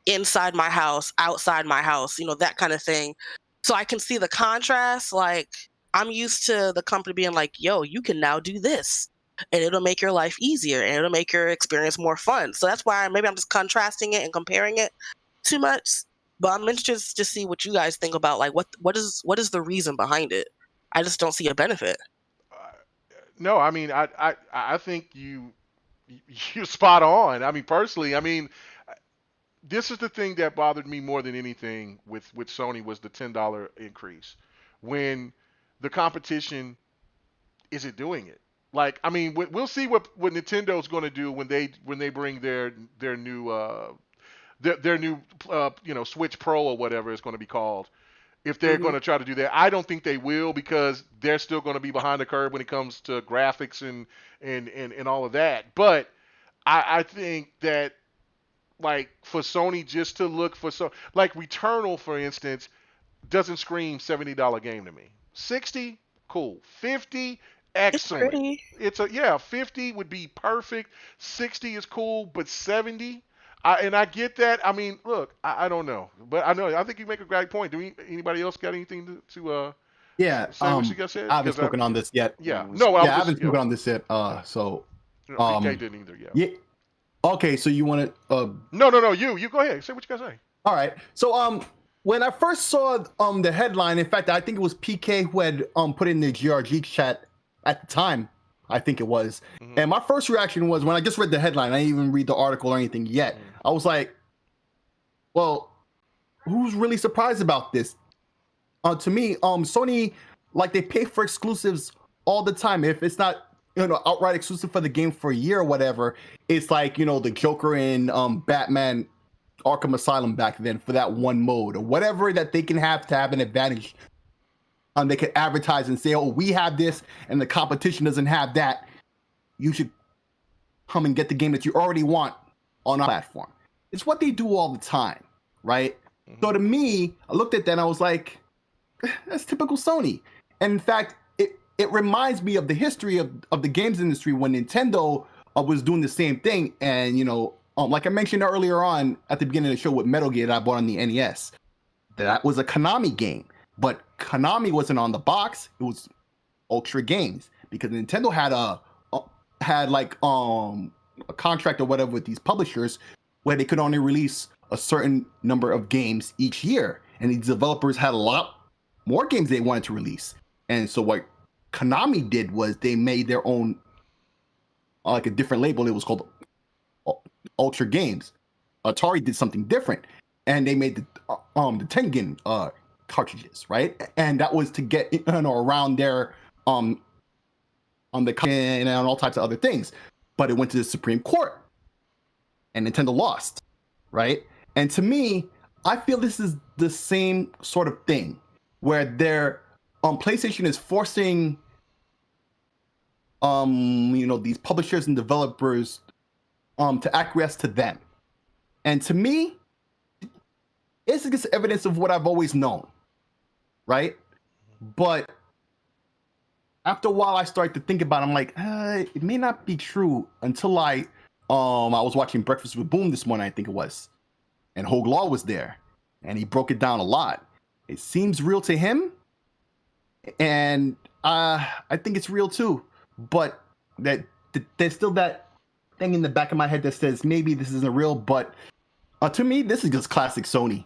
[SPEAKER 4] inside my house, outside my house, that kind of thing. So I can see the contrast. Like, I'm used to the company being like, yo, you can now do this and it'll make your life easier and it'll make your experience more fun. So that's why maybe I'm just contrasting it and comparing it too much. But I'm interested to see what you guys think about, like, what is the reason behind it? I just don't see a benefit.
[SPEAKER 6] No, I mean, I think you're spot on. I mean, personally, I mean, this is the thing that bothered me more than anything with Sony was the $10 increase when the competition isn't doing it. Like, I mean, we'll see what Nintendo's going to do when they bring their new their new Switch Pro or whatever it's going to be called. If they're going to try to do that, I don't think they will because they're still going to be behind the curve when it comes to graphics and all of that. But I think that like for Sony just to look for like Returnal, for instance, doesn't scream $70 game to me. 60, cool. 50, excellent.
[SPEAKER 4] It's pretty.
[SPEAKER 6] 50 would be perfect. 60 is cool, but 70. I get that. I mean, look, I don't know, but I think you make a great point. Anybody else got anything to
[SPEAKER 2] Yeah,
[SPEAKER 6] say what you guys said?
[SPEAKER 2] I haven't spoken on this yet.
[SPEAKER 6] Yeah,
[SPEAKER 2] I haven't spoken on this yet. So
[SPEAKER 6] PK didn't either.
[SPEAKER 2] Yeah. Okay, so you want to?
[SPEAKER 6] No. You go ahead. Say what you gotta say.
[SPEAKER 2] All right. So when I first saw the headline, in fact, I think it was PK who had put in the GRG chat at the time. I think it was. Mm-hmm. And my first reaction was when I just read the headline. I didn't even read the article or anything yet. Mm-hmm. I was like, "Well, who's really surprised about this?" To me, Sony, like, they pay for exclusives all the time. If it's not outright exclusive for the game for a year or whatever, it's like the Joker in Batman Arkham Asylum back then for that one mode or whatever that they can have to have an advantage. They could advertise and say, "Oh, we have this, and the competition doesn't have that. You should come and get the game that you already want on our platform." It's what they do all the time, right? Mm-hmm. So to me, I looked at that and I was like, that's typical Sony. And in fact, it reminds me of the history of the games industry when Nintendo was doing the same thing. And, like I mentioned earlier on at the beginning of the show with Metal Gear that I bought on the NES, that was a Konami game. But Konami wasn't on the box. It was Ultra Games because Nintendo had a contract or whatever with these publishers where they could only release a certain number of games each year. And these developers had a lot more games they wanted to release. And so what Konami did was they made their own, like a different label. It was called Ultra Games. Atari did something different. And they made the Tengen cartridges, right? And that was to get around their on the and on all types of other things. But it went to the Supreme Court. And Nintendo lost, right? And to me, I feel this is the same sort of thing where their PlayStation is forcing these publishers and developers to acquiesce to them. And to me, it's just evidence of what I've always known, right? But after a while, I started to think about it. I'm like, it may not be true until I was watching Breakfast with Boom this morning, I think it was. And Hogue Law was there. And he broke it down a lot. It seems real to him. And I think it's real too. But there's still that thing in the back of my head that says maybe this isn't real. But to me, this is just classic Sony.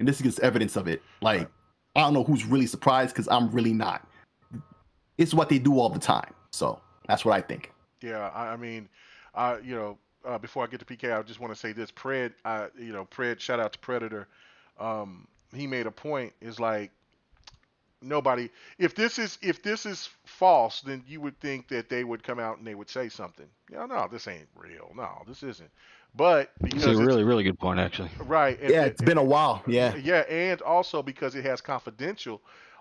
[SPEAKER 2] And this is just evidence of it. Like, I don't know who's really surprised because I'm really not. It's what they do all the time. So that's what I think.
[SPEAKER 6] Yeah, I mean, before I get to PK, I just want to say this. Pred, shout out to Predator. He made a point. Is like nobody. If this is false, then you would think that they would come out and they would say something. No, this ain't real. No, this isn't. But because
[SPEAKER 5] it's a really good point, actually.
[SPEAKER 6] Right.
[SPEAKER 2] And, it's been a while. Yeah.
[SPEAKER 6] Yeah, and also because it has confidential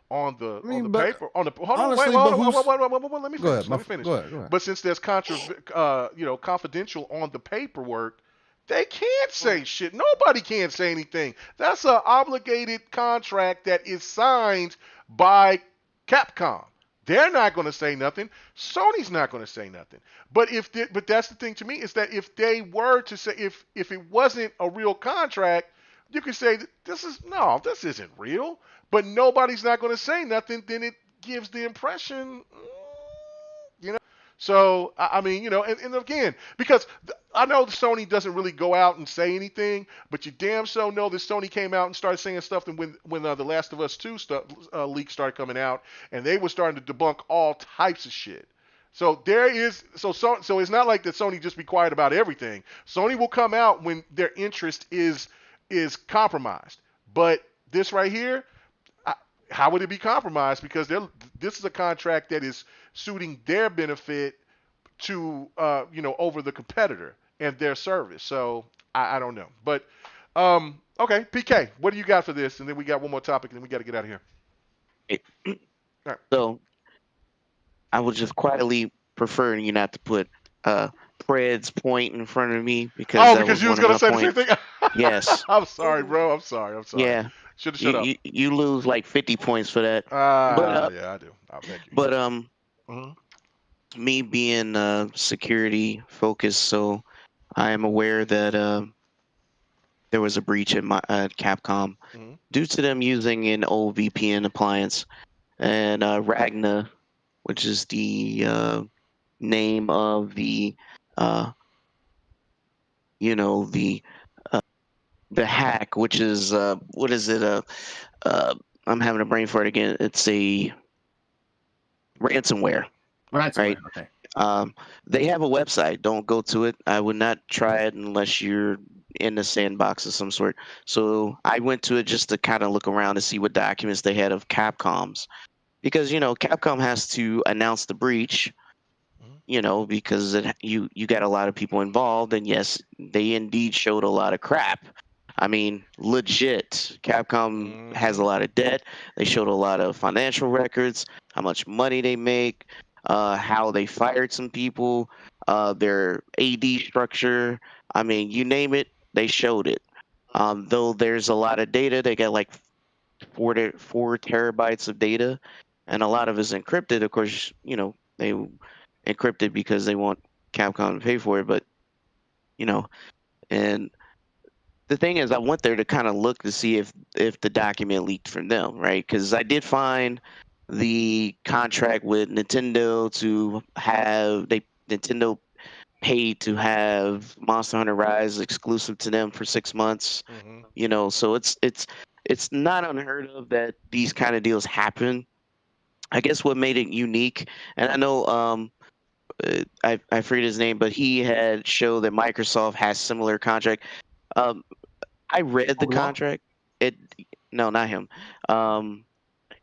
[SPEAKER 6] on the paper. On the hold on, wait, let me finish.
[SPEAKER 3] Go ahead.
[SPEAKER 6] But since there's confidential on the paperwork, they can't say shit. Nobody can say anything. That's an obligated contract that is signed by Capcom. They're not going to say nothing. Sony's not going to say nothing. But that's the thing to me is that if they were to say if it wasn't a real contract, you could say this isn't real. But nobody's not going to say nothing. Then it gives the impression, So I mean, and again, because I know Sony doesn't really go out and say anything, but you damn so know that Sony came out and started saying stuff when The Last of Us 2 leaks started coming out, and they were starting to debunk all types of shit. So so it's not like that Sony just be quiet about everything. Sony will come out when their interest is compromised. But this right here, how would it be compromised? Because this is a contract that is suiting their benefit to over the competitor and their service. So I don't know. But Okay, PK, what do you got for this? And then we got one more topic, and then we got to get out of here. Right.
[SPEAKER 7] So I was just quietly preferring you not to put Pred's point in front of me because that
[SPEAKER 6] because
[SPEAKER 7] was
[SPEAKER 6] you was
[SPEAKER 7] one of
[SPEAKER 6] gonna
[SPEAKER 7] my
[SPEAKER 6] say the same
[SPEAKER 7] points.
[SPEAKER 6] thing.
[SPEAKER 7] Yes.
[SPEAKER 6] I'm sorry, bro. I'm sorry.
[SPEAKER 7] Yeah.
[SPEAKER 6] Should have shut up.
[SPEAKER 7] You lose like 50 points for that.
[SPEAKER 6] Yeah, I do. Thank you.
[SPEAKER 7] But
[SPEAKER 6] Mhm.
[SPEAKER 7] me being security focused, so I am aware that there was a breach at my Capcom
[SPEAKER 6] Mhm.
[SPEAKER 7] due to them using an old VPN appliance, and Ragna, which is the name of the the hack, which is what is it? I'm having a brain fart again. It's a ransomware. Right.
[SPEAKER 2] Okay.
[SPEAKER 7] They have a website. Don't go to it. I would not try it unless you're in the sandbox of some sort. So I went to it just to kind of look around to see what documents they had of Capcom's, because Capcom has to announce the breach. Because you got a lot of people involved, and yes, they indeed showed a lot of crap. I mean, legit. Capcom has a lot of debt. They showed a lot of financial records, how much money they make, how they fired some people, their AD structure. I mean, you name it, they showed it. Though there's a lot of data, they got like 4 terabytes of data, and a lot of it's encrypted. Of course, they encrypted because they want Capcom to pay for it, but and the thing is, I went there to kind of look to see if the document leaked from them, right? Because I did find the contract with Nintendo to have Nintendo paid to have Monster Hunter Rise exclusive to them for 6 months. So it's not unheard of that these kind of deals happen. I guess what made it unique, and I know I forget his name, but he had showed that Microsoft has similar contract. I read the contract. No, not him.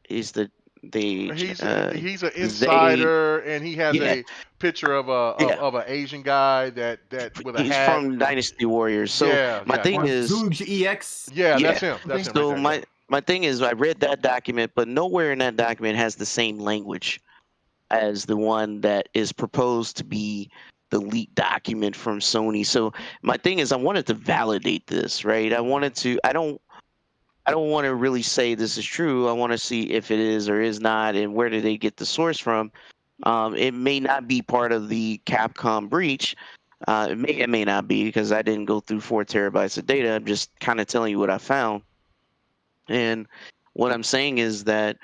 [SPEAKER 7] He's
[SPEAKER 6] He's an insider, and he has a picture of of an Asian guy that with a
[SPEAKER 7] he's
[SPEAKER 6] hat.
[SPEAKER 7] from Dynasty Warriors. So my thing is,
[SPEAKER 2] Zooge EX.
[SPEAKER 6] Yeah, that's him. That's him.
[SPEAKER 7] So
[SPEAKER 6] right there,
[SPEAKER 7] my thing is, I read that document, but nowhere in that document has the same language as the one that is proposed to be the leaked document from Sony. So my thing is, I wanted to validate this, right? I don't want to really say this is true. I want to see if it is or is not, and where did they get the source from. It may not be part of the Capcom breach. It may not be, because I didn't go through 4 terabytes of data. I'm just kind of telling you what I found. And what I'm saying is that,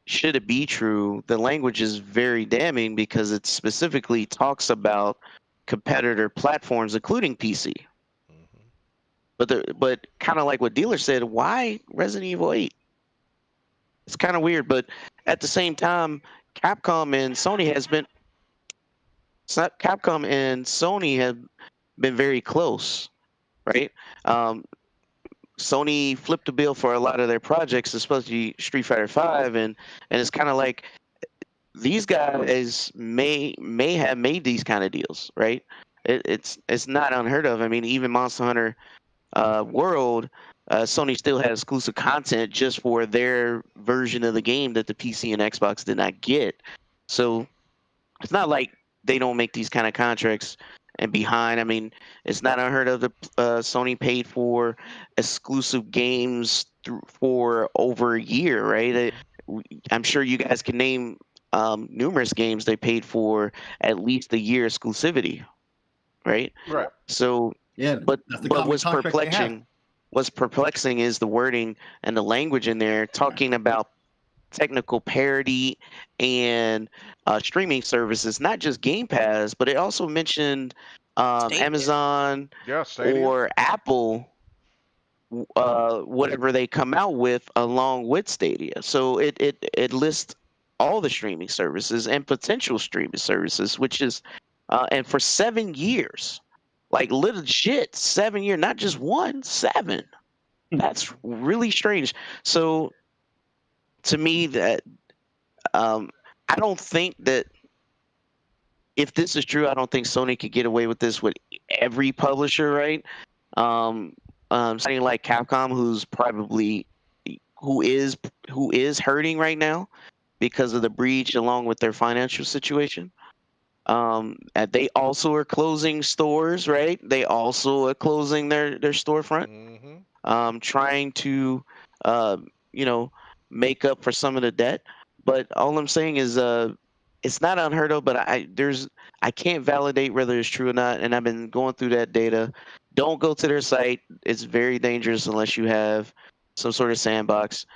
[SPEAKER 7] should it be true, the language is very damning because it specifically talks about competitor platforms, including PC. But kind of like what Dealer said, why Resident Evil 8? It's kind of weird, but at the same time, Capcom and Sony have been very close, right? Sony flipped the bill for a lot of their projects, especially Street Fighter V, and it's kind of like these guys may have made these kind of deals, right? It's not unheard of. I mean, even Monster Hunter World, Sony still had exclusive content just for their version of the game that the PC and Xbox did not get. So it's not like they don't make these kind of contracts and behind. I mean, it's not unheard of. The Sony paid for exclusive games for over a year, right? I'm sure you guys can name numerous games they paid for at least a year exclusivity, right?
[SPEAKER 6] Right.
[SPEAKER 7] So
[SPEAKER 2] yeah,
[SPEAKER 7] but what's perplexing is the wording and the language in there talking about technical parity and streaming services, not just Game Pass, but it also mentioned Amazon or Apple, whatever they come out with along with Stadia. So it lists all the streaming services and potential streaming services, which is and for 7 years, like legit 7 years, not just 1, 7. That's really strange. So to me, that I don't think that, if this is true, I don't think Sony could get away with this with every publisher, right? somebody like Capcom, who is hurting right now because of the breach, along with their financial situation. And they also are closing stores, right? They also are closing their storefront, trying to, you know, make up for some of the debt. But all I'm saying is, it's not unheard of. But I can't validate whether it's true or not. And I've been going through that data. Don't go to their site. It's very dangerous unless you have some sort of sandbox.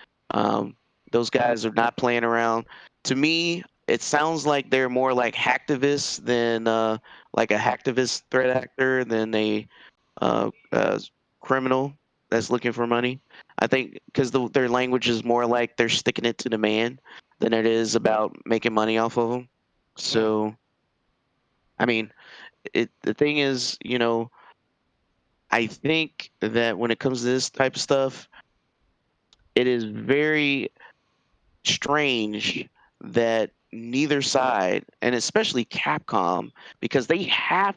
[SPEAKER 7] Those guys are not playing around. To me, it sounds like they're more like hacktivists than like a hacktivist threat actor than a criminal that's looking for money. I think because their language is more like they're sticking it to the man than it is about making money off of them. So, I mean, the thing is, I think that when it comes to this type of stuff, it is very strange that neither side, and especially Capcom, because they have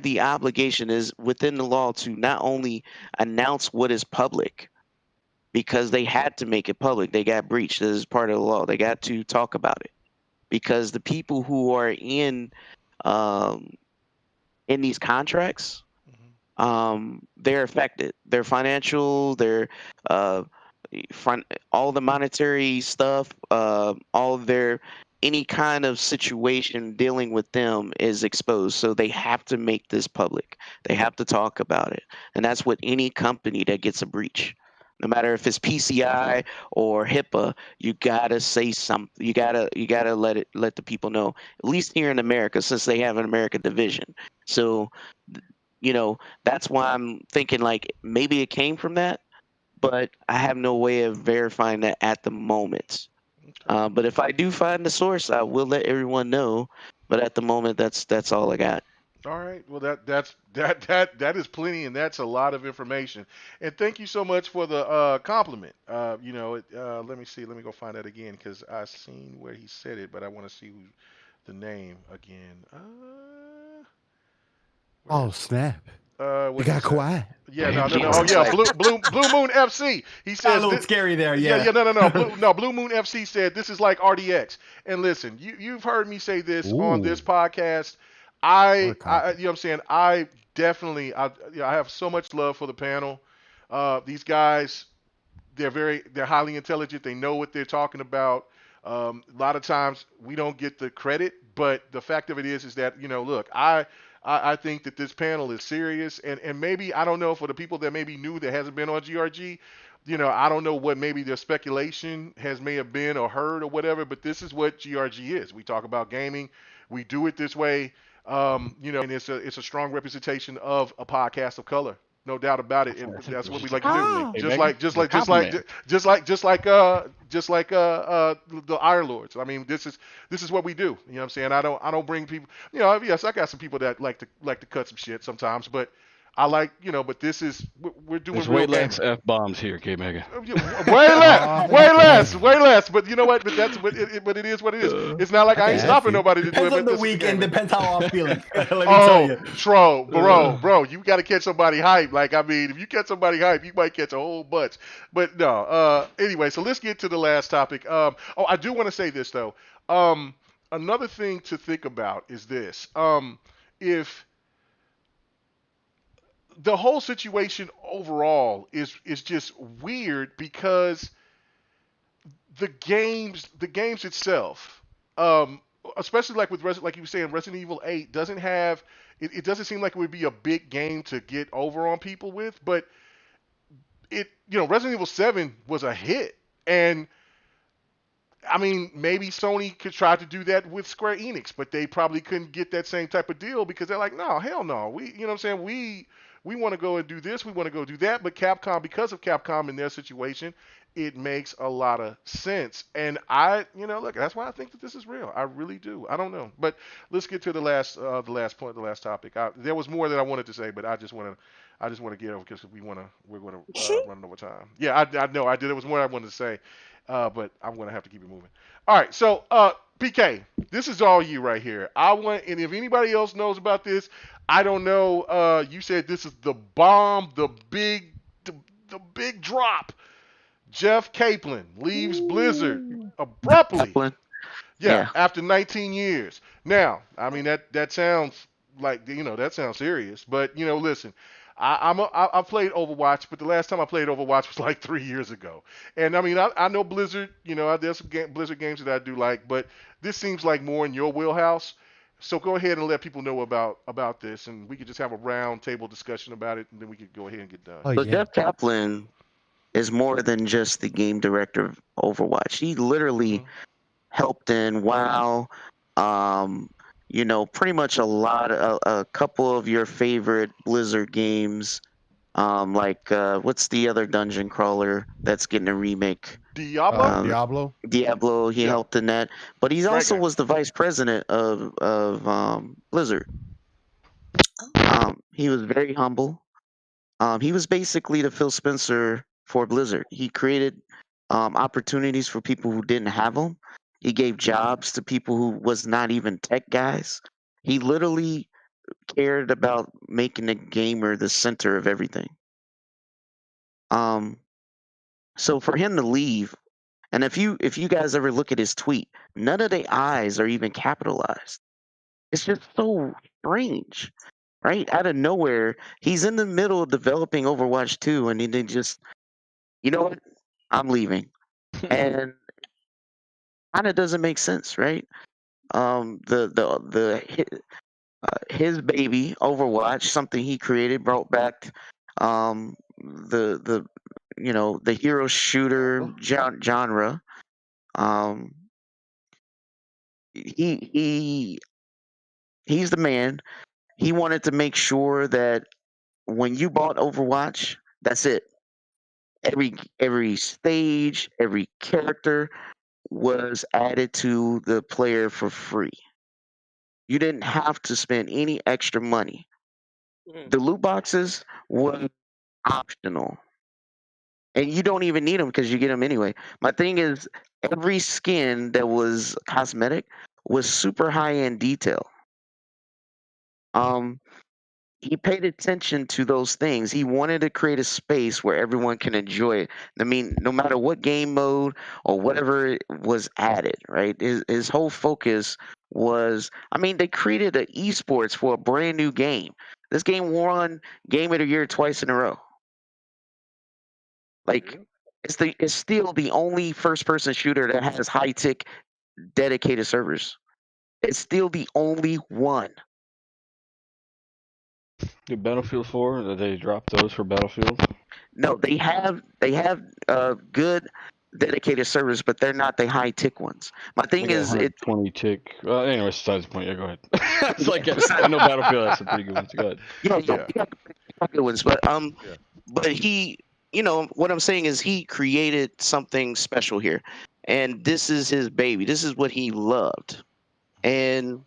[SPEAKER 7] the obligation is within the law to not only announce what is public, because they had to make it public. They got breached. This is part of the law. They got to talk about it because the people who are um, in these contracts, they're affected. Their financial, their uh, all the monetary stuff, all of their any kind of situation dealing with them is exposed. So they have to make this public. They have to talk about it, and that's what any company that gets a breach. No matter if it's PCI or HIPAA, you gotta say something. You gotta let the people know. At least here in America, since they have an American division. So, that's why I'm thinking like maybe it came from that, but I have no way of verifying that at the moment. But if I do find the source, I will let everyone know. But at the moment, that's all I got.
[SPEAKER 6] All right. Well, that is plenty, and that's a lot of information. And thank you so much for the compliment. Let me see. Let me go find that again because I seen where he said it, but I want to see who the name again. Where
[SPEAKER 3] Oh
[SPEAKER 6] is
[SPEAKER 3] snap!
[SPEAKER 6] what
[SPEAKER 3] It
[SPEAKER 6] he
[SPEAKER 3] got
[SPEAKER 6] say?
[SPEAKER 3] quiet.
[SPEAKER 6] Yeah, no, no, no. Oh yeah, Blue Moon FC. He
[SPEAKER 2] Got a
[SPEAKER 6] says
[SPEAKER 2] little scary there,
[SPEAKER 6] yeah,
[SPEAKER 2] yeah.
[SPEAKER 6] yeah, no. Blue Moon FC said this is like RDX. And listen, you've heard me say this on this
[SPEAKER 3] Ooh,
[SPEAKER 6] podcast.
[SPEAKER 3] what a
[SPEAKER 6] You
[SPEAKER 3] compliment.
[SPEAKER 6] know what I'm saying? I definitely, I have so much love for the panel. These guys, they're highly intelligent. They know what they're talking about. A lot of times we don't get the credit, but the fact of it is that look, I think that this panel is serious, and maybe I don't know for the people that maybe knew that hasn't been on GRG. I don't know what maybe their speculation may have been or heard or whatever, but this is what GRG is. We talk about gaming. We do it this way. And it's a strong representation of a podcast of color. No doubt about it, and that's what we
[SPEAKER 5] Just a
[SPEAKER 6] like to do.
[SPEAKER 5] compliment,
[SPEAKER 4] Oh.
[SPEAKER 5] hey
[SPEAKER 6] Just
[SPEAKER 5] Megan.
[SPEAKER 6] like, just
[SPEAKER 5] A
[SPEAKER 6] like, just like,
[SPEAKER 5] compliment.
[SPEAKER 6] the Iron Lords. I mean, this is what we do. You know what I'm saying? I don't bring people. Yes, I got some people that like to cut some shit sometimes, but I like, but we're doing
[SPEAKER 5] There's
[SPEAKER 6] real
[SPEAKER 5] way less
[SPEAKER 6] gaming.
[SPEAKER 5] f bombs here, K Mega.
[SPEAKER 6] Way less,
[SPEAKER 3] Oh,
[SPEAKER 6] way less,
[SPEAKER 3] okay.
[SPEAKER 6] way less. But you know what? But it is what it is. It's not like
[SPEAKER 3] I
[SPEAKER 6] I
[SPEAKER 3] can
[SPEAKER 6] ain't
[SPEAKER 3] ask
[SPEAKER 6] stopping
[SPEAKER 3] you.
[SPEAKER 6] nobody to do
[SPEAKER 2] Depends
[SPEAKER 6] it,
[SPEAKER 2] on
[SPEAKER 6] but
[SPEAKER 2] the
[SPEAKER 6] this is the
[SPEAKER 2] week and
[SPEAKER 6] game.
[SPEAKER 2] depends how I'm feeling. Let me tell
[SPEAKER 6] Oh,
[SPEAKER 2] you.
[SPEAKER 6] bro, you got to catch somebody hype. Like, I mean, if you catch somebody hype, you might catch a whole bunch. But no. Anyway, so let's get to the last topic. I do want to say this though. Um, Another thing to think about is this. If the whole situation overall is just weird because the games itself, um, especially like with like you were saying, Resident Evil 8 doesn't have it doesn't seem like it would be a big game to get over on people with, but Resident Evil 7 was a hit, and I mean maybe Sony could try to do that with Square Enix, but they probably couldn't get that same type of deal because they're like, no, hell no, what I'm saying, we want to go and do this, we want to go do that, but Capcom, because of Capcom in their situation, it makes a lot of sense. And look, that's why I think that this is real. I really do. I don't know, but let's get to the last point, the last topic. There was more that I wanted to say, but I just want to get over because we're going to run over time. Yeah, I know I did. It was what I wanted to say, but I'm going to have to keep it moving. All right, so PK, this is all you right here. And if anybody else knows about this, I don't know. You said this is the bomb, the big drop. Jeff Kaplan leaves Blizzard abruptly.
[SPEAKER 7] Kaplan.
[SPEAKER 6] Yeah,
[SPEAKER 7] Yeah.
[SPEAKER 6] after 19 years. Now, I mean that sounds like that sounds serious, but listen, I played Overwatch, but the last time I played Overwatch was like 3 years ago. And I mean I know Blizzard, there's some Blizzard games that I do like, but this seems like more in your wheelhouse. So go ahead and let people know about this, and we could just have a round table discussion about it, and then we could go ahead and get done.
[SPEAKER 3] Oh
[SPEAKER 7] So
[SPEAKER 3] yeah.
[SPEAKER 7] Jeff Kaplan is more than just the game director of Overwatch. He literally helped in WoW, pretty much a couple of your favorite Blizzard games, like what's the other dungeon crawler that's getting a remake?
[SPEAKER 6] Diablo?
[SPEAKER 3] Diablo.
[SPEAKER 7] Diablo. He
[SPEAKER 6] Yeah.
[SPEAKER 7] helped in that, but he
[SPEAKER 6] Great
[SPEAKER 7] also
[SPEAKER 6] game.
[SPEAKER 7] was the vice president of Blizzard. He was very humble. He was basically the Phil Spencer for Blizzard. He created opportunities for people who didn't have them. He gave jobs to people who was not even tech guys. He literally cared about making the gamer the center of everything. So for him to leave, and if you guys ever look at his tweet, none of the I's are even capitalized. It's just so strange, right? Out of nowhere, he's in the middle of developing Overwatch 2, and then just, you know what? I'm leaving, and kind of doesn't make sense, right? His baby Overwatch, something he created, brought back the hero shooter genre. Um, he he's the man. He wanted to make sure that when you bought Overwatch, that's it. Every stage, every character was added to the player for free. You didn't have to spend any extra money. The loot boxes were optional, and you don't even need them because you get them anyway. My thing is, every skin that was cosmetic was super high end detail. Um, he paid attention to those things. He wanted to create a space where everyone can enjoy it. I mean, no matter what game mode or whatever was added, right? His whole focus was, I mean, they created an esports for a brand new game. This game won Game of the Year twice in a row. Like, it's still the only first person shooter that has high tech dedicated servers. It's still the only one.
[SPEAKER 5] Did Battlefield 4? Did they drop those for Battlefield?
[SPEAKER 7] No, they have good dedicated servers, but they're not the high tick ones. My thing is, it
[SPEAKER 5] 20 tick. Anyway, besides the point. Yeah, go ahead. It's like I know Battlefield has some pretty good ones. Go ahead.
[SPEAKER 7] yeah, you got good ones, but he, what I'm saying is he created something special here, and this is his baby. This is what he loved, and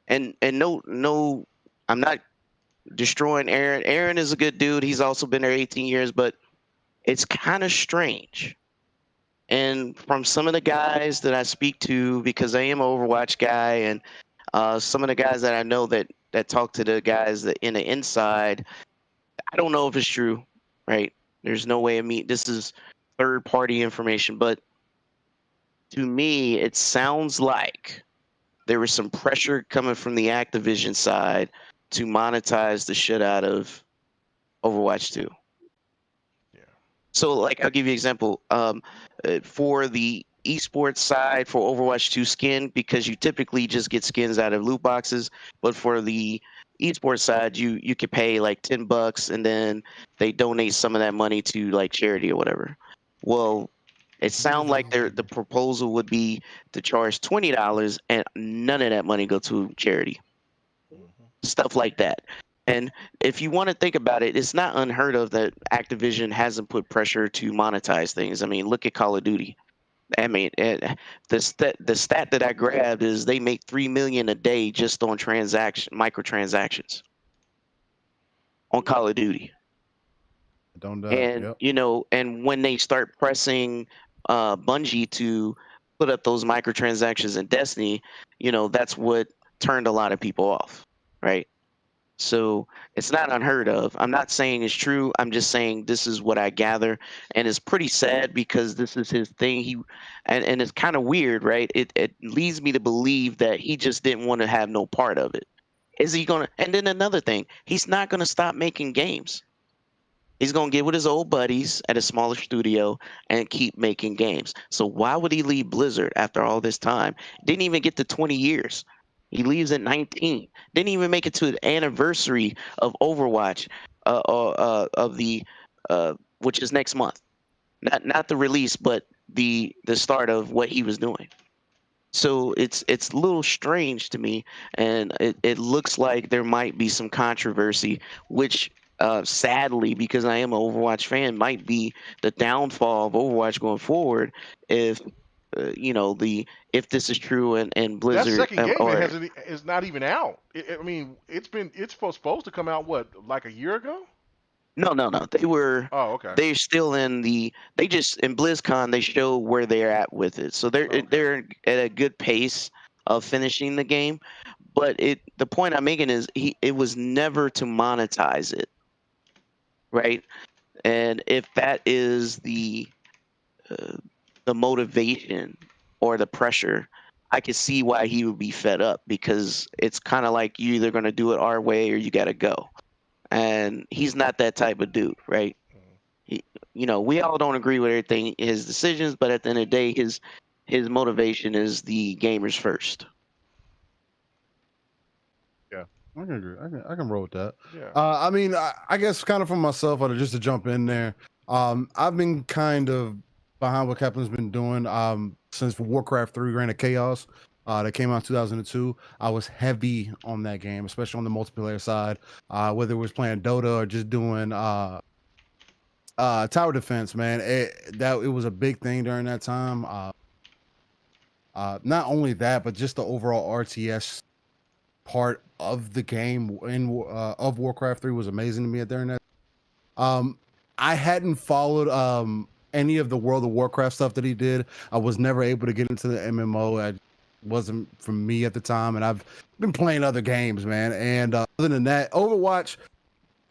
[SPEAKER 7] no, I'm not destroying Aaron. Aaron is a good dude. He's also been there 18 years, but it's kind of strange. And from some of the guys that I speak to, because I am an Overwatch guy, and some of the guys that I know that talk to the guys that in the inside, I don't know if it's true, right? There's no way of me. This is third-party information, but to me, it sounds like there was some pressure coming from the Activision side to monetize the shit out of Overwatch 2.
[SPEAKER 6] Yeah.
[SPEAKER 7] So, like, I'll give you an example. For the esports side, for Overwatch 2 skin, because you typically just get skins out of loot boxes, but for the esports side, you could pay like $10, and then they donate some of that money to like charity or whatever. Well, it sounds like the proposal would be to charge $20 and none of that money go to charity. Stuff like that. And if you want to think about it, it's not unheard of that Activision hasn't put pressure to monetize things. I mean, look at Call of Duty. I mean, the stat that I grabbed is they make $3 million a day just on microtransactions. on Call of Duty.
[SPEAKER 3] Don't doubt.
[SPEAKER 7] And
[SPEAKER 3] Yep.
[SPEAKER 7] you know, and when they start pressing Bungie to put up those microtransactions in Destiny, you know, that's what turned a lot of people off, right? So it's not unheard of. I'm not saying it's true. I'm just saying this is what I gather, and it's pretty sad because this is his thing. And it's kind of weird, right? It leads me to believe that he just didn't want to have no part of it. Is he gonna? And then another thing, he's not gonna stop making games. He's gonna get with his old buddies at a smaller studio and keep making games. So why would he leave Blizzard after all this time? Didn't even get to 20 years. He leaves at 19. Didn't even make it to the anniversary of Overwatch, of the which is next month. Not the release, but the start of what he was doing. So it's a little strange to me, and it looks like there might be some controversy, which sadly, because I am an Overwatch fan, might be the downfall of Overwatch going forward if you know if this is true and
[SPEAKER 6] That
[SPEAKER 7] Blizzard
[SPEAKER 6] second game
[SPEAKER 7] or
[SPEAKER 6] is not even out. I mean, it's supposed to come out what, like a year ago?
[SPEAKER 7] no,
[SPEAKER 6] Oh, okay.
[SPEAKER 7] they're still in they just in BlizzCon they show where they're at with it, so
[SPEAKER 6] Okay.
[SPEAKER 7] they're at a good pace of finishing the game. But the point I'm making is it was never to monetize it, right? And if that is the motivation or the pressure, I could see why he would be fed up, because it's kind of like you either going to do it our way or you got to go. And he's not that type of dude, right? You know, we all don't agree with everything, his decisions, but at the end of the day, his motivation is the gamers first.
[SPEAKER 3] I can agree. I can roll with that.
[SPEAKER 6] Yeah.
[SPEAKER 3] I mean, I guess kind of for myself, or just to jump in there, I've been kind of behind what Kaplan's been doing since Warcraft 3 Reign of Chaos that came out in 2002. I was heavy on that game, especially on the multiplayer side, whether it was playing Dota or just doing tower defense, man. It was a big thing during that time. Not only that, but just the overall RTS part of the game of Warcraft 3 was amazing to me during that. I hadn't followed any of the World of Warcraft stuff that he did. I was never able to get into the MMO. It wasn't for me at the time, and I've been playing other games, man. And other than that, Overwatch,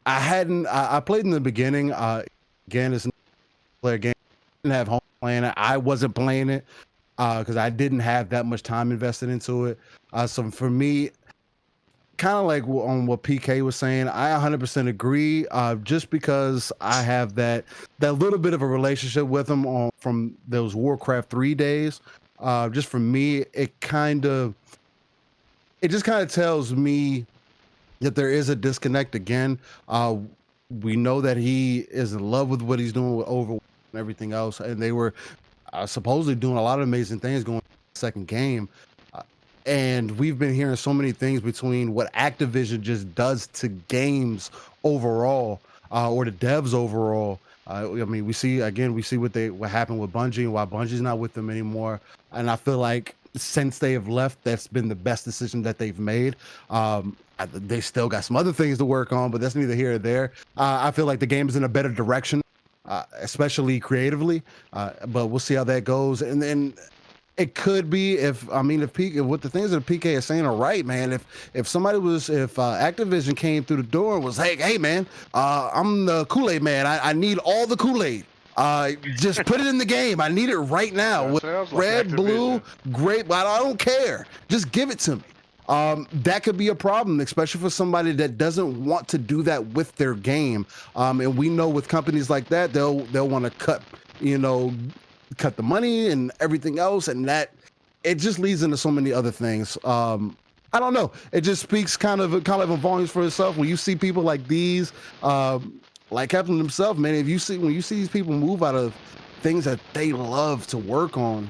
[SPEAKER 3] I played in the beginning. Again, it's a player game. I didn't have home playing it. I wasn't playing it because I didn't have that much time invested into it. So for me, kind of like on what PK was saying, I 100% agree. Just because I have that little bit of a relationship with him from those Warcraft 3 days. Just for me, it just kind of tells me that there is a disconnect again. We know that he is in love with what he's doing with Overwatch and everything else, and they were supposedly doing a lot of amazing things going into the second game. And we've been hearing so many things between what Activision just does to games overall, or the devs overall. I mean, we see what happened with Bungie and why Bungie's not with them anymore. And I feel like since they have left, that's been the best decision that they've made. They still got some other things to work on, but that's neither here or there. I feel like the game is in a better direction, especially creatively. But we'll see how that goes. And then it could be if what the things that PK is saying are right, man. If Activision came through the door and was, hey man, I'm the Kool-Aid man. I need all the Kool-Aid. Just put it in the game. I need it right now. With red, blue, grape. I don't care. Just give it to me. That could be a problem, especially for somebody that doesn't want to do that with their game. And we know with companies like that, they'll want to cut the money and everything else, and that it just leads into so many other things. I don't know. It just speaks kind of volumes for itself when you see people like these, like Kaplan himself, man. When you see these people move out of things that they love to work on,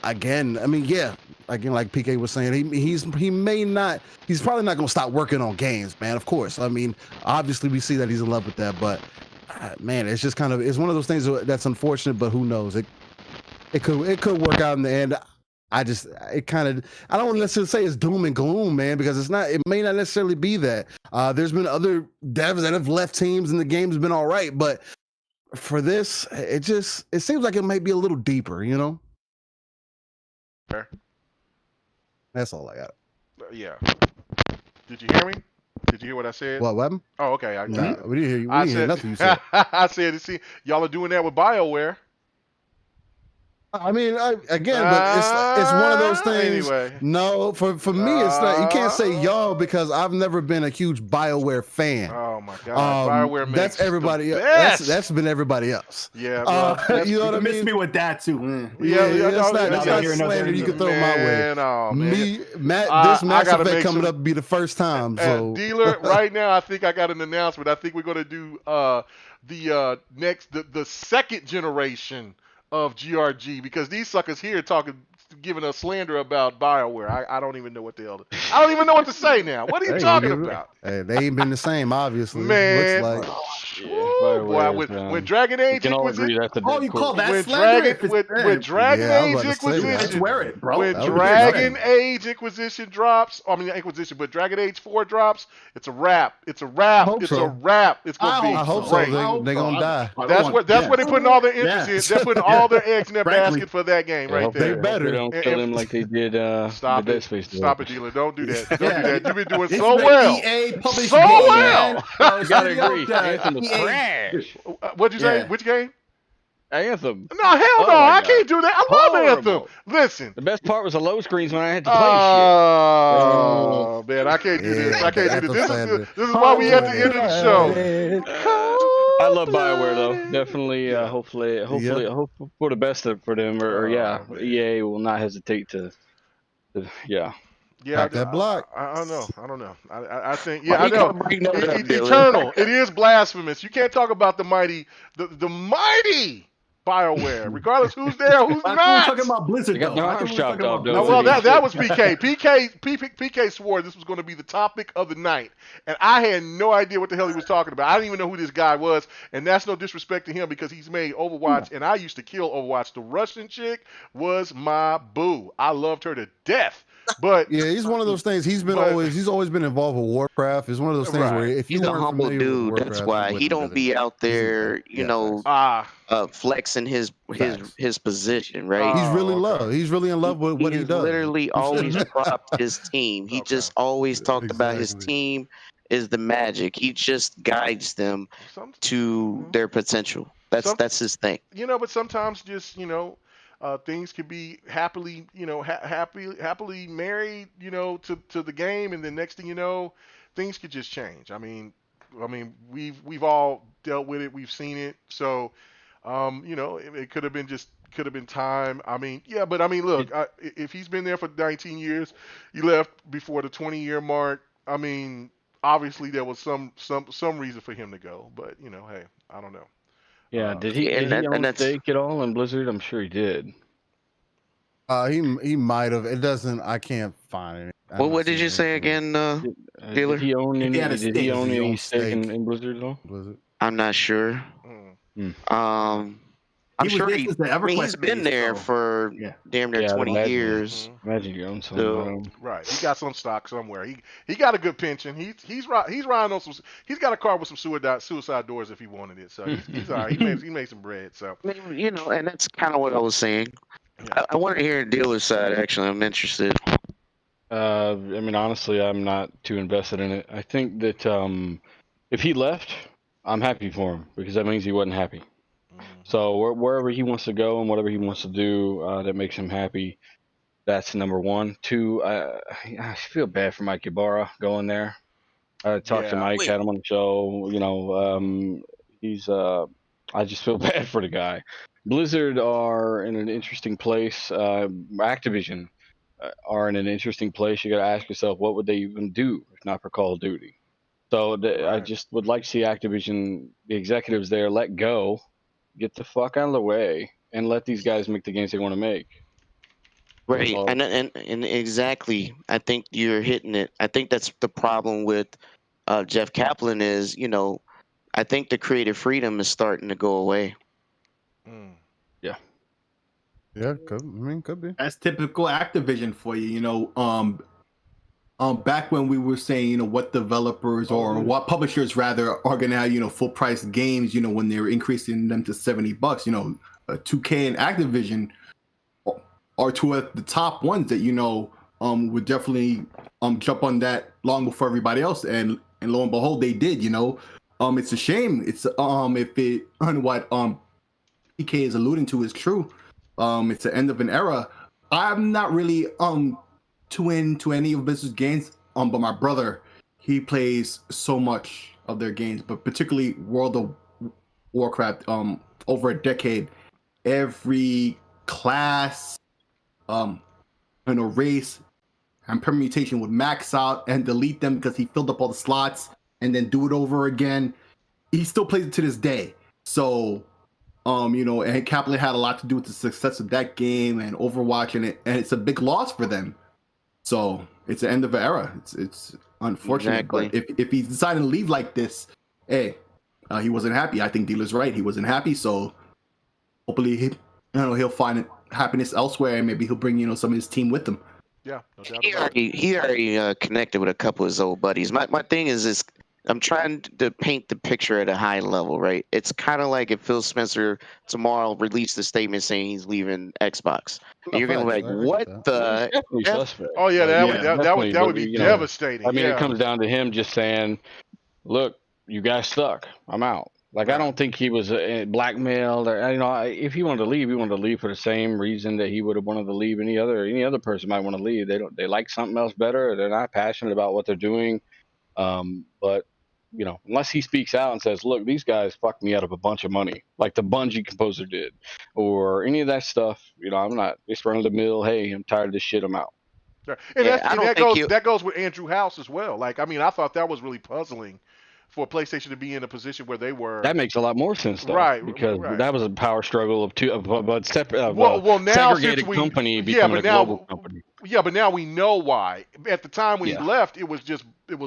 [SPEAKER 3] again, I mean, yeah. Again, like PK was saying, he's probably not going to stop working on games, man. Of course. I mean, obviously we see that he's in love with that, but man, it's just it's one of those things that's unfortunate, but who knows? It could work out in the end. I don't want to necessarily say it's doom and gloom, man, because it's not. It may not necessarily be that. There's been other devs that have left teams and the game's been all right, but for this, it seems like it might be a little deeper, you know.
[SPEAKER 6] Fair.
[SPEAKER 3] That's all I got.
[SPEAKER 6] Yeah. Did you hear me? Did you hear what I said?
[SPEAKER 3] What happened?
[SPEAKER 6] Oh, okay.
[SPEAKER 3] We didn't hear you. We didn't hear nothing you said.
[SPEAKER 6] I said, see, y'all are doing that with BioWare.
[SPEAKER 3] I mean, again, but it's one of those things.
[SPEAKER 6] Anyway.
[SPEAKER 3] No, for me, it's not. You can't say y'all because I've never been a huge BioWare fan.
[SPEAKER 6] Oh my God, BioWare makes
[SPEAKER 3] that's everybody. That's been everybody else.
[SPEAKER 6] Yeah, bro.
[SPEAKER 3] You know what I mean?
[SPEAKER 2] Missed me with that too.
[SPEAKER 3] Yeah, that's not slander you can throw my way.
[SPEAKER 6] Oh,
[SPEAKER 3] me, Matt, this Mass Effect coming up be the first time. So
[SPEAKER 6] dealer, right now, I think I got an announcement. I think we're gonna do the second generation of GRG, because these suckers here giving us slander about BioWare. I don't even know what the hell. I don't even know what to say now. What are you talking about?
[SPEAKER 3] Hey, they ain't been the same, obviously.
[SPEAKER 6] Man,
[SPEAKER 3] looks like.
[SPEAKER 6] Boy, when Dragon Age Inquisition,
[SPEAKER 2] you call that
[SPEAKER 6] slander? When Dragon Age Inquisition,
[SPEAKER 2] swear it, bro.
[SPEAKER 6] When Dragon Age Inquisition drops, Inquisition, but Dragon Age 4 drops, it's a wrap. It's a wrap. It's a wrap. It's gonna be
[SPEAKER 3] I hope
[SPEAKER 6] great.
[SPEAKER 3] so. They're gonna die.
[SPEAKER 6] That's where they're putting all their interest in. They're putting all their eggs in their basket for that game right there.
[SPEAKER 3] They better.
[SPEAKER 5] Don't kill him like they did.
[SPEAKER 6] Stop it, dealer. Don't do that. Don't do that. You've been doing
[SPEAKER 2] This
[SPEAKER 6] so
[SPEAKER 2] is
[SPEAKER 6] well.
[SPEAKER 2] EA published
[SPEAKER 6] So
[SPEAKER 2] game,
[SPEAKER 6] well.
[SPEAKER 2] man.
[SPEAKER 5] You gotta agree. Anthem was trash.
[SPEAKER 6] What'd you say?
[SPEAKER 2] Yeah.
[SPEAKER 6] Which game?
[SPEAKER 5] Anthem.
[SPEAKER 6] No, hell no. I can't do that. I love
[SPEAKER 5] Horrible.
[SPEAKER 6] Anthem. Listen.
[SPEAKER 5] The best part was the low screens when I had to play
[SPEAKER 6] Oh, man, I can't do this. I can't do this. This is why we at the end of the show.
[SPEAKER 5] I love BioWare though. Definitely. Hopefully, I hope for the best for them. EA will not hesitate to. Yeah.
[SPEAKER 3] Pack that block.
[SPEAKER 6] I don't know. I think, I know. Eternal. It is blasphemous. You can't talk about the mighty BioWare, regardless who's there, who's not.
[SPEAKER 2] I'm talking about Blizzard.
[SPEAKER 5] They got their arms chopped off, though.
[SPEAKER 6] No, well, that was PK. PK swore this was going to be the topic of the night, and I had no idea what the hell he was talking about. I didn't even know who this guy was, and that's no disrespect to him because he's made Overwatch, and I used to kill Overwatch. The Russian chick was my boo. I loved her to death. But
[SPEAKER 3] yeah, he's one of those things. He's always been involved with Warcraft. It's one of those things where if
[SPEAKER 7] he's
[SPEAKER 3] you
[SPEAKER 7] a humble dude, that's why he don't be out there, flexing his position, right?
[SPEAKER 3] He's really He's really in love with what he does.
[SPEAKER 7] Literally always propped his team. He just always talked about his team is the magic. He just guides them to their potential. That's his thing.
[SPEAKER 6] But sometimes just things could be happily married, to the game, and then next thing you know, things could just change. I mean, we've all dealt with it, we've seen it. So, it could have been time. Look, if he's been there for 19 years, he left before the 20-year mark. I mean, obviously there was some reason for him to go, but hey, I don't know.
[SPEAKER 5] Yeah, did he own stake at all in Blizzard? I'm sure he did.
[SPEAKER 3] He might have. It doesn't. I can't find it.
[SPEAKER 7] Well, what did you say again, dealer?
[SPEAKER 5] Did he own any stake in Blizzard at all?
[SPEAKER 3] Blizzard.
[SPEAKER 7] I'm not sure. I'm sure he's been there for damn near 20 years.
[SPEAKER 5] Imagine you own something.
[SPEAKER 6] Right, he got some stock somewhere. He got a good pension. He's riding on some. He's got a car with some suicide doors if he wanted it. So he's all right. He made some bread. So
[SPEAKER 7] and that's kind of what I was saying. Yeah. I want to hear the dealer's side. Actually, I'm interested.
[SPEAKER 5] Honestly, I'm not too invested in it. I think that if he left, I'm happy for him because that means he wasn't happy. So wherever he wants to go and whatever he wants to do that makes him happy, that's number one. Two, I feel bad for Mike Ibarra going there. I talked to Mike, had him on the show. I just feel bad for the guy. Blizzard are in an interesting place. Activision are in an interesting place. You got to ask yourself, what would they even do if not for Call of Duty? So I just would like to see Activision, the executives there, let go, get the fuck out of the way, and let these guys make the games they want to make.
[SPEAKER 7] Right, and exactly. I think you're hitting it. I think that's the problem with Jeff Kaplan is, I think the creative freedom is starting to go away.
[SPEAKER 5] Yeah.
[SPEAKER 3] Yeah, could be.
[SPEAKER 2] That's typical Activision for you. Back when we were saying, what developers or what publishers rather are gonna have, full price games, when they were increasing them to $70, 2K and Activision are two of the top ones that would definitely jump on that long before everybody else, and lo and behold, they did. It's a shame. It's if it on what PK is alluding to is true. It's the end of an era. I'm not really too into any of business games. But my brother, he plays so much of their games, but particularly World of Warcraft. Over a decade, every class, race and permutation would max out and delete them because he filled up all the slots and then do it over again. He still plays it to this day. So, and Kaplan had a lot to do with the success of that game and Overwatch, and it's a big loss for them. So it's the end of an era. It's unfortunate,
[SPEAKER 7] Exactly.
[SPEAKER 2] But if he's deciding to leave like this, hey, he wasn't happy. I think Dealer's right. He wasn't happy. So hopefully, he'll find happiness elsewhere, and maybe he'll bring some of his team with him.
[SPEAKER 6] Yeah, no doubt about it.
[SPEAKER 7] He already connected with a couple of his old buddies. My thing is I'm trying to paint the picture at a high level, right? It's kind of like if Phil Spencer tomorrow released a statement saying he's leaving Xbox. And you're gonna be like, what the?
[SPEAKER 5] Definitely suspect.
[SPEAKER 6] Oh yeah, that would
[SPEAKER 5] Definitely,
[SPEAKER 6] be
[SPEAKER 5] but,
[SPEAKER 6] devastating.
[SPEAKER 5] I mean,
[SPEAKER 6] yeah.
[SPEAKER 5] it comes down to him just saying, "Look, you guys suck. I'm out." Like, I don't think he was blackmailed, or if he wanted to leave, he wanted to leave for the same reason that he would have wanted to leave. Any other person might want to leave. They like something else better. They're not passionate about what they're doing. But unless he speaks out and says, "Look, these guys fucked me out of a bunch of money," like the Bungie composer did, or any of that stuff. I'm not just run of the mill. Hey, I'm tired of this shit. I'm out.
[SPEAKER 6] And that goes with Andrew House as well. Like, I mean, I thought that was really puzzling for PlayStation to be in a position where they were.
[SPEAKER 5] That makes a lot more sense, though,
[SPEAKER 6] right?
[SPEAKER 5] Because
[SPEAKER 6] right.
[SPEAKER 5] that was a power struggle of segregated company becoming a global company.
[SPEAKER 6] Yeah, but now we know why. At the time when he left, it was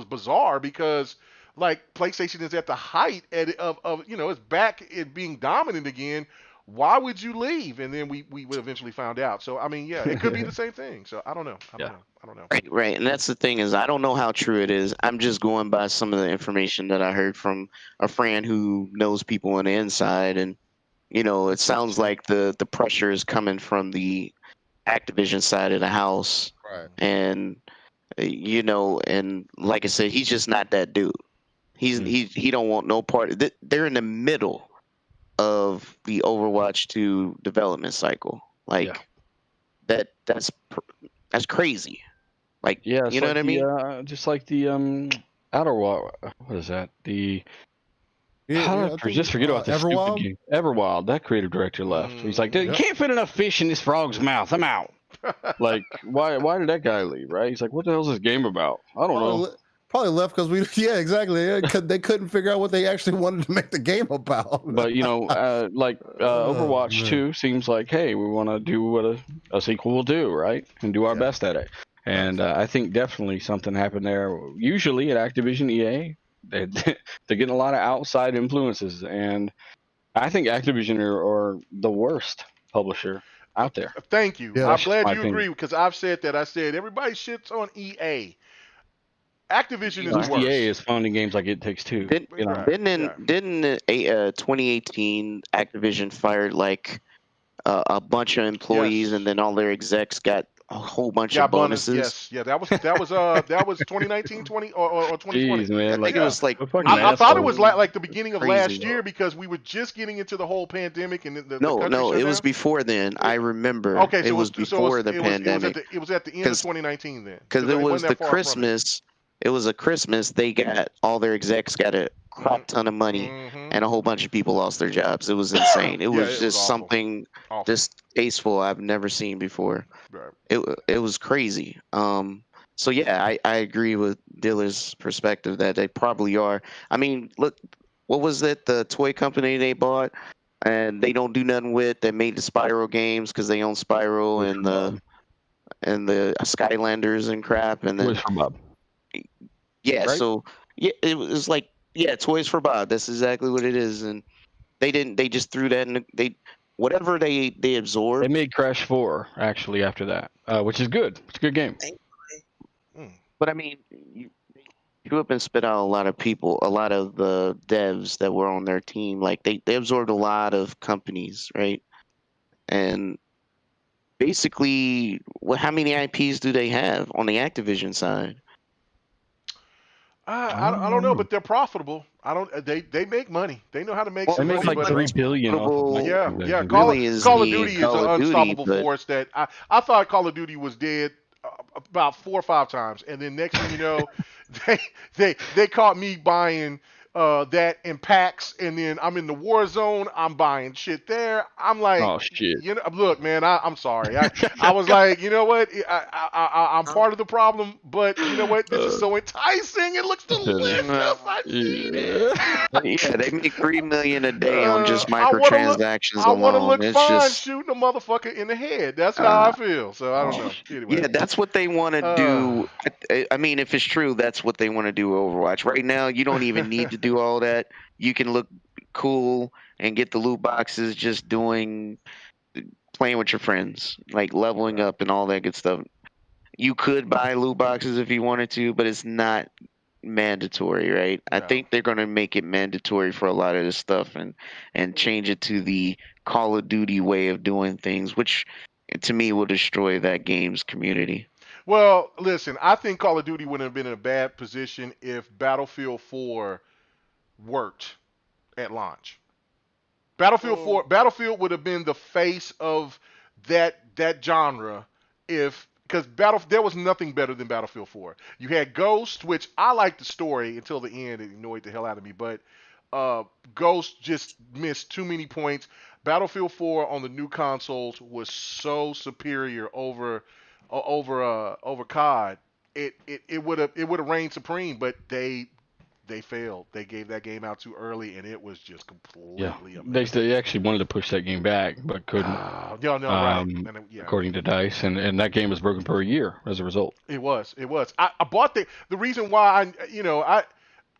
[SPEAKER 6] bizarre because like PlayStation is at the height of it's back at being dominant again. Why would you leave? And then we would eventually found out. So I mean, yeah, it could be the same thing. So I don't know. I don't know.
[SPEAKER 7] Right. And that's the thing is I don't know how true it is. I'm just going by some of the information that I heard from a friend who knows people on the inside, and it sounds like the pressure is coming from the Activision side of the house.
[SPEAKER 3] Right.
[SPEAKER 7] And and like I said, he's just not that dude. He don't want no part. They're in the middle of the Overwatch 2 development cycle. Like that's crazy. Like, you know what I mean?
[SPEAKER 5] Just like the Outer Wild. What is that? The just forget about the
[SPEAKER 3] Everwild?
[SPEAKER 5] stupid game. Everwild. That creative director left. He's like, you can't fit enough fish in this frog's mouth. I'm out. Like, why did that guy leave? Right? He's like, what the hell is this game about? I don't know.
[SPEAKER 3] Probably left because exactly. They couldn't figure out what they actually wanted to make the game about.
[SPEAKER 5] But Overwatch 2 seems like, hey, we want to do what a sequel will do, right? And do our best at it. And I think definitely something happened there. Usually at Activision EA, they're getting a lot of outside influences, and I think Activision are the worst publisher out there.
[SPEAKER 6] Thank you.
[SPEAKER 3] Yeah,
[SPEAKER 6] I'm glad you agree because I've said that. I said everybody shits on EA. Activision is worse.
[SPEAKER 5] EA is funding games like It Takes Two.
[SPEAKER 7] Didn't 2018 Activision fired like a bunch of employees, and then all their execs got a whole bunch of bonuses?
[SPEAKER 6] Yes, yeah, that was 2019, 20 or 2020.
[SPEAKER 5] Jeez, man,
[SPEAKER 7] I think it was like
[SPEAKER 6] I thought it was like the beginning of
[SPEAKER 7] Crazy.
[SPEAKER 6] last year because we were just getting into the whole pandemic and the
[SPEAKER 7] no,
[SPEAKER 6] country
[SPEAKER 7] it was before then. I remember.
[SPEAKER 6] Okay, so
[SPEAKER 7] it was before the pandemic.
[SPEAKER 6] It was at the end of 2019 then.
[SPEAKER 7] Because it was the Christmas. It was a Christmas. They got all their execs got a crap ton of money, and a whole bunch of people lost their jobs. It was insane. It was just something distasteful I've never seen before.
[SPEAKER 6] Right.
[SPEAKER 7] It was crazy. So yeah, I agree with Diller's perspective that they probably are. I mean, look, what was it? The toy company they bought, and they don't do nothing with that made the Spyro games because they own Spyro and the Skylanders and crap, and then. Yeah, right? So it was like Toys for Bob. That's exactly what it is, and they just threw that in. whatever they absorb.
[SPEAKER 5] They made Crash 4 actually after that, which is good. It's a good game.
[SPEAKER 7] But I mean, you grew up and spit out a lot of people, a lot of the devs that were on their team. Like they absorbed a lot of companies, right? And basically, how many IPs do they have on the Activision side?
[SPEAKER 6] I don't know, but they're profitable. I don't. They make money. They know how to make
[SPEAKER 7] Well,
[SPEAKER 5] They
[SPEAKER 6] some
[SPEAKER 5] make
[SPEAKER 6] money.
[SPEAKER 5] like
[SPEAKER 6] But
[SPEAKER 5] 3 billion off of
[SPEAKER 7] profitable-
[SPEAKER 5] Microsoft.
[SPEAKER 6] yeah.
[SPEAKER 7] really is
[SPEAKER 6] Call of
[SPEAKER 7] the
[SPEAKER 6] Duty is
[SPEAKER 7] Call
[SPEAKER 6] an
[SPEAKER 7] of Duty,
[SPEAKER 6] unstoppable
[SPEAKER 7] but-
[SPEAKER 6] force. That I thought Call of Duty was dead about 4 or 5 times, and then next thing you know, they caught me buying that in packs, and then I'm in the war zone. I'm buying shit there. I'm like,
[SPEAKER 5] Oh shit!
[SPEAKER 6] you know, look, man, I'm sorry. I was like, you know what? I'm part of the problem, but you know what? This is so enticing. It looks delicious. I need it.
[SPEAKER 7] Yeah, they make $3 million a day on just
[SPEAKER 6] I wanna look-
[SPEAKER 7] microtransactions
[SPEAKER 6] I want to
[SPEAKER 7] alone.
[SPEAKER 6] look
[SPEAKER 7] It's
[SPEAKER 6] fine
[SPEAKER 7] just
[SPEAKER 6] shooting a motherfucker in the head. That's how I feel. So I don't know. Anyway.
[SPEAKER 7] yeah, that's what they want to do. I mean, if it's true, that's what they want to do with Overwatch. Right now, you don't even need to do all that. You can look cool and get the loot boxes just playing with your friends, like leveling up and all that good stuff. You could buy loot boxes if you wanted to, but it's not mandatory, right? I
[SPEAKER 6] No.
[SPEAKER 7] think they're going to make it mandatory for a lot of this stuff and change it to the Call of Duty way of doing things, which to me will destroy that game's community.
[SPEAKER 6] Well, listen, I think Call of Duty wouldn't have been in a bad position if Battlefield 4 worked at launch. Battlefield would have been the face of that genre because there was nothing better than Battlefield 4. You had Ghost, which I liked the story until the end. It annoyed the hell out of me, but Ghost just missed too many points. Battlefield 4 on the new consoles was so superior over COD. It would have reigned supreme, but they failed. They gave that game out too early, and it was just completely amazing.
[SPEAKER 5] They actually wanted to push that game back, but couldn't.
[SPEAKER 6] Right.
[SPEAKER 5] According to DICE, and that game was broken for a year as a result.
[SPEAKER 6] It was. I bought the reason why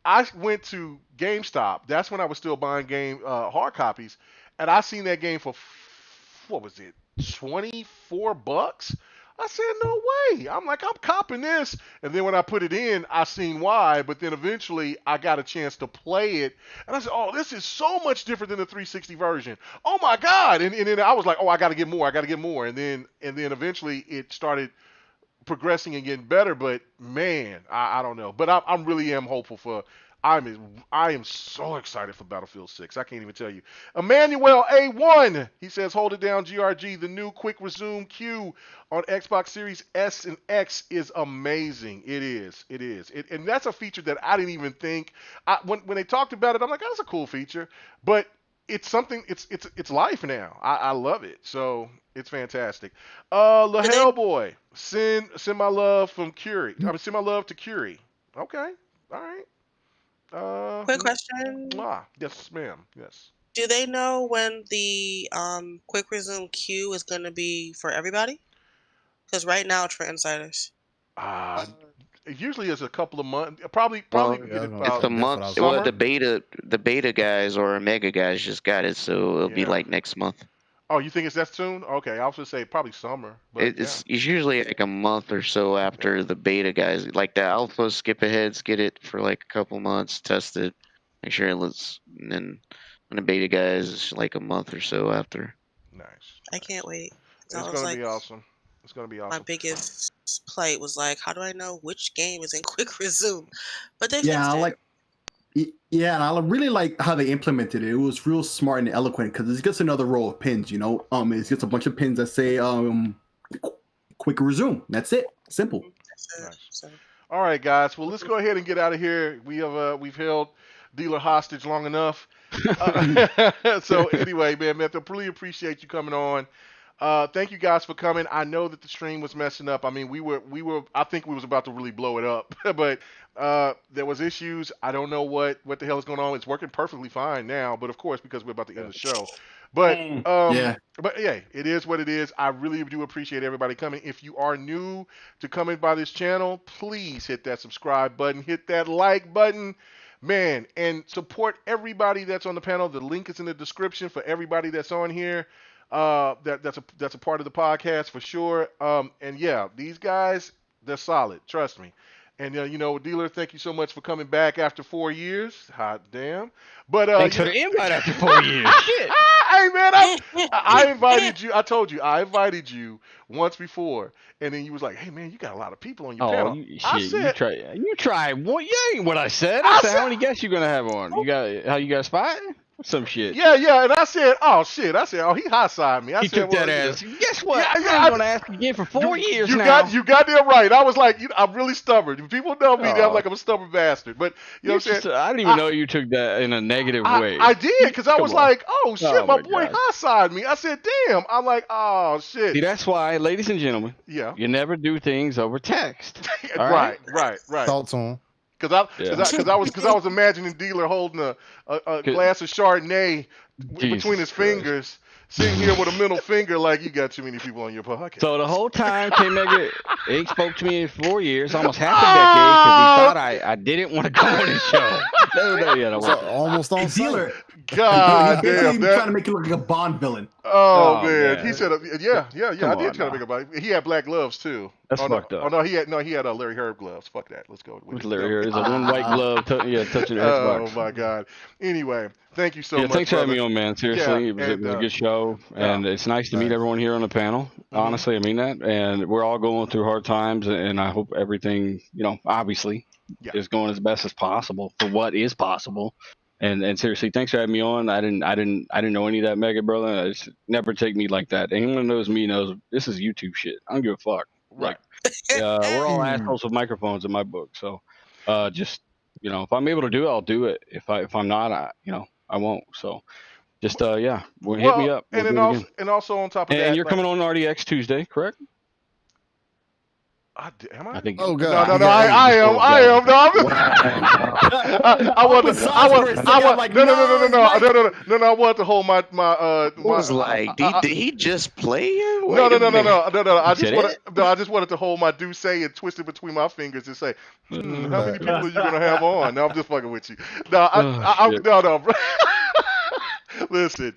[SPEAKER 6] I went to GameStop. That's when I was still buying hard copies, and I seen that game for what was it, $24? I said, no way. I'm like, I'm copping this. And then when I put it in, I seen why. But then eventually I got a chance to play it. And I said, oh, this is so much different than the 360 version. Oh, my God. And then I was like, oh, I got to get more. And then eventually it started progressing and getting better. But, man, I don't know. But I really am hopeful for – I am so excited for Battlefield 6. I can't even tell you. Emmanuel A1, he says, hold it down, GRG. The new quick resume queue on Xbox Series S and X is amazing. It is. And that's a feature that I didn't even think. When they talked about it, I'm like, oh, that's a cool feature. But it's something, it's life now. I love it. So it's fantastic. Hellboy, send my love from Curie. Send my love to Curie. Okay. All right.
[SPEAKER 4] Quick question.
[SPEAKER 6] Yes, ma'am. Yes.
[SPEAKER 4] Do they know when the quick resume queue is going to be for everybody? Because right now it's for insiders.
[SPEAKER 6] It usually is a couple of months. Probably
[SPEAKER 7] it's a month.
[SPEAKER 6] Summer?
[SPEAKER 7] Well, the beta guys or mega guys just got it, so it'll be like next month.
[SPEAKER 6] Oh, you think it's that soon? Okay, I was gonna say probably summer. But
[SPEAKER 7] it's usually like a month or so after the beta guys. Like the alpha skip aheads get it for like a couple months, test it, make sure it looks, and then when the beta guys, it's like a month or so after.
[SPEAKER 6] Nice.
[SPEAKER 4] I can't wait.
[SPEAKER 6] It's gonna be awesome. It's gonna be awesome.
[SPEAKER 4] My biggest plight was like, how do I know which game is in quick resume? But they
[SPEAKER 2] Yeah,
[SPEAKER 4] fixed it.
[SPEAKER 2] Yeah, and I really like how they implemented it. It was real smart and eloquent because it's just another row of pins, you know. It's just a bunch of pins that say quick resume. That's it. Simple.
[SPEAKER 6] Nice. All right, guys. Well, let's go ahead and get out of here. We've held dealer hostage long enough. So anyway, man, I really appreciate you coming on. Thank you guys for coming. I know that the stream was messing up. I mean, I think we was about to really blow it up, but there was issues. I don't know what the hell is going on. It's working perfectly fine now, but of course, because we're about to end the show. But but yeah, it is what it is. I really do appreciate everybody coming. If you are new to coming by this channel, please hit that subscribe button, hit that like button. man, and support everybody that's on the panel. The link is in the description for everybody that's on here. That's a part of the podcast for sure. And yeah, these guys, they're solid. Trust me. And Dealer, thank you so much for coming back after 4 years. Hot damn! But
[SPEAKER 5] thanks for the invite after 4 years. Shit.
[SPEAKER 6] Hey man, I invited you. I told you I invited you once before, and then you was like, "Hey man, you got a lot of people on your panel."
[SPEAKER 5] You try. Well, you ain't what I said. I said, how many guests you gonna have on? You got 5? Some shit.
[SPEAKER 6] Yeah, and I said, "Oh shit!" I said, "Oh, he hot side me."
[SPEAKER 5] He took that ass. Guess what? I'm gonna ask again for 4 years now.
[SPEAKER 6] You got that right. I was like, I'm really stubborn. People know me. I'm like I'm a stubborn bastard. But you know what I'm saying?
[SPEAKER 5] I didn't even know you took that in a negative way.
[SPEAKER 6] I did because I was like, "Oh shit, my boy hot side me." I said, "Damn." I'm like, "Oh shit."
[SPEAKER 5] See, that's why, ladies and gentlemen.
[SPEAKER 6] Yeah.
[SPEAKER 5] You never do things over text.
[SPEAKER 6] Right.
[SPEAKER 3] Thoughts on?
[SPEAKER 6] Because I was imagining Dealer holding a glass of Chardonnay between his fingers, sitting here with a middle finger like you got too many people on your podcast.
[SPEAKER 5] So the whole time KMEGA ain't spoke to me in 4 years, almost half a decade, because he thought I didn't want to go on his show.
[SPEAKER 3] Almost on
[SPEAKER 2] Dealer.
[SPEAKER 6] God damn.
[SPEAKER 2] Trying to make it look like a Bond villain.
[SPEAKER 6] Oh man. He said, yeah. I did try to make a Bond. He had black gloves too.
[SPEAKER 5] That's fucked up.
[SPEAKER 6] Oh no, he had Larry Herb gloves. Fuck that. Let's go.
[SPEAKER 5] Larry Herb is a one white glove, touching the Xbox.
[SPEAKER 6] Oh my God. Anyway, thank you so much.
[SPEAKER 5] Thanks for having me on, man. Seriously, it was a good show, and it's nice to meet everyone here on the panel. Honestly, I mean that, and we're all going through hard times, and I hope everything, obviously, is going as best as possible for what is possible. And seriously, thanks for having me on. I didn't know any of that, Mega brother. I just never take me like that. Anyone who knows me knows this is YouTube shit. I don't give a fuck.
[SPEAKER 6] Right.
[SPEAKER 5] We're all assholes with microphones in my book. So, just if I'm able to do it, I'll do it. If I'm not, I won't. So, just hit me up.
[SPEAKER 6] And also on top of that,
[SPEAKER 5] and you're coming on RDX Tuesday, correct?
[SPEAKER 6] Am I?
[SPEAKER 5] I think.
[SPEAKER 3] Oh God!
[SPEAKER 6] No, I am. No, I want to hold my.
[SPEAKER 7] Was like, did he just play you?
[SPEAKER 6] No. I just wanted to hold my do say and twist it between my fingers and say, how many people are you gonna have on? No, I'm just fucking with you. No. Listen,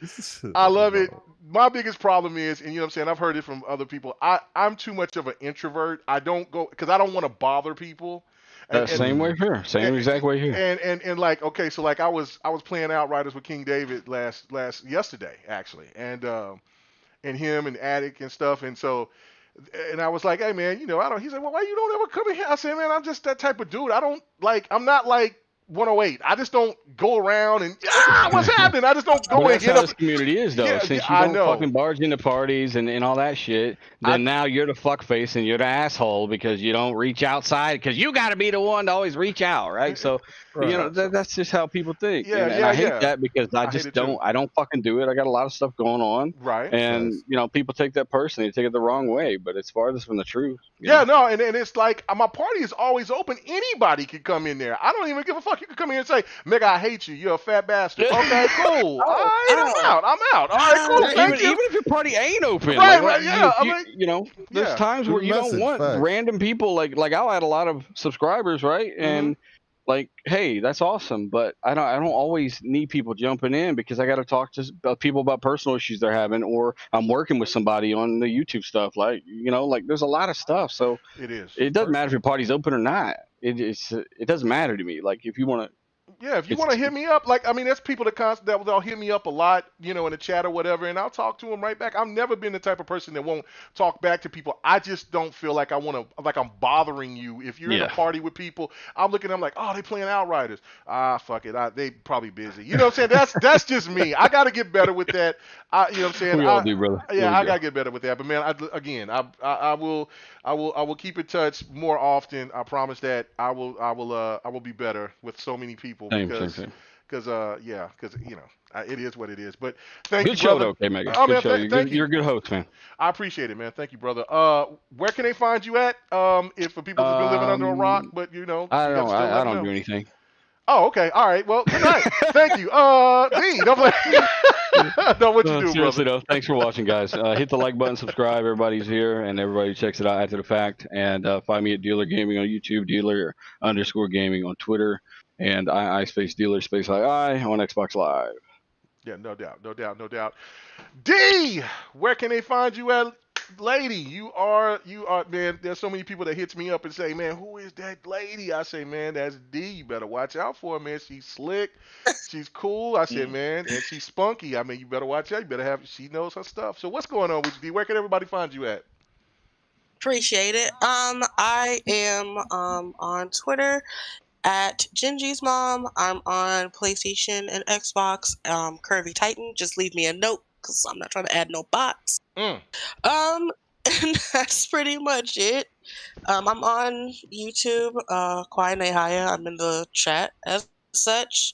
[SPEAKER 6] I love it. My biggest problem is, and you know what I'm saying, I've heard it from other people, I'm too much of an introvert. I don't go, because I don't want to bother people.
[SPEAKER 5] Same way here. Same exact way here.
[SPEAKER 6] And like, okay, so like I was playing Outriders with King David yesterday, actually. And him and Attic and stuff. And so, and I was like, hey man, he said, well, why you don't ever come in here? I said, man, I'm just that type of dude. I'm not like 108. I just don't go around and what's happening? I just don't go and
[SPEAKER 5] hit up. This community is though. Since you don't fucking barge into parties and all that shit, then now you're the fuck face and you're the asshole because you don't reach outside because you got to be the one to always reach out, right? So that's just how people think. And I hate that because I don't fucking do it. I got a lot of stuff going on,
[SPEAKER 6] right?
[SPEAKER 5] And people take that personally, they take it the wrong way, but it's farthest from the truth.
[SPEAKER 6] And it's like my party is always open. Anybody can come in there. I don't even give a fuck. You can come in and say, Mega, I hate you. You're a fat bastard. Okay, cool. All right, I'm out. All right, cool. Thank you.
[SPEAKER 5] Even if your party ain't open.
[SPEAKER 6] Right,
[SPEAKER 5] there's times where you don't want random people. Like I'll add a lot of subscribers, right? And like, hey, that's awesome. But I don't always need people jumping in because I got to talk to people about personal issues they're having, or I'm working with somebody on the YouTube stuff. Like, there's a lot of stuff. So it doesn't matter if your party's open or not. It doesn't matter to me. Like if you want to.
[SPEAKER 6] Yeah, if you want to hit me up, there's people that'll hit me up a lot, in the chat or whatever, and I'll talk to them right back. I've never been the type of person that won't talk back to people. I just don't feel like I'm bothering you. If you're in a party with people, I'm looking at them like, oh, they playing Outriders. Fuck it, they probably busy. You know what I'm saying? That's just me. I got to get better with that. You know what I'm saying?
[SPEAKER 5] We all do, brother.
[SPEAKER 6] Yeah, I got to get better with that. But man, I will keep in touch more often. I promise that I will be better with so many people. Because it is what it is. But thank you, brother. Good show, though,
[SPEAKER 5] KMEGA. Oh, good show. You're a good host, man.
[SPEAKER 6] I appreciate it, man. Thank you, brother. Where can they find you at? If for people who've been living under a rock, but
[SPEAKER 5] I don't do anything.
[SPEAKER 6] Oh, okay. All right. Well, good night. Thank you. D, don't play. No, what you do,
[SPEAKER 5] seriously,
[SPEAKER 6] brother.
[SPEAKER 5] Though, thanks for watching, guys. Hit the like button, subscribe. Everybody's here, and everybody checks it out after the fact. And find me at Dealer Gaming on YouTube, Dealer_Gaming on Twitter. and I space dealer space I on Xbox Live.
[SPEAKER 6] Yeah, no doubt. D, where can they find you at, lady? You are, man. There's so many people that hits me up and say, man, who is that lady? I say, man, that's D. You better watch out for her, man. She's slick, she's cool. I said, man, and she's spunky. I mean, you better watch out. You better have. She knows her stuff. So what's going on with you, D? Where can everybody find you at?
[SPEAKER 4] Appreciate it. I am on Twitter at Gingy's Mom. I'm on PlayStation and Xbox. Curvy Titan. Just leave me a note because I'm not trying to add no bots. And that's pretty much it. I'm on YouTube. Kwai Nehaya. I'm in the chat as such.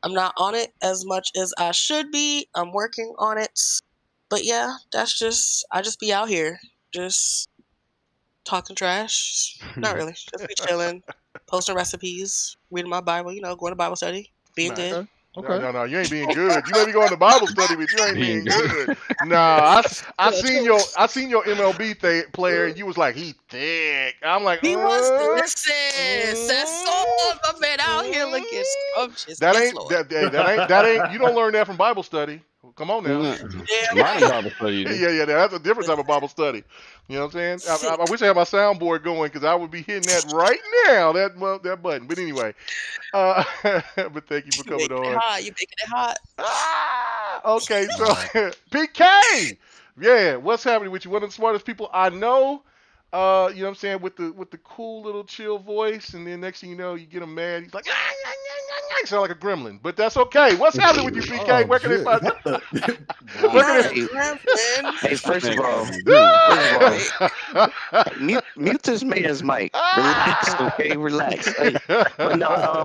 [SPEAKER 4] I'm not on it as much as I should be. I'm working on it. But yeah, I just be out here. Just talking trash. Not really. Just be chilling, posting recipes, reading my Bible, going to Bible study, being good.
[SPEAKER 3] Okay.
[SPEAKER 6] No, you ain't being good. You may be going to Bible study, but you ain't being good. Nah, I seen your MLB player, and you was like, he thick. I'm like,
[SPEAKER 4] he was. Listen, that's all I've been out here looking scrumptious.
[SPEAKER 6] That ain't. You don't learn that from Bible study. Come on now.
[SPEAKER 5] Bible study.
[SPEAKER 6] Yeah, that's a different type of Bible study. You know what I'm saying? I wish I had my soundboard going because I would be hitting that right now. That button. But anyway, but thank you for coming on.
[SPEAKER 4] You making it hot.
[SPEAKER 6] Okay, so PK, yeah, what's happening with you? One of the smartest people I know. You know what I'm saying, with the cool little chill voice, and then next thing you know, you get him mad. He's like, sound like a gremlin, but that's okay. What's happening with you, PK? Where can they find you?
[SPEAKER 7] Hey, first of all, mute this man's mic. Relax, okay? Relax. Hey, but no,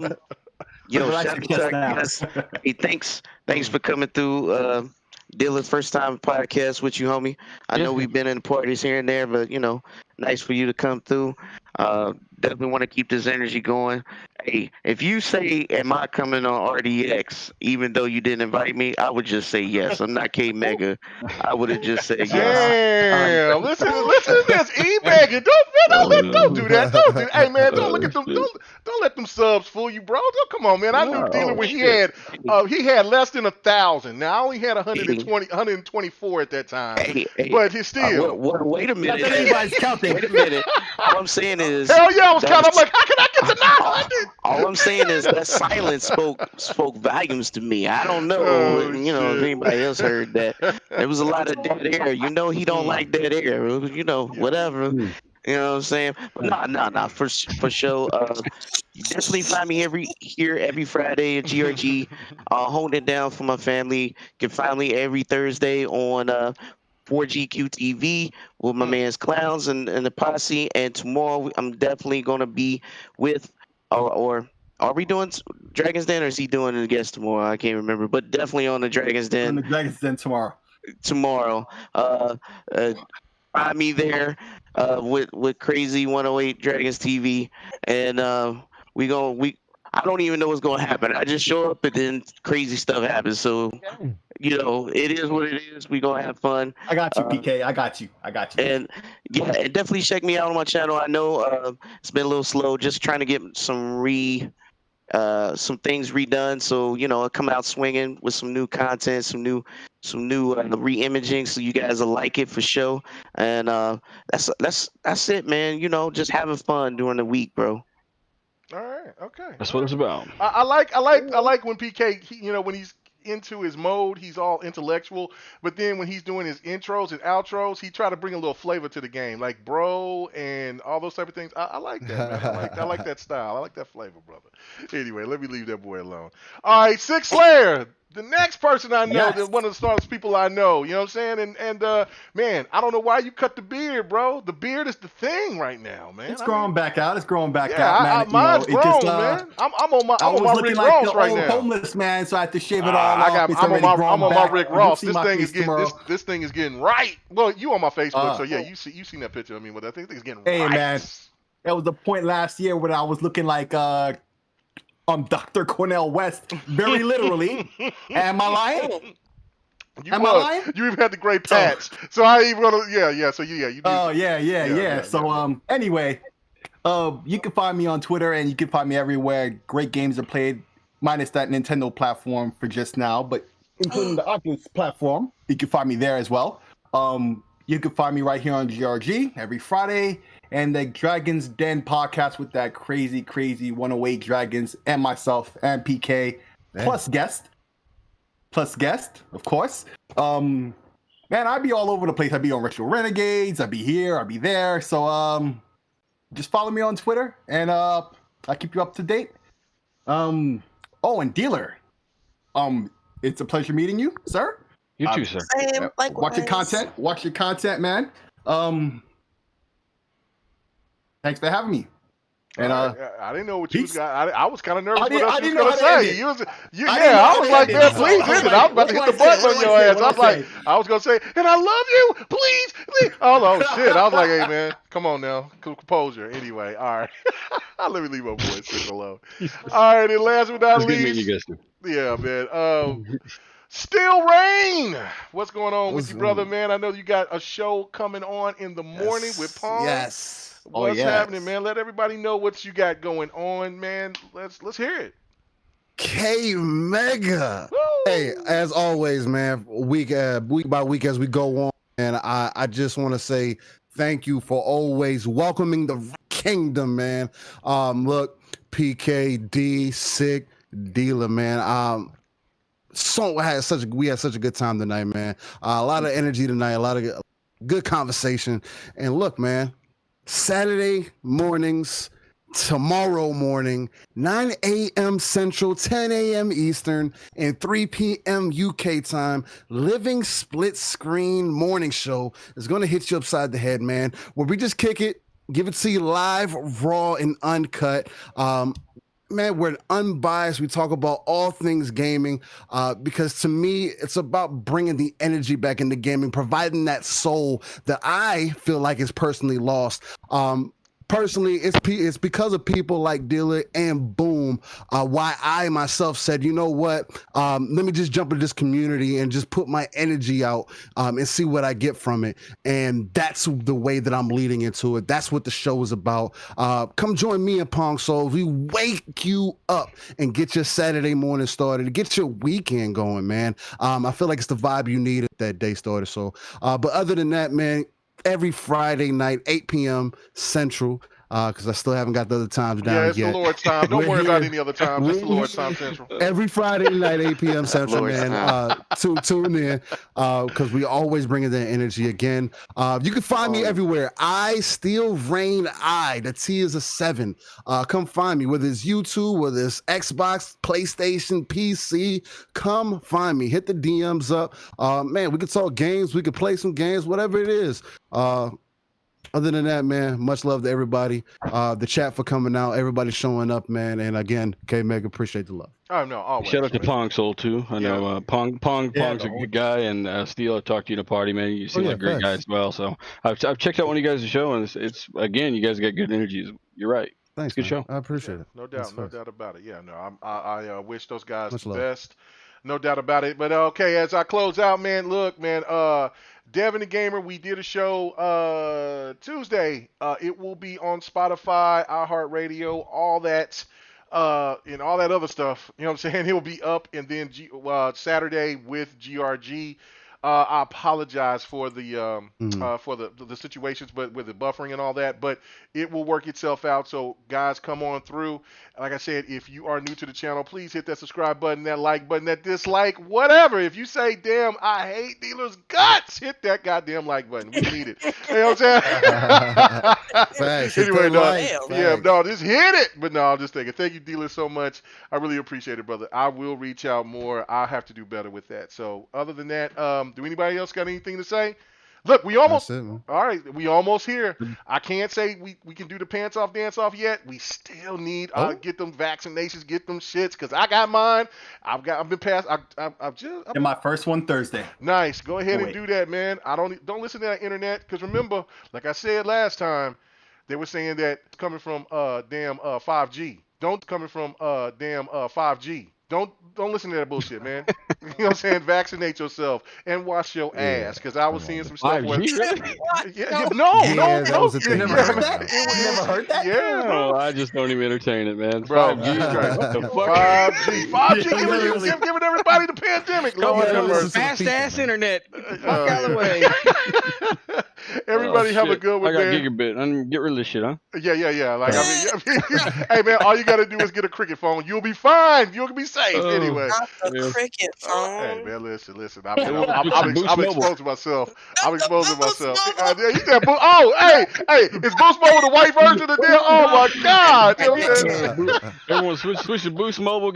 [SPEAKER 7] yo, shout out to our guests. Hey, thanks for coming through. Dylan, first time podcast with you, homie. I know we've been in parties here and there, but nice for you to come through. Definitely want to keep this energy going. Hey, if you say, am I coming on RDX, even though you didn't invite me, I would just say yes. I'm not KMEGA. I would have just said yes.
[SPEAKER 6] Damn, listen to this, E-Mega. Don't do that. Don't do. Hey man, don't look at them. Don't let them subs fool you, bro. Come on, man. I knew Dealer when he had less than 1,000. Now I only had 124 at that time. But he's still.
[SPEAKER 7] Wait a minute.
[SPEAKER 2] Anybody's counting.
[SPEAKER 7] Wait a minute. All I'm saying is.
[SPEAKER 6] Hell yeah, I was counting. I'm like, how can I get to 900?
[SPEAKER 7] All I'm saying is that silence spoke volumes to me. I don't know, if anybody else heard that. There was a lot of dead air. He don't like dead air. Whatever. You know what I'm saying? But nah. For sure. You definitely find me every Friday at GRG. Holding it down for my family. You can find me every Thursday on 4GQ TV with my man's Clowns and the posse. And tomorrow I'm definitely gonna be with or are we doing Dragon's Den or is he doing the guest tomorrow? I can't remember, but definitely on the Dragon's Den.
[SPEAKER 2] On the Dragon's Den tomorrow.
[SPEAKER 7] Find me there with Crazy 108 Dragons TV, and I don't even know what's gonna happen. I just show up and then crazy stuff happens. So it is what it is. We gonna have fun.
[SPEAKER 2] I got you, PK. I got you.
[SPEAKER 7] And yeah, and definitely check me out on my channel. I know it's been a little slow, just trying to get some things redone. So I'll come out swinging with some new content, some new re-imaging, so you guys will like it for sure. And that's it, man. Just having fun during the week, bro.
[SPEAKER 6] All right, okay.
[SPEAKER 5] That's what it's about.
[SPEAKER 6] I like when PK, when he's into his mode, he's all intellectual, but then when he's doing his intros and outros, he try to bring a little flavor to the game, like bro and all those type of things. I like that, man. I like that style. I like that flavor, brother. Anyway, let me leave that boy alone. All right, Six Slayer. The next person I know, one of the smartest people I know, you know what I'm saying? And man, I don't know why you cut the beard, bro. The beard is the thing right now, man.
[SPEAKER 2] It's growing back out.
[SPEAKER 6] Yeah,
[SPEAKER 2] man.
[SPEAKER 6] Mine's grown, man. I'm on my Rick Ross right now.
[SPEAKER 2] Homeless man, so I have to shave it all off.
[SPEAKER 6] I'm on my Rick Ross. This thing is getting right. Well, you on my Facebook, so yeah, you seen that picture. I mean, I think it's getting right.
[SPEAKER 2] Hey, man, that was the point last year when I was looking like Dr. Cornel West, very literally. Am I lying?
[SPEAKER 6] I lying? You even had the gray patch. So I even gonna So you do.
[SPEAKER 2] Oh yeah. So anyway, You can find me on Twitter, and you can find me everywhere. Great games are played, minus that Nintendo platform for just now, but including the Oculus platform, you can find me there as well. You can find me right here on GRG every Friday, and the Dragons Den podcast with that crazy 108 Dragons and myself and PK plus guest, of course. Man, I'd be all over the place. I'd be on Retro Renegades. I'd be here. I'd be there. So just follow me on Twitter, and I'll keep you up to date. Oh, and Dealer, it's a pleasure meeting you, sir.
[SPEAKER 5] You too, sir.
[SPEAKER 4] Same,
[SPEAKER 2] Watch your content. Watch your content, man. Thanks for having me. And
[SPEAKER 6] I didn't know what you was got. I was kind of nervous what else
[SPEAKER 2] I
[SPEAKER 6] you
[SPEAKER 2] didn't
[SPEAKER 6] was
[SPEAKER 2] know
[SPEAKER 6] gonna say. I was like, man, please hit it. I was about to hit the button on your ass. I was gonna say, and I love you, please. Oh shit! I was like, hey man, come on now, composure. Anyway, all right. Let me leave my voice sit alone. All right, and last but not least, yeah, man. Still Rain, what's going on with you, brother, man? I know you got a show coming on in the morning with Pong.
[SPEAKER 3] Yes.
[SPEAKER 6] What's happening, man? Let everybody know what you got going on, man. Let's hear it.
[SPEAKER 3] KMEGA. Hey, as always, man, week by week as we go on, and I just want to say thank you for always welcoming the kingdom, man. Look, PKD, Sick, Dealer, man. We had such a good time tonight, man. A lot of energy tonight, a lot of good conversation. And look, man, Saturday mornings, tomorrow morning, 9 a.m. Central, 10 a.m. Eastern, and 3 p.m. UK time, Living Split Screen Morning Show is going to hit you upside the head, man, where we just kick it, give it to you live, raw, and uncut. Man, we're unbiased. We talk about all things gaming because to me, it's about bringing the energy back into gaming, providing that soul that I feel like is personally lost. Personally, it's because of people like Dealer and Boom why I myself said, you know what, let me just jump into this community and just put my energy out and see what I get from it. And that's the way that I'm leading into it. That's what the show is about. Come join me and Pong Souls. We wake you up and get your Saturday morning started, get your weekend going, man. I feel like it's the vibe you need at that day started. So, but other than that, man, every Friday night, 8 p.m. Central, because I still haven't got the other times down yet.
[SPEAKER 6] Yeah, it's the Lord's time. Don't worry about any other times. It's the Lord's time Central.
[SPEAKER 3] Every Friday night, 8 p.m. Central, man. Tune in because we always bring in that energy again. You can find me everywhere. I Still Rain I. The T is a 7. Come find me, whether it's YouTube, whether it's Xbox, PlayStation, PC. Come find me. Hit the DMs up. Man, we can talk games. We can play some games, whatever it is. Other than that, man, much love to everybody. The chat for coming out, everybody showing up, man. And again, KMEGA, appreciate the love.
[SPEAKER 6] Oh no, always.
[SPEAKER 5] Shout out to Pong Soul too. I know Pong's a good guy, and Steel, I talked to you in a party, man. You seem like a great guy as well. So I've checked out one of you guys' show, and it's again, you guys got good energy. You're right.
[SPEAKER 3] Thanks,
[SPEAKER 5] good show.
[SPEAKER 3] I appreciate it.
[SPEAKER 6] No doubt about it. Yeah, no, I wish those guys the best. No doubt about it. But okay, as I close out, man, look, man, Devin the Gamer, we did a show Tuesday. It will be on Spotify, iHeartRadio, all that, and all that other stuff. You know what I'm saying? It will be up, and then Saturday with GRG. I apologize for the situations, but with the buffering and all that, but it will work itself out. So guys, come on through. Like I said, if you are new to the channel, please hit that subscribe button, that like button, that dislike, whatever. If you say, damn, I hate Dealer's guts, hit that goddamn like button. We need it. You know what I'm saying? Anyway, just hit it. But no, I'm just thinking. Thank you, Dealer, so much. I really appreciate it, brother. I will reach out more. I'll have to do better with that. So other than that, do anybody else got anything to say? Look, we almost all right. We almost here. I can't say we can do the pants off dance off yet. We still need get them vaccinations, get them shits, because I got mine. I've been passed.
[SPEAKER 2] And my first one Thursday.
[SPEAKER 6] Nice. Go ahead and do that, man. I don't listen to that internet, because remember, like I said last time, they were saying that it's coming from 5G. Don't coming from 5G. Don't listen to that bullshit, man. You know what I'm saying? Vaccinate yourself and wash your ass. Because I was seeing some stuff where.
[SPEAKER 5] 5G, really?
[SPEAKER 3] That was a thing.
[SPEAKER 2] Never heard that? Never heard that?
[SPEAKER 6] Yeah, bro.
[SPEAKER 5] No, I just don't even entertain it, man.
[SPEAKER 6] Bro,
[SPEAKER 5] 5G,
[SPEAKER 6] right.
[SPEAKER 5] what the fuck?
[SPEAKER 6] 5G giving everybody the pandemic. Lord have mercy.
[SPEAKER 5] Fast ass internet. Fuck out of the way.
[SPEAKER 6] Everybody have a
[SPEAKER 5] shit.
[SPEAKER 6] good one,
[SPEAKER 5] I got
[SPEAKER 6] man.
[SPEAKER 5] gigabit. I mean, get rid of this shit, huh?
[SPEAKER 6] Yeah. Like I mean, hey man, all you gotta do is get a cricket phone. You'll be fine. You'll be safe anyway.
[SPEAKER 4] Not the cricket phone.
[SPEAKER 6] Hey man, listen. I'm exposing myself. I'm exposing myself. You said, hey, is Boost Mobile the white version of the deal? Oh my God! You know what I'm saying?
[SPEAKER 5] Everyone switch to Boost Mobile.